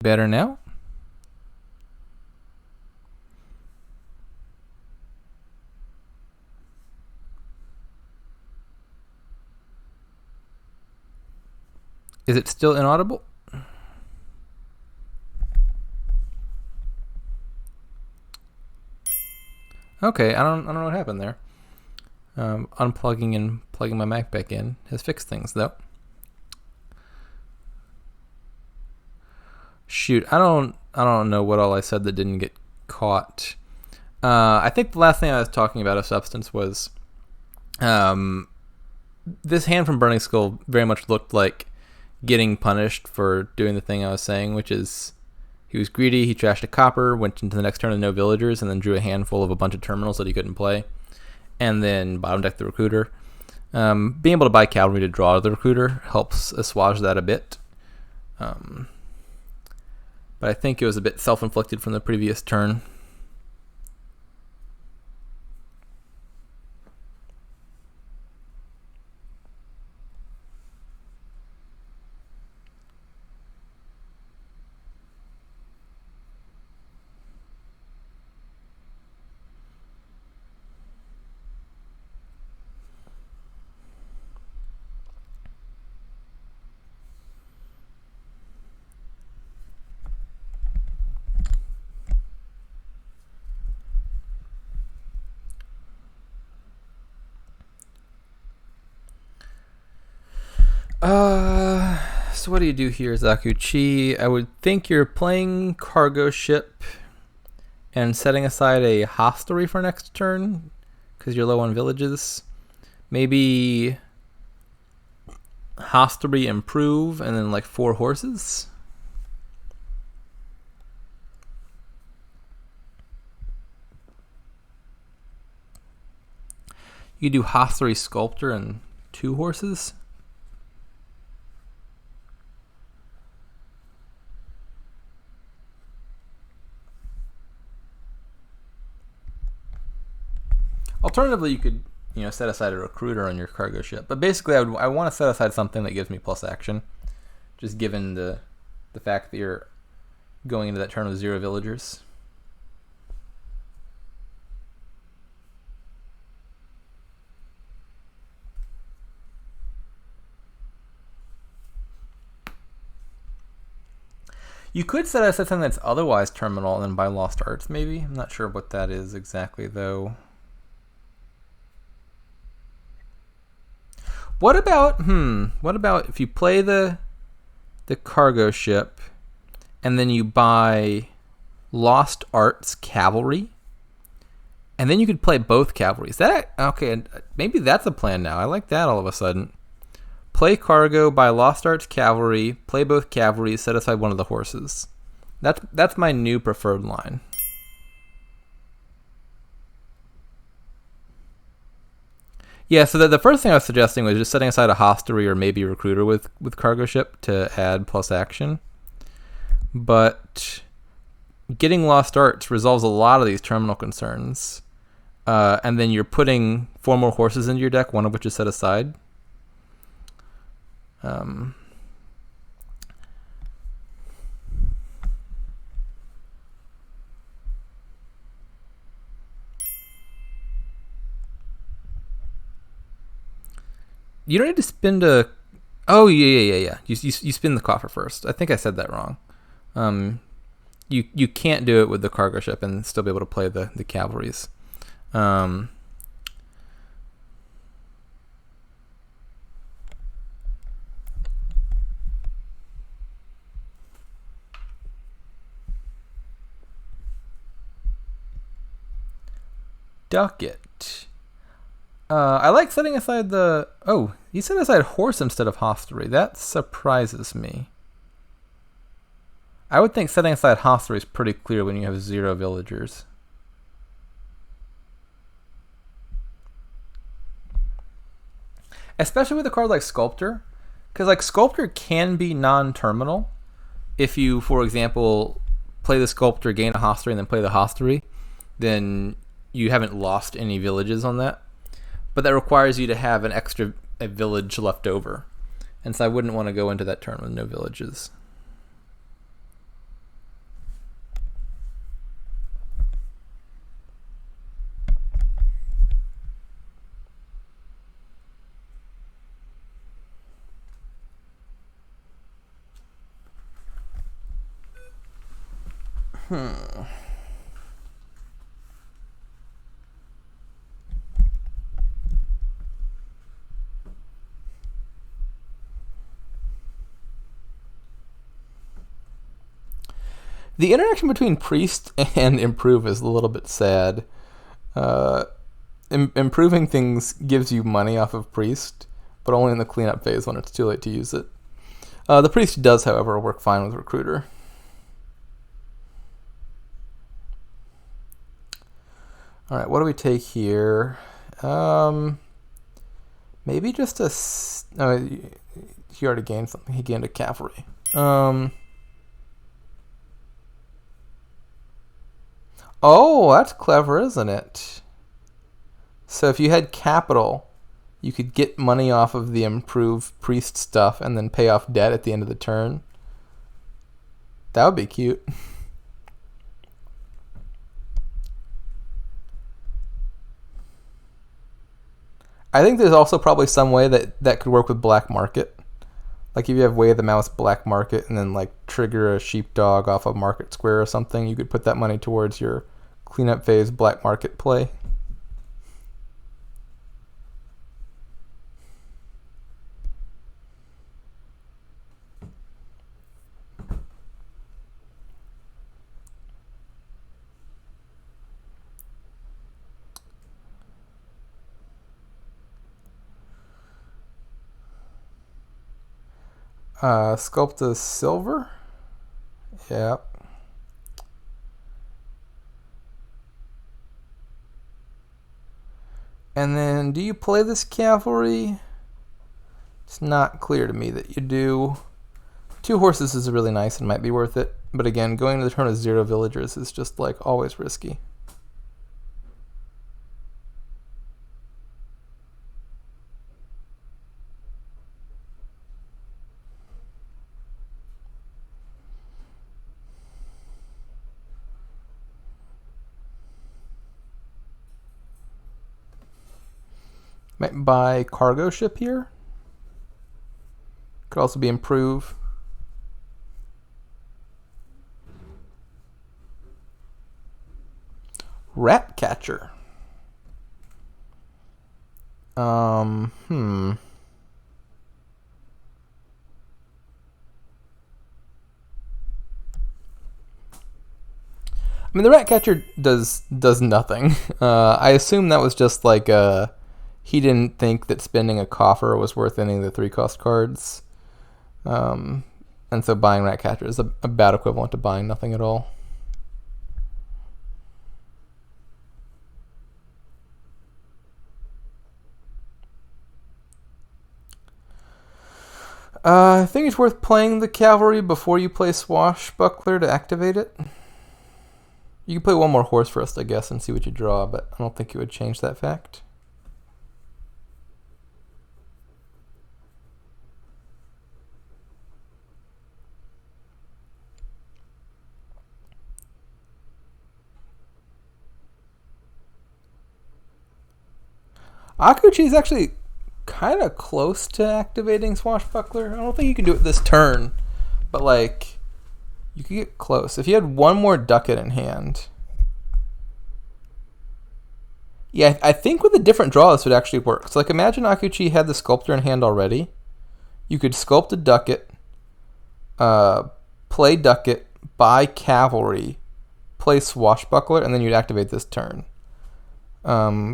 Better now? Is it still inaudible? Okay, I don't know what happened there. Unplugging and plugging my Mac back in has fixed things though. Shoot, I don't know what all I said that didn't get caught. I think the last thing I was talking about of substance was this hand from Burning Skull very much looked like getting punished for doing the thing I was saying, which is he was greedy, he trashed a copper, went into the next turn with no villagers, and then drew a handful of a bunch of terminals that he couldn't play, and then bottom decked the recruiter. Being able to buy cavalry to draw the recruiter helps assuage that a bit. But I think it was a bit self-inflicted from the previous turn. So what do you do here, Zakuchi? I would think you're playing cargo ship and setting aside a hostelry for next turn because you're low on villages. Maybe hostelry improve and then like 4 horses. You do hostelry sculptor and 2 horses. Alternatively, you could set aside a recruiter on your cargo ship. But basically, I want to set aside something that gives me plus action, just given the fact that you're going into that turn with 0 villagers. You could set aside something that's otherwise terminal and then buy Lost Arts, maybe. I'm not sure what that is exactly, though. What about if you play the cargo ship and then you buy Lost Arts Cavalry, and then you could play both cavalries. That okay? Maybe that's a plan now. I like that all of a sudden. Play cargo, buy Lost Arts Cavalry, play both cavalries, set aside one of the horses. That's my new preferred line. Yeah, so the first thing I was suggesting was just setting aside a hostelry or maybe a recruiter with cargo ship to add plus action. But getting Lost Arts resolves a lot of these terminal concerns. And then you're putting 4 more horses into your deck, one of which is set aside. You don't need to spend a... Oh, yeah. You spin the coffer first. I think I said that wrong. You can't do it with the cargo ship and still be able to play the cavalries. Duck it. I like setting aside the... Oh, you set aside horse instead of hostelry. That surprises me. I would think setting aside hostelry is pretty clear when you have 0 villagers. Especially with a card like Sculptor. Because like Sculptor can be non-terminal. If you, for example, play the Sculptor, gain a hostelry, and then play the hostelry, then you haven't lost any villages on that. But that requires you to have a village left over. And so I wouldn't want to go into that turn with no villages. The interaction between priest and improve is a little bit sad. Improving things gives you money off of priest, but only in the cleanup phase when it's too late to use it. The priest does, however, work fine with recruiter. All right, what do we take here? Maybe just a... he already gained something. He gained a cavalry. Oh, that's clever, isn't it? So if you had capital, you could get money off of the improved priest stuff and then pay off debt at the end of the turn. That would be cute. I think there's also probably some way that could work with black market. Like if you have Way of the Mouse black market and then like trigger a sheepdog off of Market Square or something, you could put that money towards your cleanup phase black market play. Sculpt a silver. Yep. And then, do you play this cavalry? It's not clear to me that you do. 2 horses is really nice and might be worth it. But again, going to the turn with 0 villagers is just like always risky. Might buy cargo ship here. Could also be improve. Rat catcher. I mean, the rat catcher does nothing. I assume that was just like he didn't think that spending a coffer was worth any of the 3-cost cards. And so buying rat catcher is about equivalent to buying nothing at all. I think it's worth playing the cavalry before you play Swashbuckler to activate it. You can play one more horse first, I guess, and see what you draw, but I don't think it would change that fact. Akuchi is actually kind of close to activating Swashbuckler. I don't think you can do it this turn, but like you could get close. If you had one more ducat in hand. Yeah, I think with a different draw this would actually work. So like imagine Akuchi had the sculptor in hand already. You could sculpt a ducat, play ducat, buy cavalry, play Swashbuckler, and then you'd activate this turn.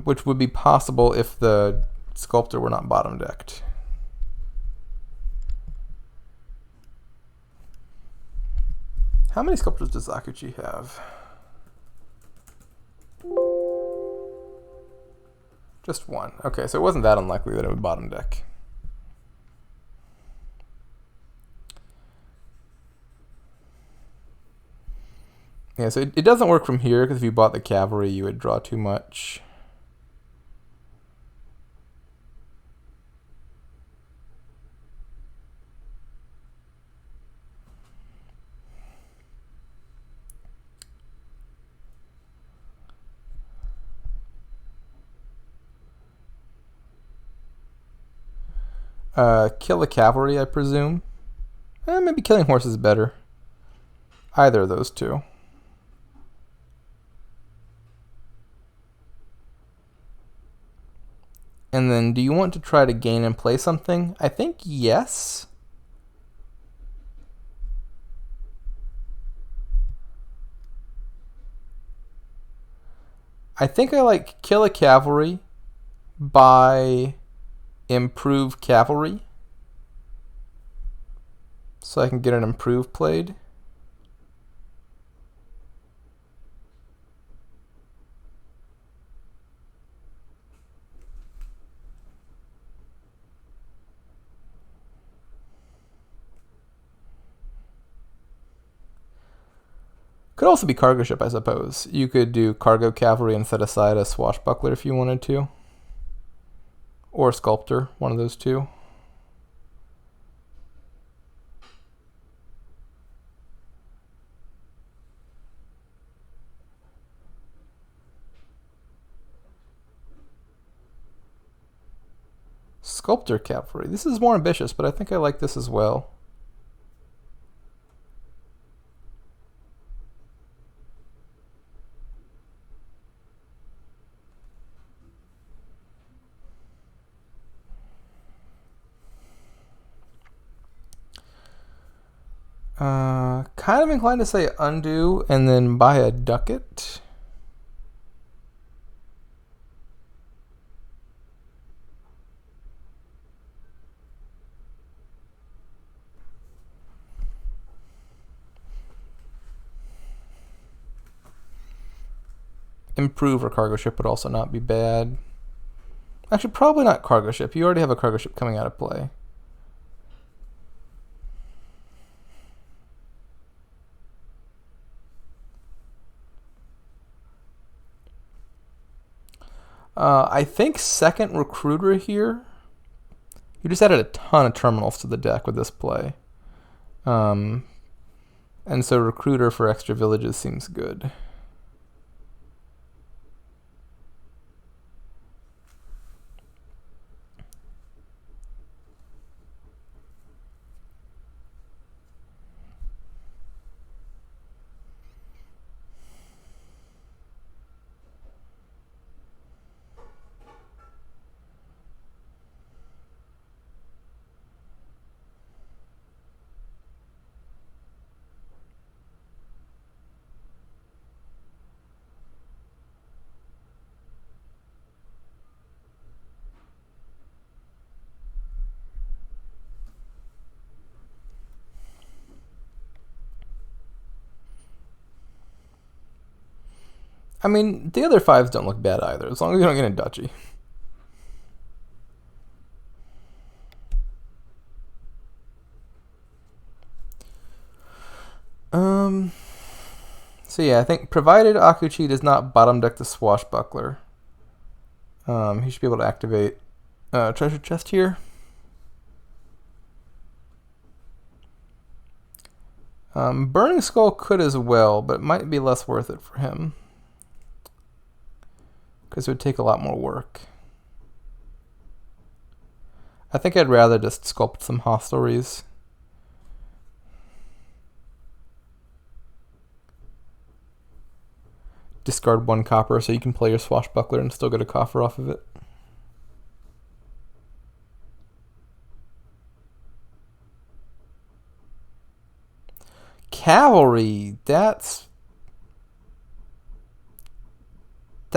Which would be possible if the sculptor were not bottom decked. How many sculptors does Akuchi have? Just 1. Okay, so it wasn't that unlikely that it would bottom deck. Yeah, so it doesn't work from here because if you bought the cavalry, you would draw too much. Kill the cavalry, I presume. Maybe killing horses is better. Either of those two. And then, do you want to try to gain and play something? I think yes. I think I like kill a cavalry, buy improve cavalry, so I can get an improve played. Could also be cargo ship, I suppose. You could do cargo cavalry and set aside a swashbuckler if you wanted to. Or sculptor, one of those two. Sculptor cavalry. This is more ambitious, but I think I like this as well. Kind of inclined to say undo and then buy a ducat. Improve or cargo ship would also not be bad. Actually, probably not cargo ship. You already have a cargo ship coming out of play. I think second recruiter here. You just added a ton of terminals to the deck with this play. And so recruiter for extra villages seems good. I mean, the other fives don't look bad either, as long as you don't get a duchy. So yeah, I think provided Akuchi does not bottom deck the swashbuckler, he should be able to activate treasure chest here. Burning Skull could as well, but it might be less worth it for him, because it would take a lot more work. I think I'd rather just sculpt some hostelries. Discard 1 copper so you can play your swashbuckler and still get a coffer off of it. Cavalry, that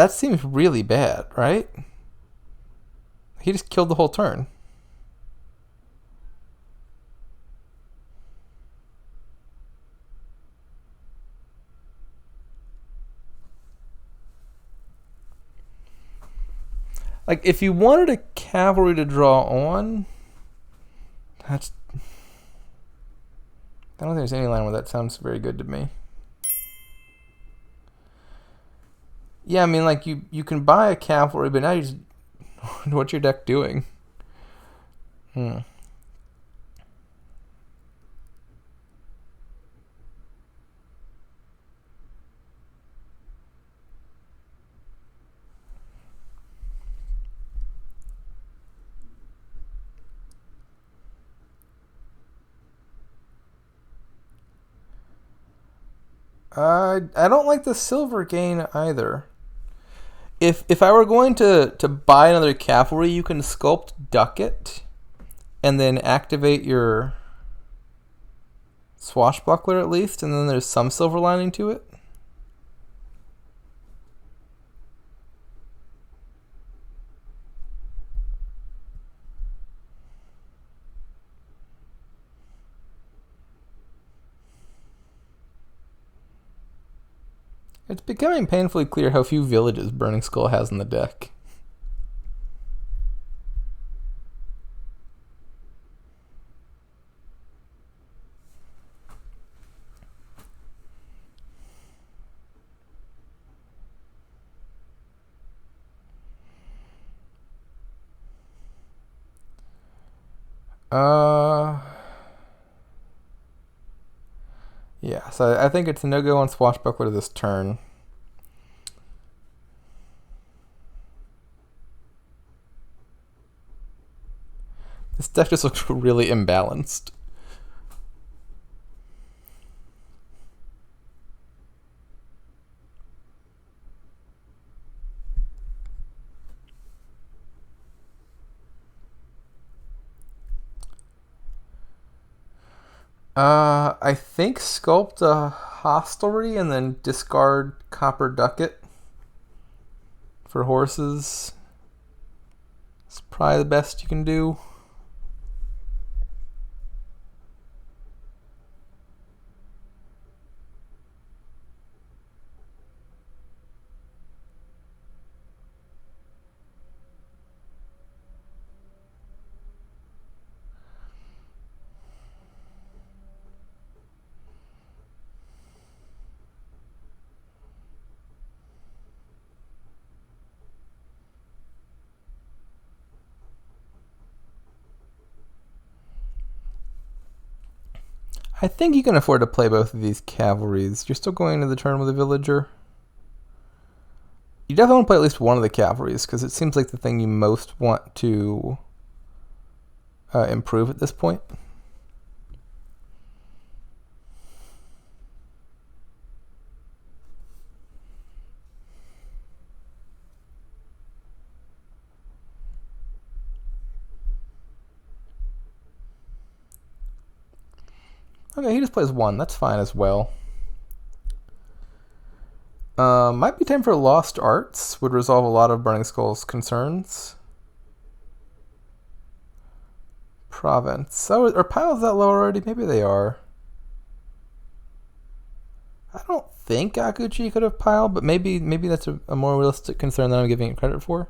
seems really bad, right? He just killed the whole turn. Like, if you wanted a cavalry to draw on, I don't think there's any line where that sounds very good to me. Yeah, I mean, like, you can buy a cavalry, but now you just... what's your deck doing? I don't like the silver gain either. If I were going to buy another cavalry, you can sculpt ducat and then activate your swashbuckler at least, and then there's some silver lining to it. It's becoming painfully clear how few villages Burning Skull has in the deck. Yeah, so I think it's a no-go on Swashbuckler this turn. This deck just looks really imbalanced. I think sculpt a hostelry and then discard Copper Ducat for horses. It's probably the best you can do. I think you can afford to play both of these cavalries. You're still going into the turn with a villager. You definitely want to play at least one of the cavalries because it seems like the thing you most want to improve at this point. Okay, he just plays one. That's fine as well. Might be time for Lost Arts. Would resolve a lot of Burning Skull's concerns. Province. Oh, are piles that low already? Maybe they are. I don't think Akuchi could have piled, but maybe that's a more realistic concern than I'm giving it credit for.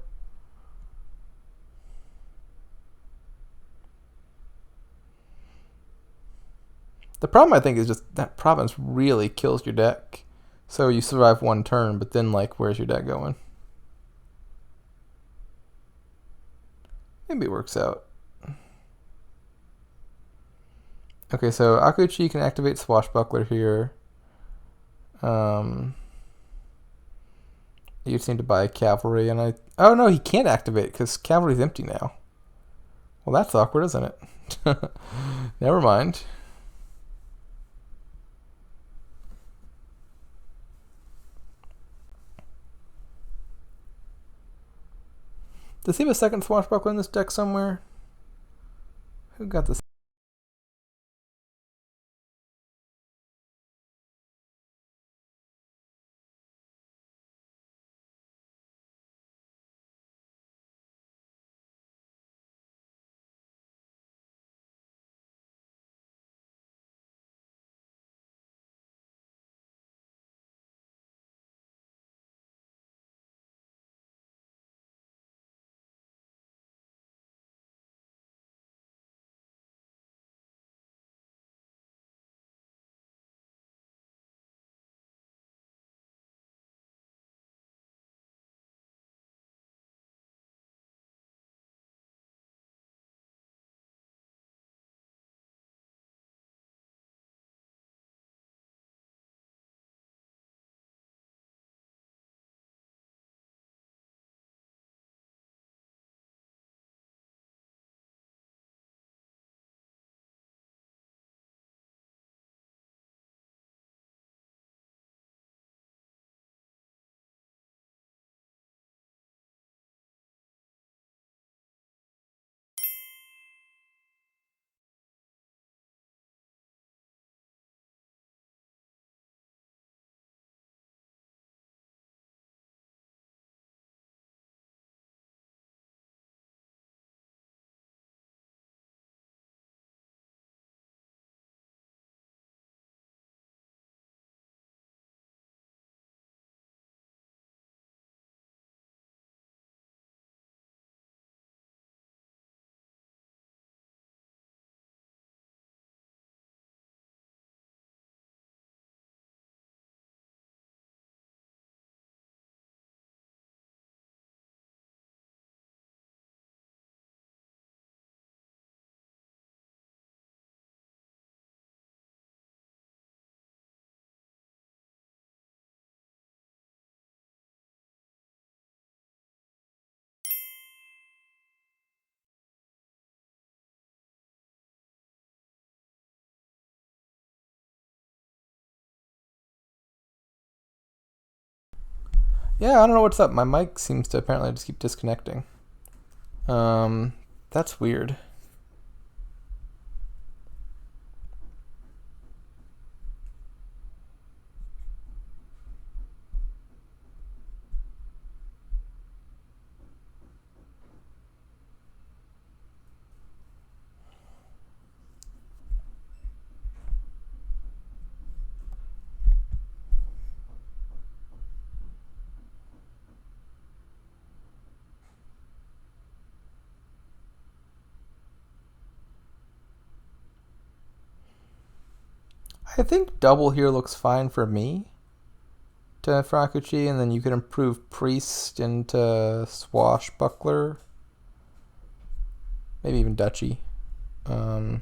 The problem, I think, is just that province really kills your deck. So you survive one turn, but then, like, where's your deck going? Maybe it works out. Okay, so Akuchi can activate Swashbuckler here. You just need to buy Cavalry, and I... Oh, no, he can't activate, because Cavalry's empty now. Well, that's awkward, isn't it? Never mind. Does he have a second Swashbuckler in this deck somewhere? Who got this? Yeah, I don't know what's up. My mic seems to apparently just keep disconnecting. That's weird. I think double here looks fine for me to Frakuchi, and then you could improve Priest into Swashbuckler. Maybe even Duchy. And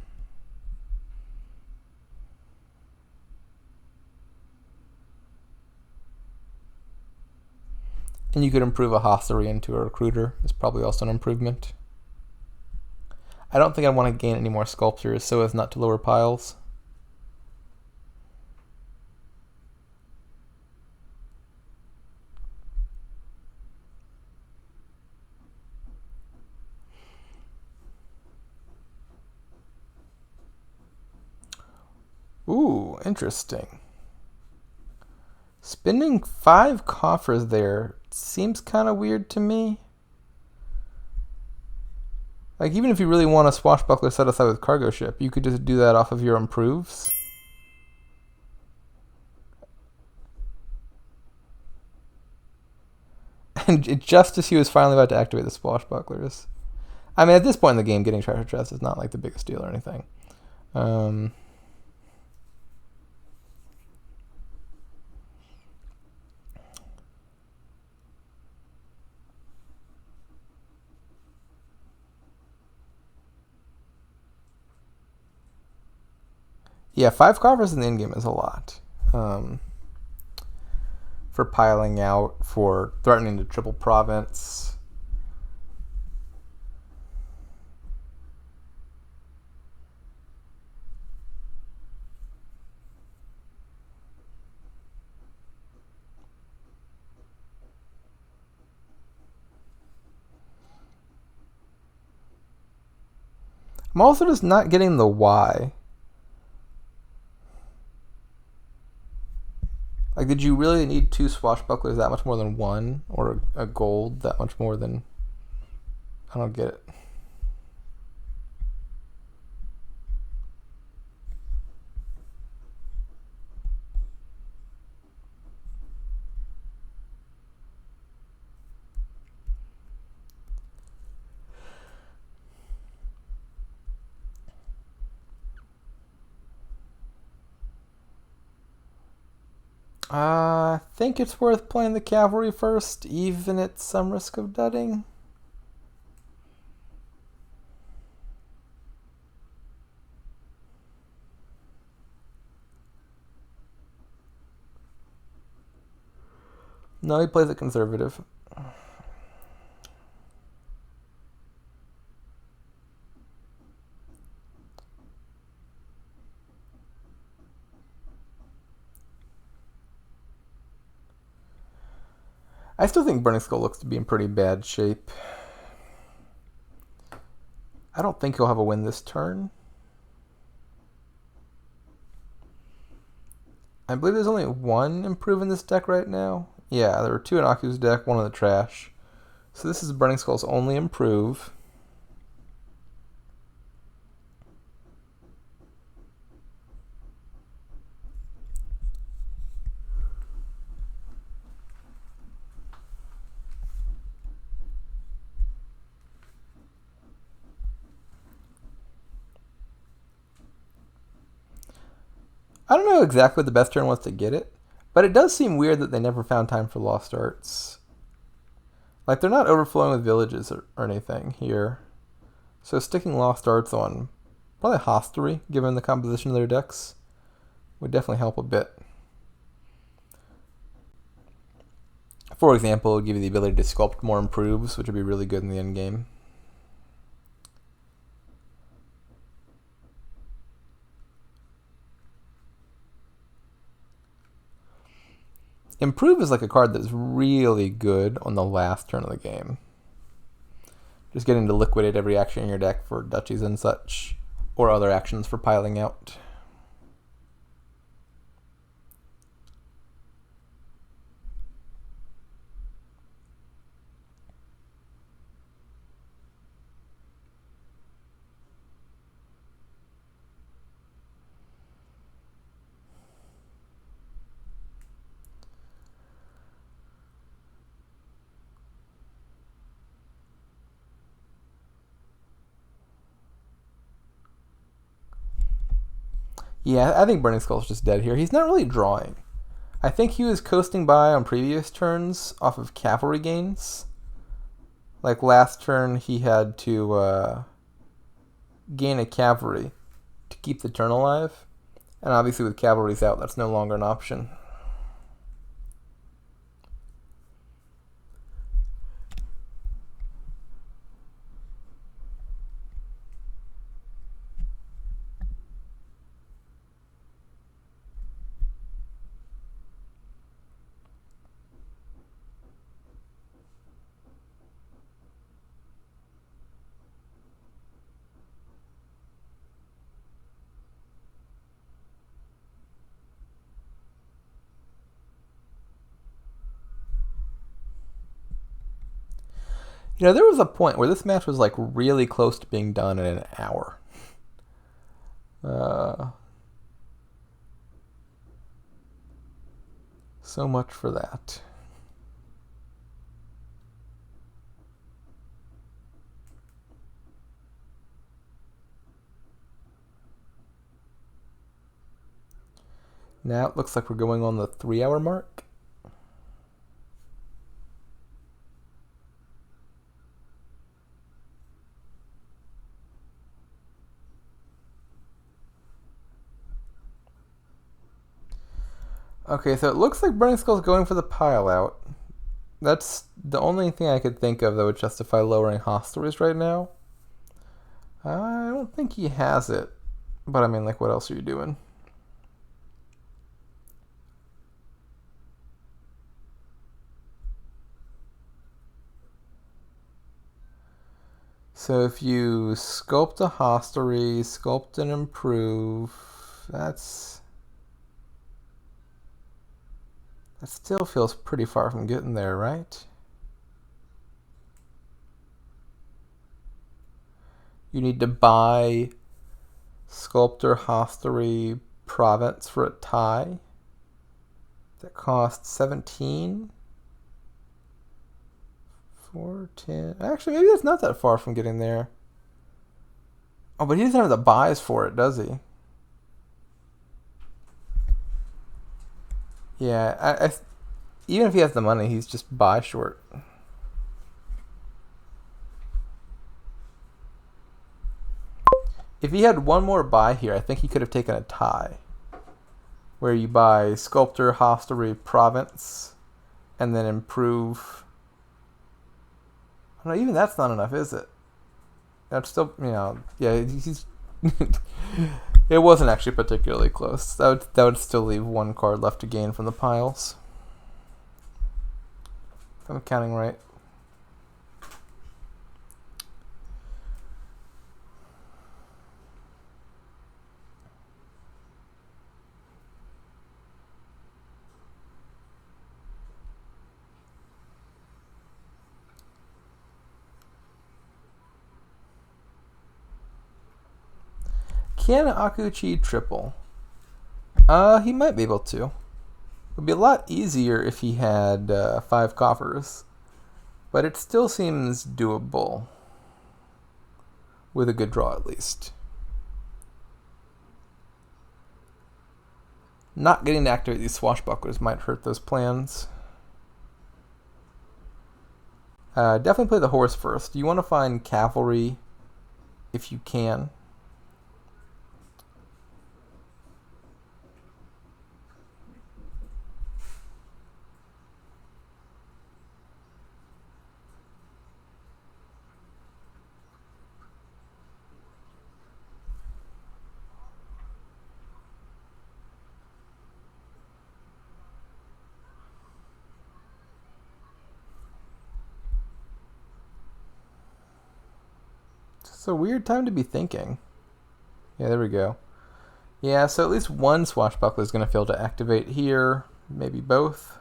you could improve a Hossary into a Recruiter. It's probably also an improvement. I don't think I want to gain any more Sculptures so as not to lower piles. Ooh, interesting. Spending 5 coffers there seems kind of weird to me. Like, even if you really want a Swashbuckler set aside with Cargo Ship, you could just do that off of your improves. And just as he was finally about to activate the Swashbucklers. I mean, at this point in the game, getting Treasure Chest is not like the biggest deal or anything. Yeah, 5 coffers in the endgame is a lot. For piling out, for threatening to triple province. I'm also just not getting the why. Like, did you really need 2 Swashbucklers that much more than 1? Or a gold that much more than... I don't get it. I think it's worth playing the cavalry first, even at some risk of dudding. No, he plays it conservative. I still think Burning Skull looks to be in pretty bad shape. I don't think he'll have a win this turn. I believe there's only 1 improve in this deck right now. Yeah, there were 2 in Aku's deck, 1 in the trash. So this is Burning Skull's only improve. I don't know exactly what the best turn was to get it, but it does seem weird that they never found time for Lost Arts. Like, they're not overflowing with villages or anything here. So sticking Lost Arts on probably Hostery, given the composition of their decks, would definitely help a bit. For example, it would give you the ability to sculpt more improves, which would be really good in the end game. Improve is like a card that's really good on the last turn of the game. Just getting to liquidate every action in your deck for duchies and such, or other actions for piling out. Yeah, I think Burning Skull's just dead here. He's not really drawing. I think he was coasting by on previous turns off of cavalry gains. Like last turn, he had to gain a cavalry to keep the turn alive. And obviously with cavalries out, that's no longer an option. You know, there was a point where this match was like really close to being done in an hour. So much for that. Now it looks like we're going on the 3-hour mark. Okay, so it looks like Burning Skull's going for the pile out. That's the only thing I could think of that would justify lowering hostilities right now. I don't think he has it. But I mean, like, what else are you doing? So if you sculpt a hostelry, sculpt and improve, that still feels pretty far from getting there, right? You need to buy Sculptor, Hostelry, Province for a tie. That costs 17. 4, 10. Actually, maybe that's not that far from getting there. Oh, but he doesn't have the buys for it, does he? Yeah, even if he has the money, he's just buy short. If he had one more buy here, I think he could have taken a tie. Where you buy Sculptor, Hostelry, Province, and then improve. No, even that's not enough, is it? That's still, yeah, he's... It wasn't actually particularly close. That would still leave one card left to gain from the piles. If I'm counting right. Can Akuchi triple? He might be able to. It would be a lot easier if he had 5 coffers. But it still seems doable. With a good draw, at least. Not getting to activate these swashbucklers might hurt those plans. Definitely play the horse first. You want to find cavalry if you can. It's a weird time to be thinking. Yeah, there we go. Yeah, so at least one Swashbuckler is going to fail to activate here. Maybe both.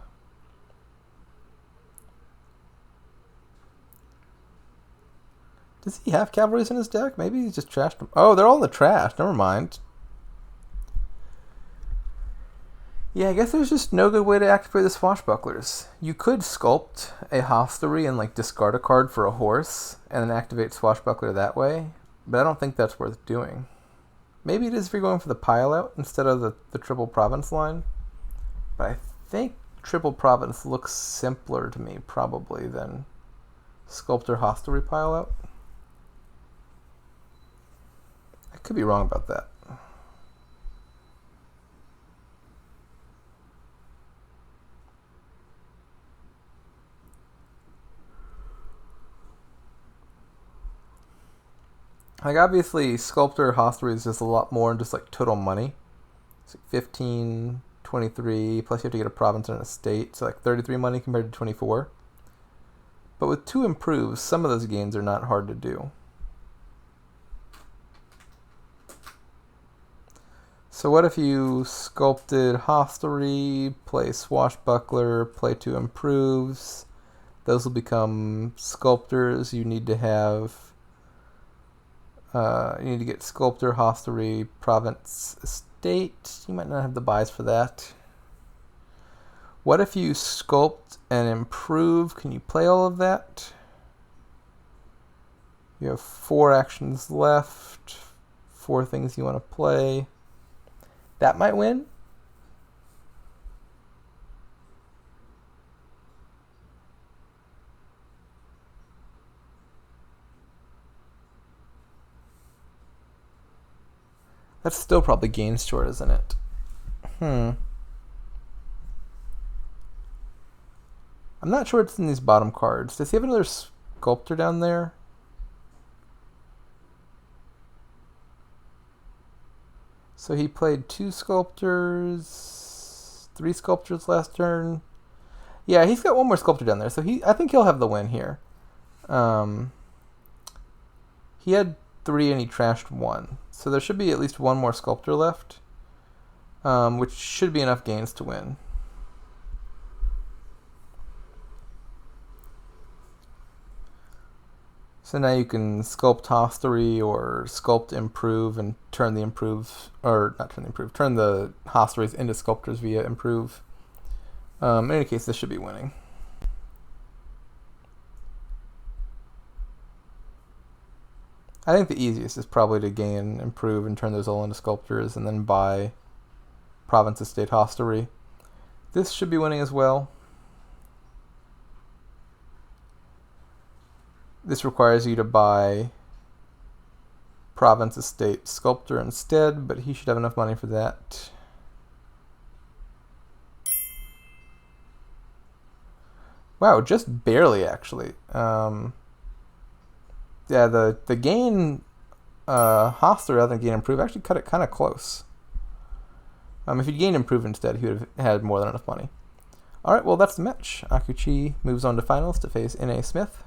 Does he have cavalries in his deck? Maybe he's just trashed them. Oh, they're all in the trash. Never mind. Yeah, I guess there's just no good way to activate the Swashbucklers. You could sculpt a hostelry and like discard a card for a horse and then activate Swashbuckler that way, but I don't think that's worth doing. Maybe it is if you're going for the pile out instead of the triple province line, but I think triple province looks simpler to me probably than sculptor hostelry pile out. I could be wrong about that. Like, obviously, Sculptor Hostelry is just a lot more than just, like, total money. It's like 15, 23, plus you have to get a province and an estate, so, like, 33 money compared to 24. But with 2 improves, some of those gains are not hard to do. So what if you sculpted Hostelry, play Swashbuckler, play 2 improves? Those will become sculptors. You need to have... you need to get Sculptor, Hostelry, Province, Estate. You might not have the buys for that. What if you sculpt and improve? Can you play all of that? You have 4 actions left. 4 things you want to play. That might win. That's still probably gain store, isn't it? I'm not sure it's in these bottom cards. Does he have another sculptor down there? So he played 2 sculptors, 3 sculptors last turn. Yeah, he's got 1 more sculptor down there, so I think he'll have the win here. He had 3 and he trashed 1. So there should be at least 1 more sculptor left, which should be enough gains to win. So now you can sculpt hostelry or sculpt improve and turn the improves, or not turn the improve, turn the hostelries into sculptors via improve. In any case, this should be winning. I think the easiest is probably to gain, improve, and turn those all into sculptors, and then buy province, estate, hostelry. This should be winning as well. This requires you to buy province, estate, sculptor instead, but he should have enough money for that. Wow, just barely actually. Yeah, the gain hostelry rather than gain improve actually cut it kind of close. If he'd gained improve instead, he would have had more than enough money. Alright, well that's the match. Akuchi moves on to finals to face N.A. Smith.